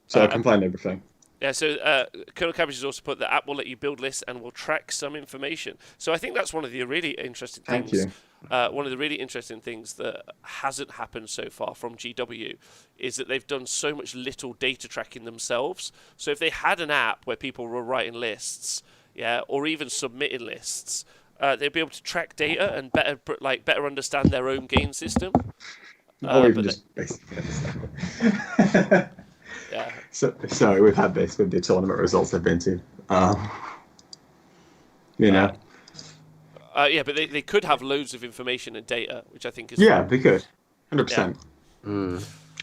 So I can find everything. Yeah, so Colonel Cabbage has also put the app will let you build lists and will track some information. So I think that's one of the really interesting Thank things. you. One of the really interesting things that hasn't happened so far from GW is that they've done so much little data tracking themselves. So if they had an app where people were writing lists, yeah, or even submitting lists, they'd be able to track data and better understand their own game system. Or even just basically. Yeah. So we've had this with the tournament results I've been to. You know. Yeah, but they could have loads of information and data, which I think is Yeah, they could. 100%.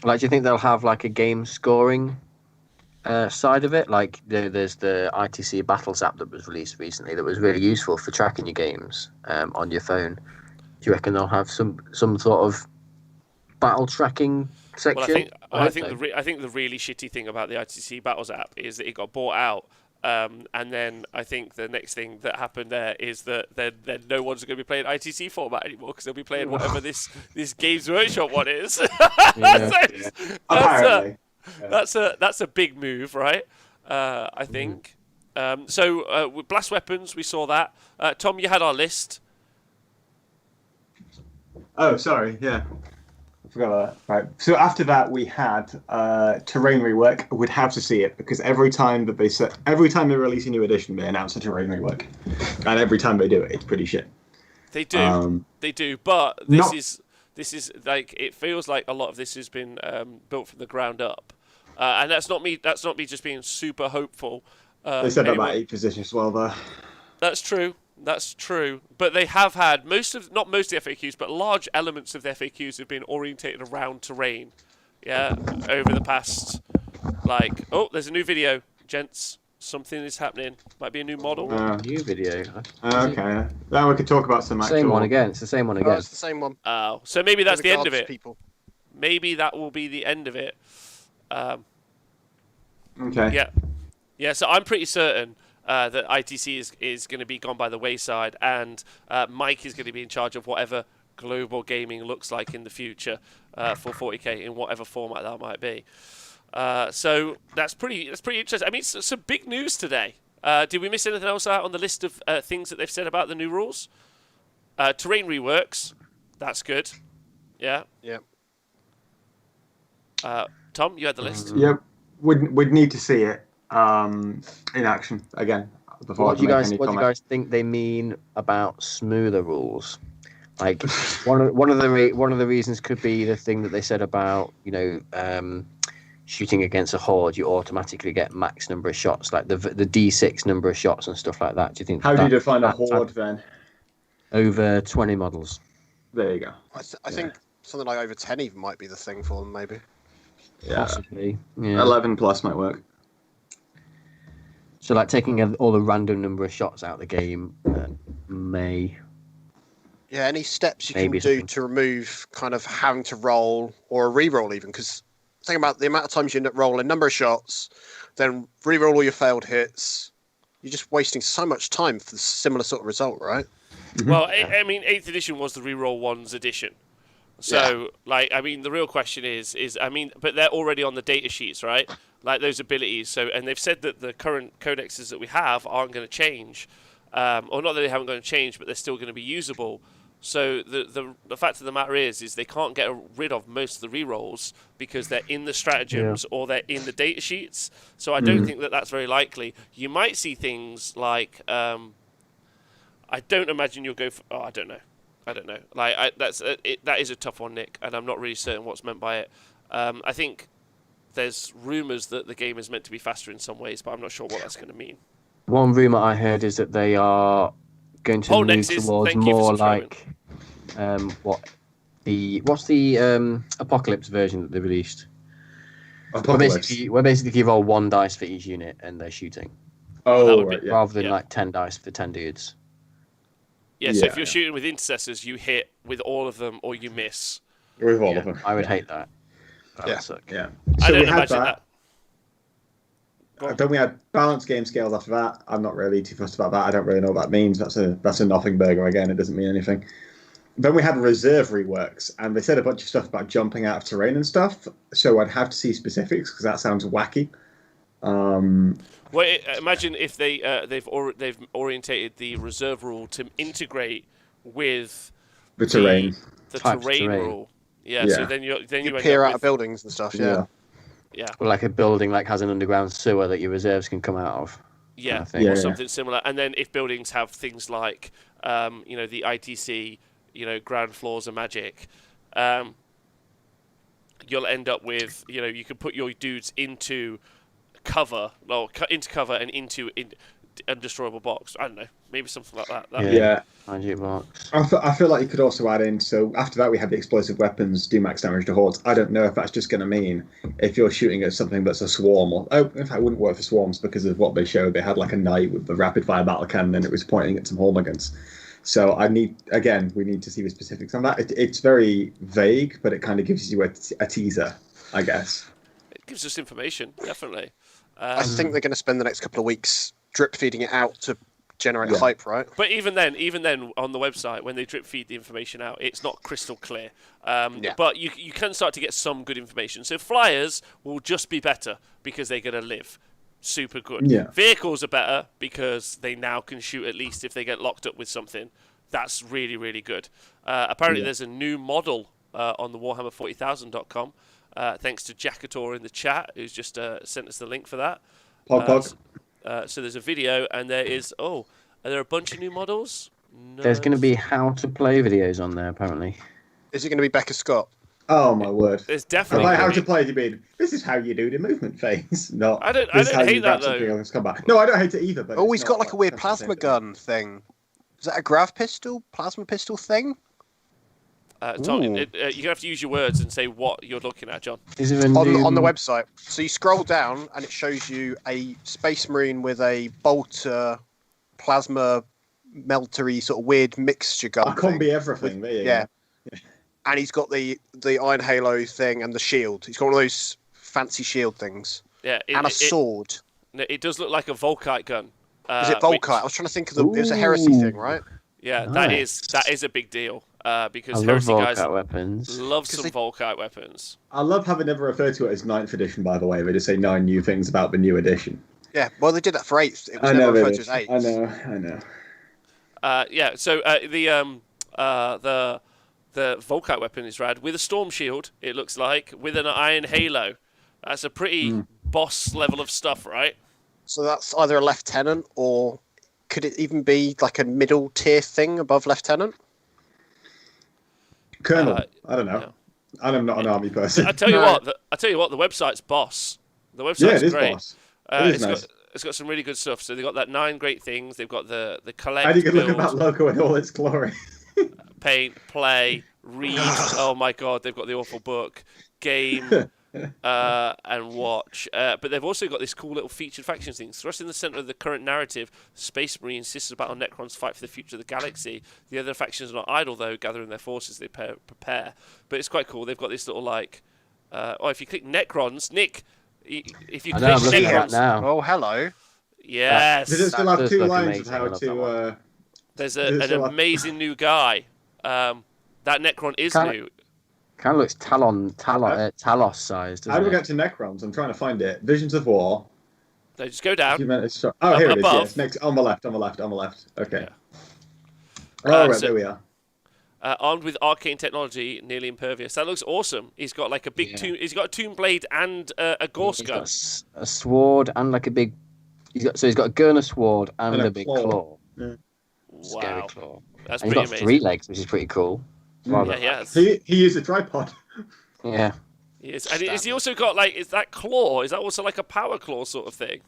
Like, do you think they'll have like a game scoring side of it? Like, there's the ITC Battles app that was released recently that was really useful for tracking your games on your phone. Do you reckon they'll have some sort of battle tracking section? Well, I think the really shitty thing about the ITC Battles app is that it got bought out. And then I think the next thing that happened there is that then no one's going to be playing ITC format anymore because they'll be playing whatever this Games Workshop one is. Apparently. That's a big move, right? I think. So with Blast Weapons, we saw that. Tom, you had our list. Oh, sorry. Yeah. I forgot that. Right. So after that, we had terrain rework. Would have to see it because every time they release a new edition, they announce a terrain rework, and every time they do it, it's pretty shit. They do. They do. But this is like it feels like a lot of this has been built from the ground up, and that's not me. That's not me just being super hopeful. They said that about 8th position as well, though. That's true. That's true. But they have had not most of the FAQs, but large elements of the FAQs have been orientated around terrain. Yeah, over the past, there's a new video, gents. Something is happening. Might be a new model. New video. Okay. Now we could talk about some actual... Same one again. It's the same one again. Oh, it's the same one. Oh, so maybe that's the end of it. People. Maybe that will be the end of it. Okay. Yeah. So I'm pretty certain that ITC is going to be gone by the wayside, and Mike is going to be in charge of whatever global gaming looks like in the future for 40k in whatever format that might be. So that's pretty interesting. I mean, it's some big news today. Did we miss anything else out on the list of things that they've said about the new rules? Terrain reworks. That's good. Yeah. Yep. Tom, you had the list. Yep. We'd need to see it in action again before. What do you guys think they mean about smoother rules? Like one of the reasons could be the thing that they said about shooting against a horde, you automatically get max number of shots, like the D6 number of shots and stuff like that. Do you think? How do you define a horde then? Over 20 models. There you go. I think something like over 10 even might be the thing for them, maybe. Yeah. Possibly. Yeah. 11 plus might work. So like taking all the random number of shots out of the game may... Yeah, any steps you Maybe can do something. to remove kind of having to roll or a re-roll even, because think about the amount of times you end up rolling, number of shots, then re-roll all your failed hits. You're just wasting so much time for the similar sort of result, right? Well, I mean, 8th edition was the reroll ones edition. So, the real question is, but they're already on the data sheets, right? Like those abilities. So, and they've said that the current codexes that we have aren't going to change, or not that they haven't going to change, but they're still going to be usable. So the fact of the matter is they can't get rid of most of the rerolls because they're in the stratagems or they're in the data sheets. So I don't think that that's very likely. You might see things like, I don't imagine you'll go for. Oh, I don't know. Like that is a tough one, Nick, and I'm not really certain what's meant by it. I think there's rumours that the game is meant to be faster in some ways, but I'm not sure what that's going to mean. One rumor I heard is that they are going to move towards more like what's the Apocalypse version that they released? Apocalypse. Where basically you roll 1 dice for each unit and they're shooting. Oh, right, yeah. Rather than like 10 dice for 10 dudes. Yeah, so if you're shooting with intercessors, you hit with all of them or you miss. with all Yeah, of them. I would hate that. That Yeah. would suck. Yeah. I So don't we had imagine that. Go on. Then we had balanced game scales after that. I'm not really too fussed about that. I don't really know what that means. That's a nothing burger again. It doesn't mean anything. Then we had reserve reworks, and they said a bunch of stuff about jumping out of terrain and stuff. So I'd have to see specifics because that sounds wacky. Well, imagine if they've orientated the reserve rule to integrate with The terrain. the Types of terrain terrain. rule. Yeah, Yeah. so then you You end peer up out of with, buildings and stuff. Yeah. yeah, Or like a building like has an underground sewer that your reserves can come out of. yeah, I think. Yeah, or yeah. something similar. And then if buildings have things like, the ITC, ground floors are magic, you'll end up with, you can put your dudes into cover, and into undestroyable box. I don't know, maybe something like that. Yeah. Magic box. I feel like you could also add in. So after that, we had the explosive weapons do max damage to hordes. I don't know if that's just going to mean if you're shooting at something that's a swarm, or in fact, it wouldn't work for swarms because of what they showed. They had like a knight with the rapid fire battle cannon, and it was pointing at some hormagaunts. So we need to see the specifics on that. It's very vague, but it kind of gives you a teaser, I guess. It gives us information, definitely. I think they're going to spend the next couple of weeks drip feeding it out to generate Yeah. hype, right? But even then, on the website, when they drip feed the information out, it's not crystal clear. Yeah. But you can start to get some good information. So flyers will just be better because they're going to live. Super good. Yeah. Vehicles are better because they now can shoot at least if they get locked up with something. That's really, really good. Apparently, there's a new model on the Warhammer40000.com. Thanks to Jackator in the chat, who's just sent us the link for that. Pog. So there's a video, and there is. Oh, are there a bunch of new models? No. There's going to be how to play videos on there, apparently. Is it going to be Becca Scott? Oh my word! There's And definitely. by how gonna to be- play, you mean this is how you do the movement phase? No, I don't this is how hate you that, wrap something though. on this combat. No, I don't hate it either. But Oh, it's he's not got like a weird that's plasma the same gun thing. Is that a grav pistol? Plasma pistol thing? Tom, Ooh. you're gonna have to use your words and say what you're looking at, John. Is there a new... On the website. So you scroll down and it shows you a Space Marine with a bolter, plasma, meltery sort of weird mixture gun. I can't thing. be everything. There you Yeah. go. And he's got the Iron Halo thing and the shield. He's got one of those fancy shield things. Yeah, And a sword. it does look like a Volkite gun. Is it Volkite? I was trying to think of the. It was a heresy Ooh. thing, right? Yeah, Nice. that is a big deal because I love heresy guys Volkite weapons. love 'Cause some they- Volkite weapons. I love how they never refer to it as 9th edition. By the way, they just say 9 new things about the new edition. Yeah. Well, they did that for 8th. It was I never know. referred They to as did. 8th. I know. Yeah, so the Volkite weapon is rad with a storm shield. It looks like with an iron halo. That's a pretty boss level of stuff, right? So that's either a lieutenant or could it even be like a middle tier thing above lieutenant? Colonel. Uh, I don't know. yeah. I'm not an army person. I tell you No. what, the website's boss. The website's Yeah, it is great. boss. It is It's nice. got it's got some really good stuff. So they've got that 9 great things. They've got the collect, How do you look at build, that logo in all its glory? paint, play, read. Oh my god, they've got the awful book, game, and watch. But they've also got this cool little featured factions thing. Thrust in the center of the current narrative, Space Marines, Sisters of Battle, Necrons fight for the future of the galaxy. The other factions are not idle though, gathering their forces. They prepare. But it's quite cool. They've got this little like. If you click Necrons, Nick. If you I click know, I'm looking at Necrons, that now. Oh, hello. yes, Does it still That have does 2 look lines of amazing. how I love that one. to? there's does it an still have- amazing new guy. That Necron is Kinda- new. Kind of looks Talos sized, How doesn't do we it? get to Necrons? I'm trying to find it. Visions of War. No, just go down. Oh, here it is. Above. Yes, next on the left. Okay. Yeah. Oh, right, so- there we are. Armed with arcane technology, nearly impervious. That looks awesome. He's got like a big Yeah. tomb. He's got a tomb blade and a gorse He's gun. got a sword and like a big. He's got a gun, a sword, and And a a big claw. claw. Scary Wow, claw. that's And he's pretty got amazing. 3 legs, which is pretty cool. Rather- Yeah, he has. He used a tripod. Yeah. He is. And is he also got like? Is that claw? Is that also like a power claw sort of thing?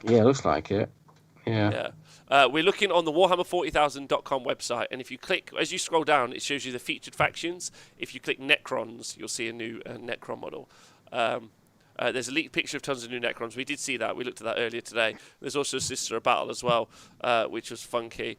Yeah, looks like it. Yeah. Yeah. We're looking on the Warhammer40000.com website, and if you click, as you scroll down, it shows you the featured factions. If you click Necrons, you'll see a new Necron model. There's a leaked picture of tons of new Necrons. We did see that. We looked at that earlier today. There's also a Sister of Battle as well, which was funky.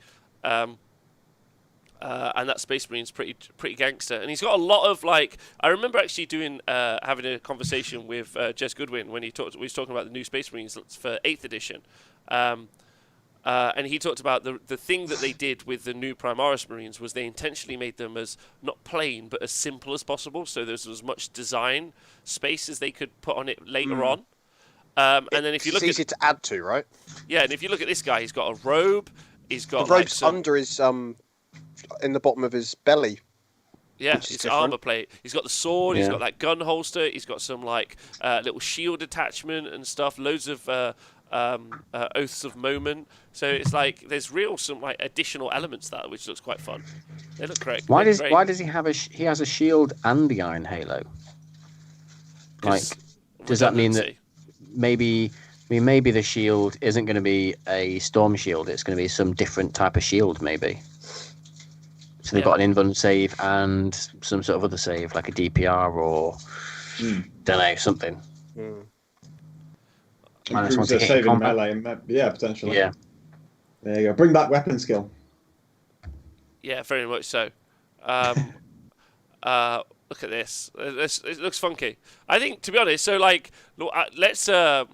And that Space Marine's pretty gangster, and he's got a lot of like. I remember actually doing having a conversation with Jez Goodwin when he was talking about the new Space Marines for 8th edition, and he talked about the thing that they did with the new Primaris Marines was they intentionally made them as not plain but as simple as possible, so there's as much design space as they could put on it later on. And then if you look, it's easy to add to, right? Yeah, and if you look at this guy, he's got a robe. He's got The robe's under his in the bottom of his belly. Yeah, Which is it's different. armor plate. He's got the sword. He's Yeah. got that gun holster. He's got some like little shield attachment and stuff. Loads of oaths of moment. So it's like there's some like additional elements to that, which looks quite fun. They look great. Why They're does great. why does he have he has a shield and the Iron Halo? Like, 'Cause does that mean that redundancy. maybe the shield isn't going to be a storm shield? It's going to be some different type of shield, maybe. So they've Yeah. got an invuln save and some sort of other save, like a DPR or don't know, something. I just want Improves to their hit saving combat. melee, and yeah, potentially. Yeah. There you go. Bring back weapon skill. Yeah, very much so. Look at this. It looks funky. I think, to be honest, so like, look, let's have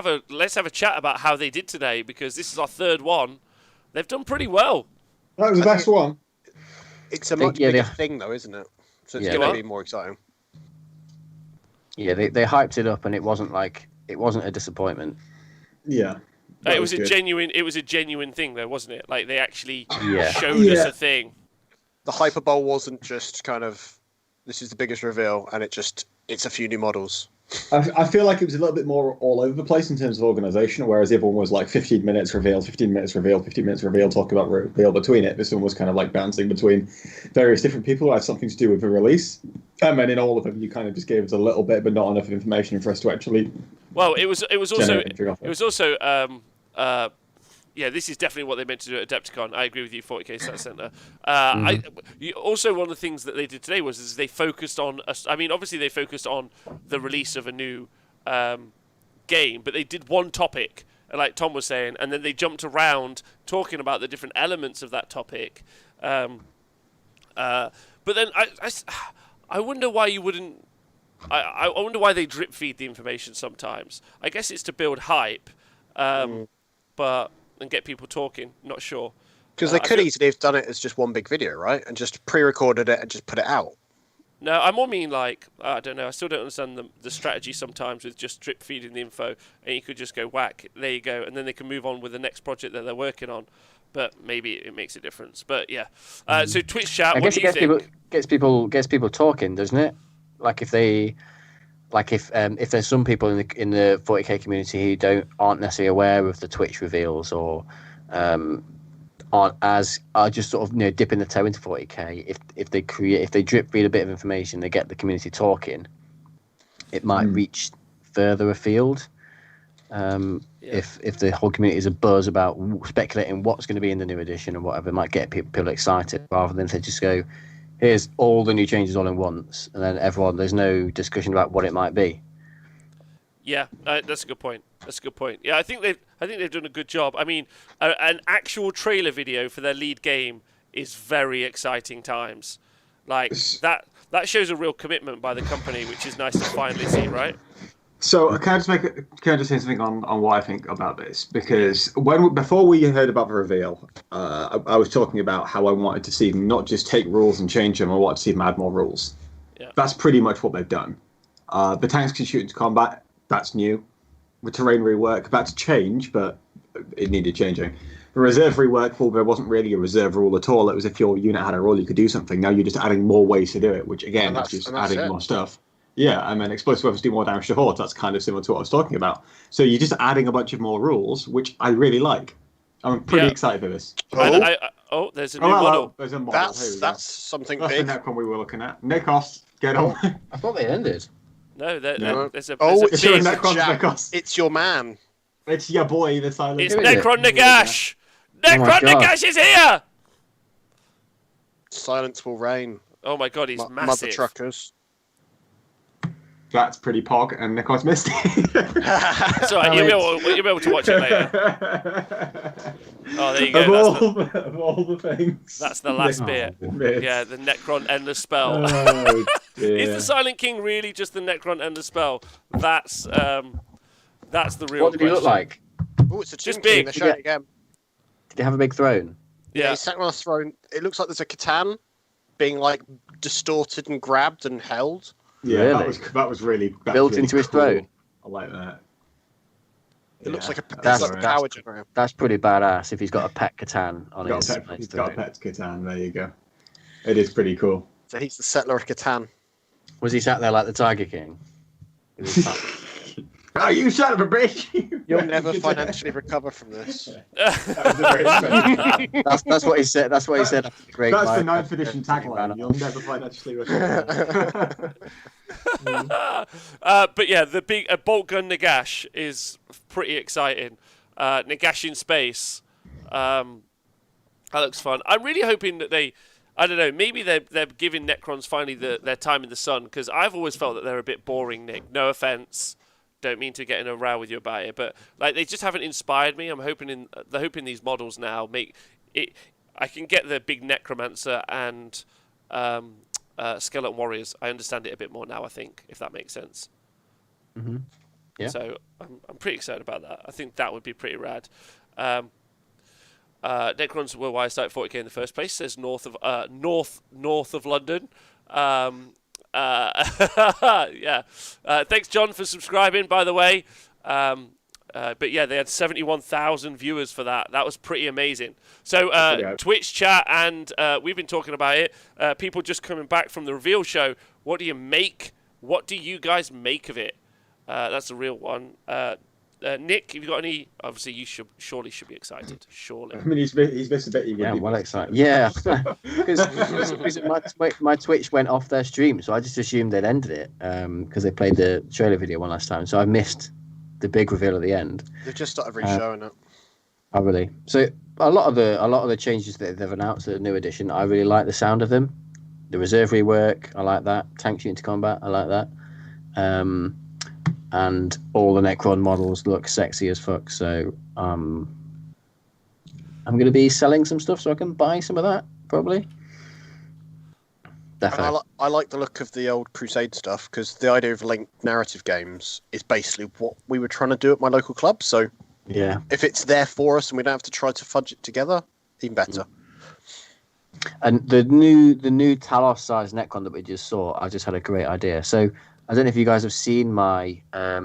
a chat about how they did today, because this is our third one. They've done pretty well. That was the best one. It's a They- much yeah, bigger they- thing, though, isn't it? So it's Yeah. going What? to be more exciting. Yeah, they hyped it up, and it wasn't a disappointment. Yeah. It That was a good. genuine thing, though, wasn't it? Like they actually Yeah. showed us Yeah. a thing. The Hyperbole wasn't just kind of, this is the biggest reveal, and it's a few new models. I feel like it was a little bit more all over the place in terms of organisation, whereas everyone was like 15 minutes reveal, 15 minutes reveal, 15 minutes reveal, talking about reveal between it. This one was kind of like bouncing between various different people who had something to do with the release. And then in all of them, you kind of just gave us a little bit, but not enough information for us to actually Well, it was also generate anything off it was also yeah, this is definitely what they meant to do at Adepticon. I agree with you, 40k Stat Center. Also, one of the things that they did today was they focused on. I mean, obviously they focused on the release of a new game, but they did one topic, like Tom was saying, and then they jumped around talking about the different elements of that topic. But then I wonder why you wouldn't. I wonder why they drip feed the information sometimes. I guess it's to build hype, but and get people talking. Not sure. Because they I could feel- easily have done it as just one big video, right? And just pre-recorded it and just put it out. No, I more mean like I don't know. I still don't understand the strategy sometimes with just drip feeding the info, and you could just go whack. There you go, and then they can move on with the next project that they're working on. But maybe it makes a difference. But yeah. So Twitch chat. I What guess do it you think? gets people talking, doesn't it? Like if there's some people in the 40k community who aren't necessarily aware of the Twitch reveals or are just sort of dipping the toe into 40k. If they drip feed a bit of information, they get the community talking. It might reach further afield. If the whole community is a buzz about speculating what's going to be in the new edition and whatever, it might get people excited rather than if they just go, here's all the new changes all in once, and then there's no discussion about what it might be. Yeah, that's a good point. Yeah, I think they've done a good job. I mean, an actual trailer video for their lead game is very exciting times. Like that shows a real commitment by the company, which is nice to finally see, right? So can I just say something on what I think about this? Because before we heard about the reveal, I was talking about how I wanted to see them not just take rules and change them. I wanted to see them add more rules. Yeah. That's pretty much what they've done. The tanks can shoot into combat. That's new. The terrain rework, that's change, but it needed changing. The reserve rework, well, there wasn't really a reserve rule at all. It was if your unit had a rule, you could do something. Now you're just adding more ways to do it, which again is just that's adding it. more stuff. Yeah, and then explosive weapons do more damage to hordes. That's kind of similar to what I was talking about. So you're just adding a bunch of more rules, which I really like. I'm pretty Yeah. excited for this. There's a new model. There's a model. Here we go. That's something That's big. the next one we were looking at. Nikos, get on. I thought they ended. No, No. there's a Oh, there's it's a your big, Necron Jack. Nikos. It's your man. It's your boy, the silent. it's Who is it? Necron Nagash. Oh my Necron God. Nagash is here. Silence will reign. Oh my god, he's Mother massive. truckers. That's pretty pog, and Nikos missed it. It's all right, you'll be able to watch it later. Oh, there you go. Of all the things. That's the last Oh. bit. Bits. Yeah, the Necron Endless Spell. Oh, dear. Is the Silent King really just the Necron Endless Spell? That's the real What did he look question. like? Oh, it's a Just Tomb King. big. They're showing it again. Did he have a big throne? Yeah, he's sat on a throne. It looks like there's a Catan being like distorted and grabbed and held. Yeah, Really? that was really Built into his cool. throne? I like that. It looks like a That's- power generator. That's pretty badass if he's got a pet Catan on his He's got a pet Catan. There you go. It is pretty cool. So he's the settler of Catan. Was he sat there like the Tiger King? Oh, you son of a bitch! You'll never financially recover from this. That was a very special- That's what he said. That's what he said. After the Great That's the Fire. 9th edition tagline. You'll never financially recover. But yeah, the big bolt gun Nagash is pretty exciting. Nagash in space. That looks fun. I'm really hoping that I don't know, maybe they're giving Necrons finally their time in the sun, because I've always felt that they're a bit boring, Nick. No offense. Don't mean to get in a row with you about it, but like they just haven't inspired me. I'm hoping these models now make it. I can get the big Necromancer and Skeleton Warriors. I understand it a bit more now, I think, if that makes sense. Mm-hmm. Yeah. So I'm pretty excited about that. I think that would be pretty rad. Necrons were why I started 40k in the first place. Says north of London. Yeah. Thanks, John, for subscribing. By the way. But yeah, they had 71,000 viewers for that. That was pretty amazing. So Twitch chat, and we've been talking about it. People just coming back from the reveal show. What do you make? What do you guys make of it? That's the real one. Nick, have you got any? Obviously, you surely should be excited. Surely. I mean, he's missed a bit. Yeah, well excited. Yeah, because my Twitch went off their stream, so I just assumed they'd ended it because they played the trailer video one last time. So I missed the big reveal at the end. They've just started re-showing it. Oh, really? So a lot of the changes that they've announced at the new edition, I really like the sound of them. The reserve rework, I like that. Tank shooting to combat, I like that. And all the Necron models look sexy as fuck. So I'm going to be selling some stuff so I can buy some of that, probably. Definitely. I like the look of the old Crusade stuff, because the idea of linked narrative games is basically what we were trying to do at my local club. So Yeah. if it's there for us and we don't have to try to fudge it together, even better. And the new Talos size Necron that we just saw, I just had a great idea. So I don't know if you guys have seen my I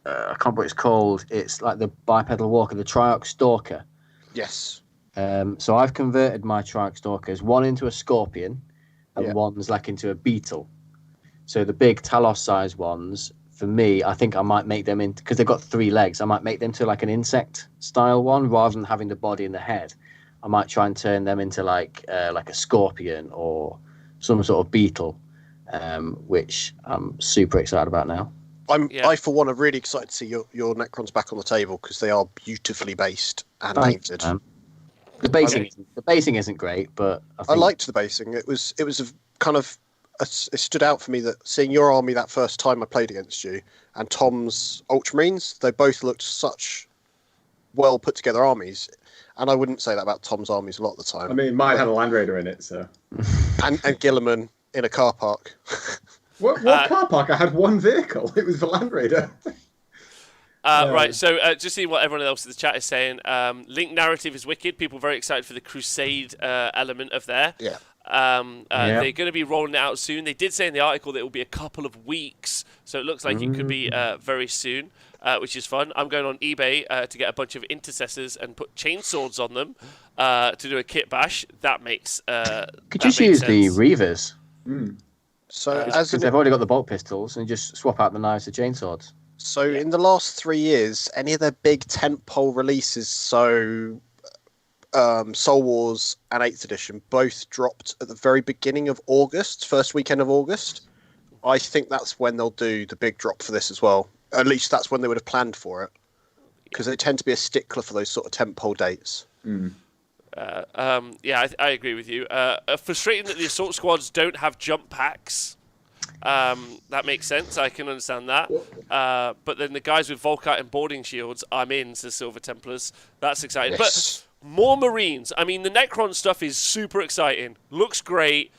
can't remember what it's called. It's like the bipedal walker, the Triox Stalker. Yes. So I've converted my Triox Stalkers, one into a scorpion and one's like into a beetle. So the big Talos size ones, for me, I think I might make them into, because they've got 3 legs, I might make them to like an insect style one rather than having the body and the head. I might try and turn them into like a scorpion or some sort of beetle, which I'm super excited about now. I for one are really excited to see your Necrons back on the table, because they are beautifully based and Thanks, painted. man. The basing isn't great, but I liked the basing. It was a kind of it stood out for me that seeing your army that first time I played against you and Tom's Ultramarines, they both looked such well put together armies. And I wouldn't say that about Tom's armies a lot of the time. I mean, mine had a Land Raider in it, so. and Gilliman in a car park. What car park? I had one vehicle. It was the Land Raider. Right, so just seeing what everyone else in the chat is saying. Link narrative is wicked. People are very excited for the Crusade element of there. Yeah. They're going to be rolling it out soon. They did say in the article that it will be a couple of weeks, so it looks like it could be very soon, which is fun. I'm going on eBay to get a bunch of intercessors and put chainswords on them to do a kit bash. That makes could just use the Reavers. So Because they've already got the bolt pistols and just swap out the knives to chainswords. So in the last 3 years, any of their big tentpole releases, so Soul Wars and 8th edition, both dropped at the very beginning of August, first weekend of August. I think that's when they'll do the big drop for this as well. At least that's when they would have planned for it, because they tend to be a stickler for those sort of tentpole dates. I agree with you. Frustrating that the assault squads don't have jump packs. That makes sense. I can understand that. But then the guys with Volkite and boarding shields, I'm in, says Silver Templars. That's exciting. Yes. But more Marines. I mean, the Necron stuff is super exciting. Looks great.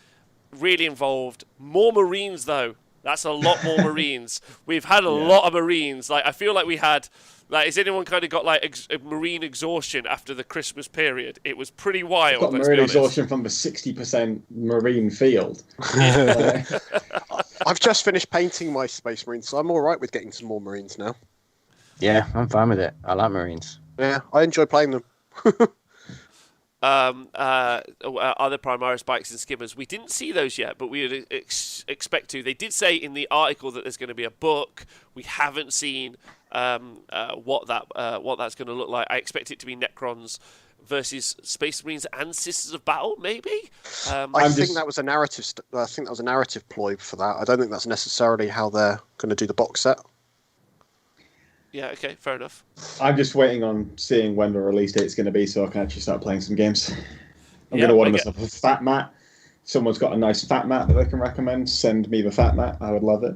Really involved. More Marines, though. That's a lot more Marines. We've had a lot of Marines. Like, I feel like we had... Like, has anyone kind of got, like, marine exhaustion after the Christmas period? It was pretty wild. Got marine exhaustion from the 60% marine field. I've just finished painting my Space Marines, so I'm all right with getting some more Marines now. Yeah, I'm fine with it. I like Marines. Yeah, I enjoy playing them. Other Primaris bikes and skimmers. We didn't see those yet, but we would expect to. They did say in the article that there's going to be a book. We haven't seen what that's going to look like. I expect it to be Necrons versus Space Marines and Sisters of Battle, maybe. I think that was a narrative. I think that was a narrative ploy for that. I don't think that's necessarily how they're going to do the box set. Yeah. Okay. Fair enough. I'm just waiting on seeing when the release date's going to be so I can actually start playing some games. I'm Yeah, going to order I get- myself a fat mat. Someone's got a nice fat mat that they can recommend. Send me the fat mat. I would love it.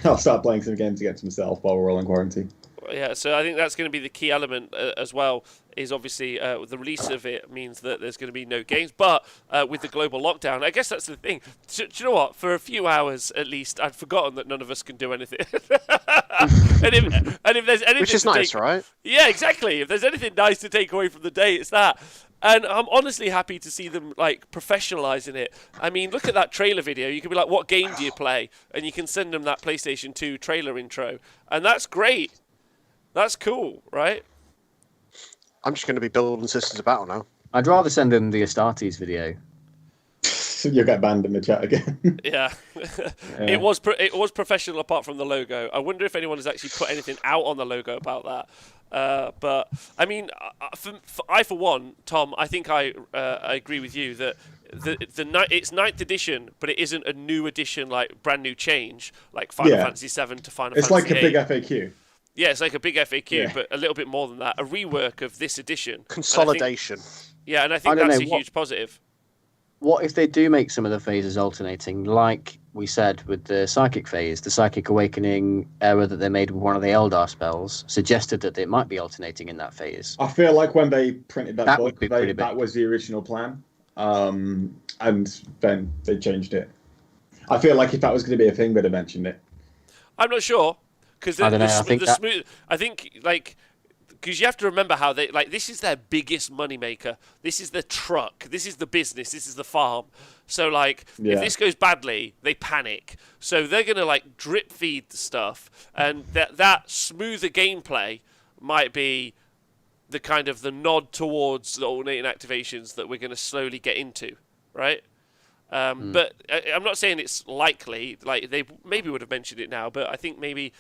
I'll start playing some games against myself while we're all in quarantine. Yeah, so I think that's going to be the key element as well, is obviously the release of it means that there's going to be no games. But with the global lockdown, I guess that's the thing. Do you know what? For a few hours at least, I'd forgotten that none of us can do anything. and if there's anything Which is to nice, take, right? Yeah, exactly. If there's anything nice to take away from the day, it's that. And I'm honestly happy to see them like professionalizing it. I mean, look at that trailer video. You can be like, "What game do you play?" And you can send them that PlayStation 2 trailer intro, and that's great. That's cool, right? I'm just going to be building Sisters of Battle now. I'd rather send them the Astartes video. You'll get banned in the chat again. Yeah, it was professional apart from the logo. I wonder if anyone has actually put anything out on the logo about that. But I mean, for one, Tom, I think I agree with you that it's 9th edition, but it isn't a new edition, like brand new change, like Final Fantasy 7 to Final It's Fantasy like a 8. big FAQ. Yeah, it's like a big FAQ, Yeah. but a little bit more than that. A rework of this edition. Consolidation. And I think don't that's know, a what- huge positive. What if they do make some of the phases alternating, like we said with the Psychic phase, the Psychic Awakening error that they made with one of the Eldar spells suggested that it might be alternating in that phase. I feel like when they printed that That would book, be pretty that big. was the original plan, and then they changed it. I feel like if that was going to be a thing, they'd have mentioned it. I'm not sure because I don't know, I think that- smooth. I think like because you have to remember how they like this is their biggest moneymaker. This is the truck. This is the business. This is the farm. So like if Yeah. this goes badly, they panic. So they're gonna like drip feed the stuff, and that smoother gameplay might be the kind of the nod towards the alternating activations that we're going to slowly get into, right? But I'm not saying it's likely. Like they maybe would have mentioned it now, but I think maybe.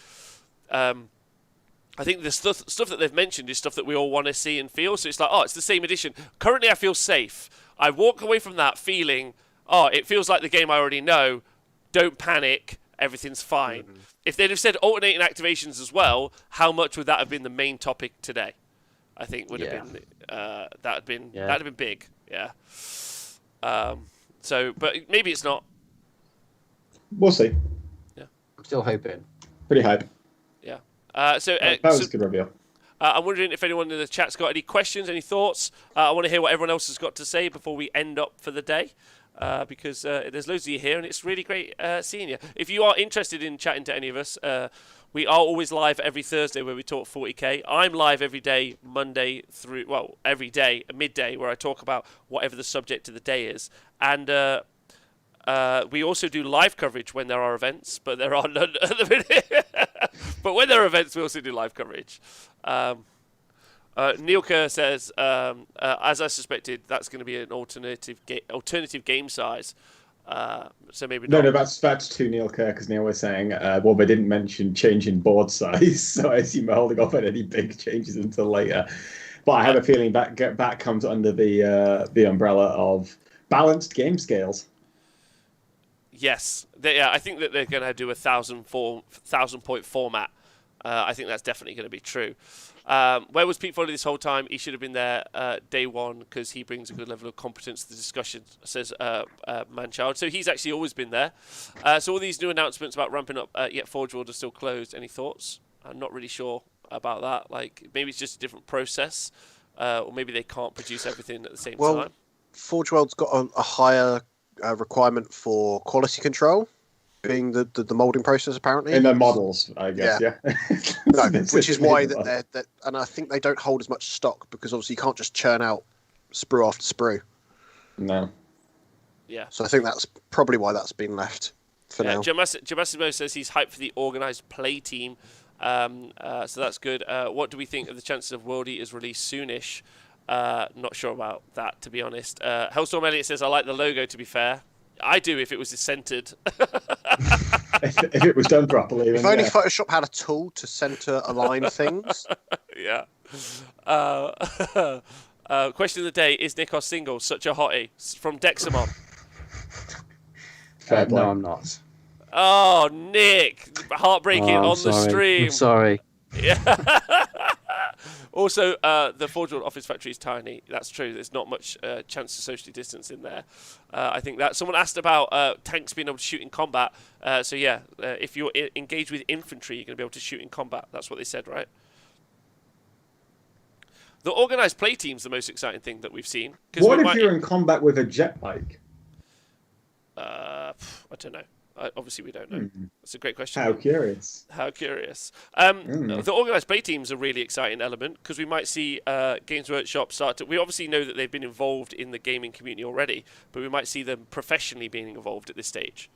I think the stuff that they've mentioned is stuff that we all want to see and feel. So it's like, oh, it's the same edition. Currently, I feel safe. I walk away from that feeling, oh, it feels like the game I already know. Don't panic. Everything's fine. If they'd have said alternating activations as well, how much would that have been the main topic today? I think would have been that'd have been big. Yeah. So, but maybe it's not. We'll see. I'm still hoping. Pretty hype. Yeah. That was a good reveal. I'm wondering if anyone in the chat's got any questions, any thoughts. I want to hear what everyone else has got to say before we end up for the day, because there's loads of you here, and it's really great seeing you. If you are interested in chatting to any of us, we are always live every Thursday where we talk 40k. I'm live every day, Monday through, well, every day, midday, where I talk about whatever the subject of the day is. And we also do live coverage when there are events, but there are none at the minute. But when there are events, we also do live coverage. Neil Kerr says, as I suspected, that's going to be an alternative game size. So maybe No, not. that's to Neil Kerr, because Neil was saying, well, they didn't mention changing board size, so I assume they're holding off on any big changes until later. But I have a feeling that comes under the umbrella of balanced game scales. Yes, I think that they're going to do a 1,000 point format. I think that's definitely going to be true. Where was Pete Foley this whole time? He should have been there day one because he brings a good level of competence to the discussion, says Manchild. So he's actually always been there. So all these new announcements about ramping up, yet Forge World are still closed. Any thoughts? I'm not really sure about that. Like, maybe it's just a different process, or maybe they can't produce everything at the same time. Forge World's got a higher requirement for quality control, being the moulding process apparently. In their models, I guess, yeah. No, which is why that and I think they don't hold as much stock because obviously you can't just churn out sprue after sprue. No. Yeah. So I think that's probably why that's been left for now. Jamassimo says he's hyped for the organised play team. So that's good. What do we think of the chances of World Eaters release soonish? Not sure about that, to be honest. Hellstorm Elliott says, I like the logo, to be fair. I do if it was centered. if it was done properly. If only Photoshop had a tool to center align things. Yeah. Question of the day, is Nikos single? Such a hottie. From Dexamon. No, I'm not. Oh, Nick. Heartbreaking on the stream. I'm sorry. Yeah. Also, the Forge World office factory is tiny. That's true. There's not much chance to socially distance in there. I think that someone asked about tanks being able to shoot in combat. So yeah, if you're engaged with infantry, you're going to be able to shoot in combat. That's what they said, right? The organised play team's the most exciting thing that we've seen. What if you're in combat with a jet bike? I don't know. Obviously, we don't know. That's a great question. How curious. How curious. The organised play team's a really exciting element because we might see Games Workshop start to... We obviously know that they've been involved in the gaming community already, but we might see them professionally being involved at this stage.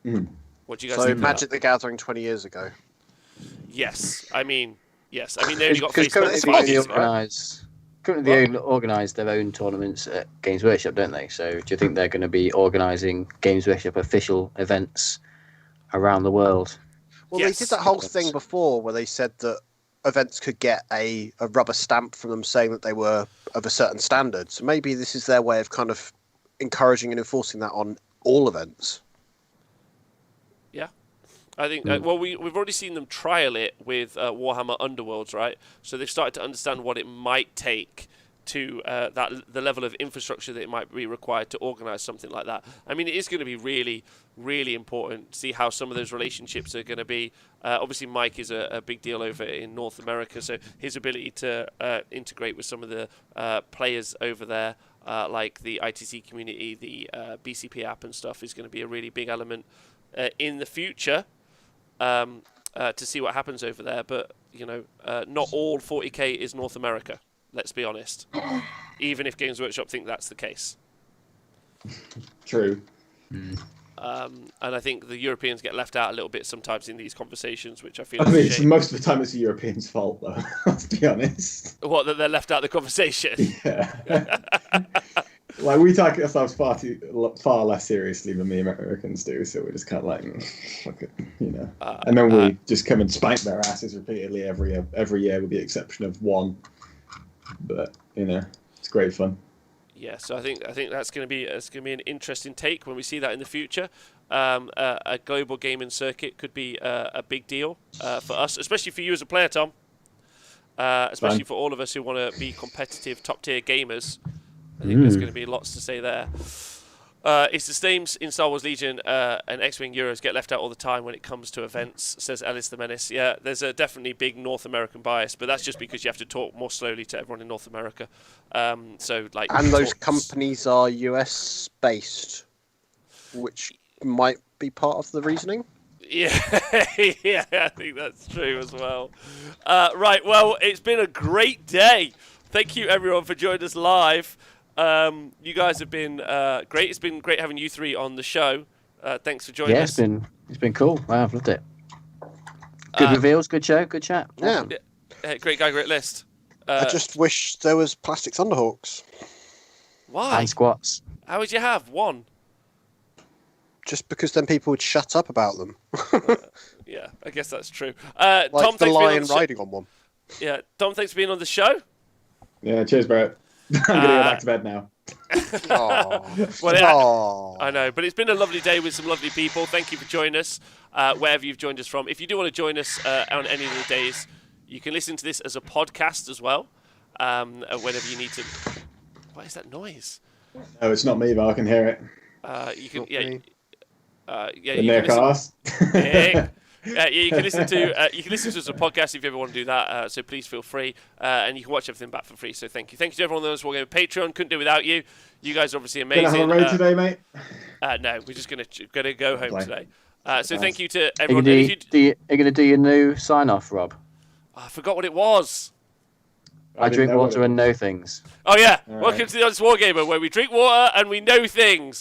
What do you guys think? So Magic the Gathering 20 years ago. Yes. I mean, they only got Because Facebook currently 5 years ago. Currently, they organise their own tournaments at Games Workshop, don't they? So, do you think they're going to be organising Games Workshop official events around the world? Well, Yes. they did that whole thing before where they said that events could get a rubber stamp from them saying that they were of a certain standard. So maybe this is their way of kind of encouraging and enforcing that on all events. Yeah. I think, we've already seen them trial it with Warhammer Underworlds, right? So they've started to understand what it might take to the level of infrastructure that it might be required to organise something like that. I mean, it is going to be really, really important to see how some of those relationships are going to be. Obviously, Mike is a big deal over in North America, so his ability to integrate with some of the players over there, like the ITC community, the BCP app and stuff, is going to be a really big element in the future. To see what happens over there, but not all 40k is North America. Let's be honest. Even if Games Workshop think that's the case. True. And I think the Europeans get left out a little bit sometimes in these conversations, which I feel. I mean, most of the time it's the Europeans' fault, though. Let's be honest. What, that they're left out of the conversation? Yeah. Like, we take ourselves far less seriously than the Americans do, so we're just kind of like, fuck it, and then we just come and spank their asses repeatedly every year, with the exception of one. But it's great fun. Yeah, so I think that's going to be an interesting take when we see that in the future. A global gaming circuit could be a big deal for us, especially for you as a player, Tom. Especially for all of us who want to be competitive, top tier gamers. I think there's going to be lots to say there. It's the same in Star Wars Legion and X-Wing Euros get left out all the time when it comes to events, says Alice the Menace. Yeah, there's a definitely big North American bias, but that's just because you have to talk more slowly to everyone in North America. And those companies are US based, which might be part of the reasoning. Yeah, yeah, I think that's true as well. Right, well, it's been a great day. Thank you, everyone, for joining us live. You guys have been great. It's been great having you three on the show. Thanks for joining us. Yeah, it's been cool. Wow, I've loved it. Good reveals, good show, good chat. Yeah. Great guy, great list. I just wish there was plastic Thunderhawks. Why? And squats. How would you have one? Just because then people would shut up about them. Yeah, I guess that's true. Like Tom, the thanks lion for being on the riding on one. Yeah, Tom, thanks for being on the show. Yeah, cheers, Brett. I'm going to go back to bed now. Well, I know, but it's been a lovely day with some lovely people. Thank you for joining us, wherever you've joined us from. If you do want to join us on any of the days, You can listen to this as a podcast as well, whenever you need to. What is that noise? No, it's not me, but I can hear it. You can, Not yeah, me. yeah. The You can Nick listen, ass. yeah, you can listen to us as a podcast if you ever want to do that. So please feel free, and you can watch everything back for free. So thank you to everyone that was watching Patreon. Couldn't do without you. You guys are obviously amazing. Gonna have a raid today, mate. No, we're just gonna go home Play. today. So thank you to Are everyone. you And if you going to do your new sign off, Rob? I forgot what it was. I didn't drink know water it. Oh yeah, All welcome right. to the Honest Wargamer, where we drink water and we know things.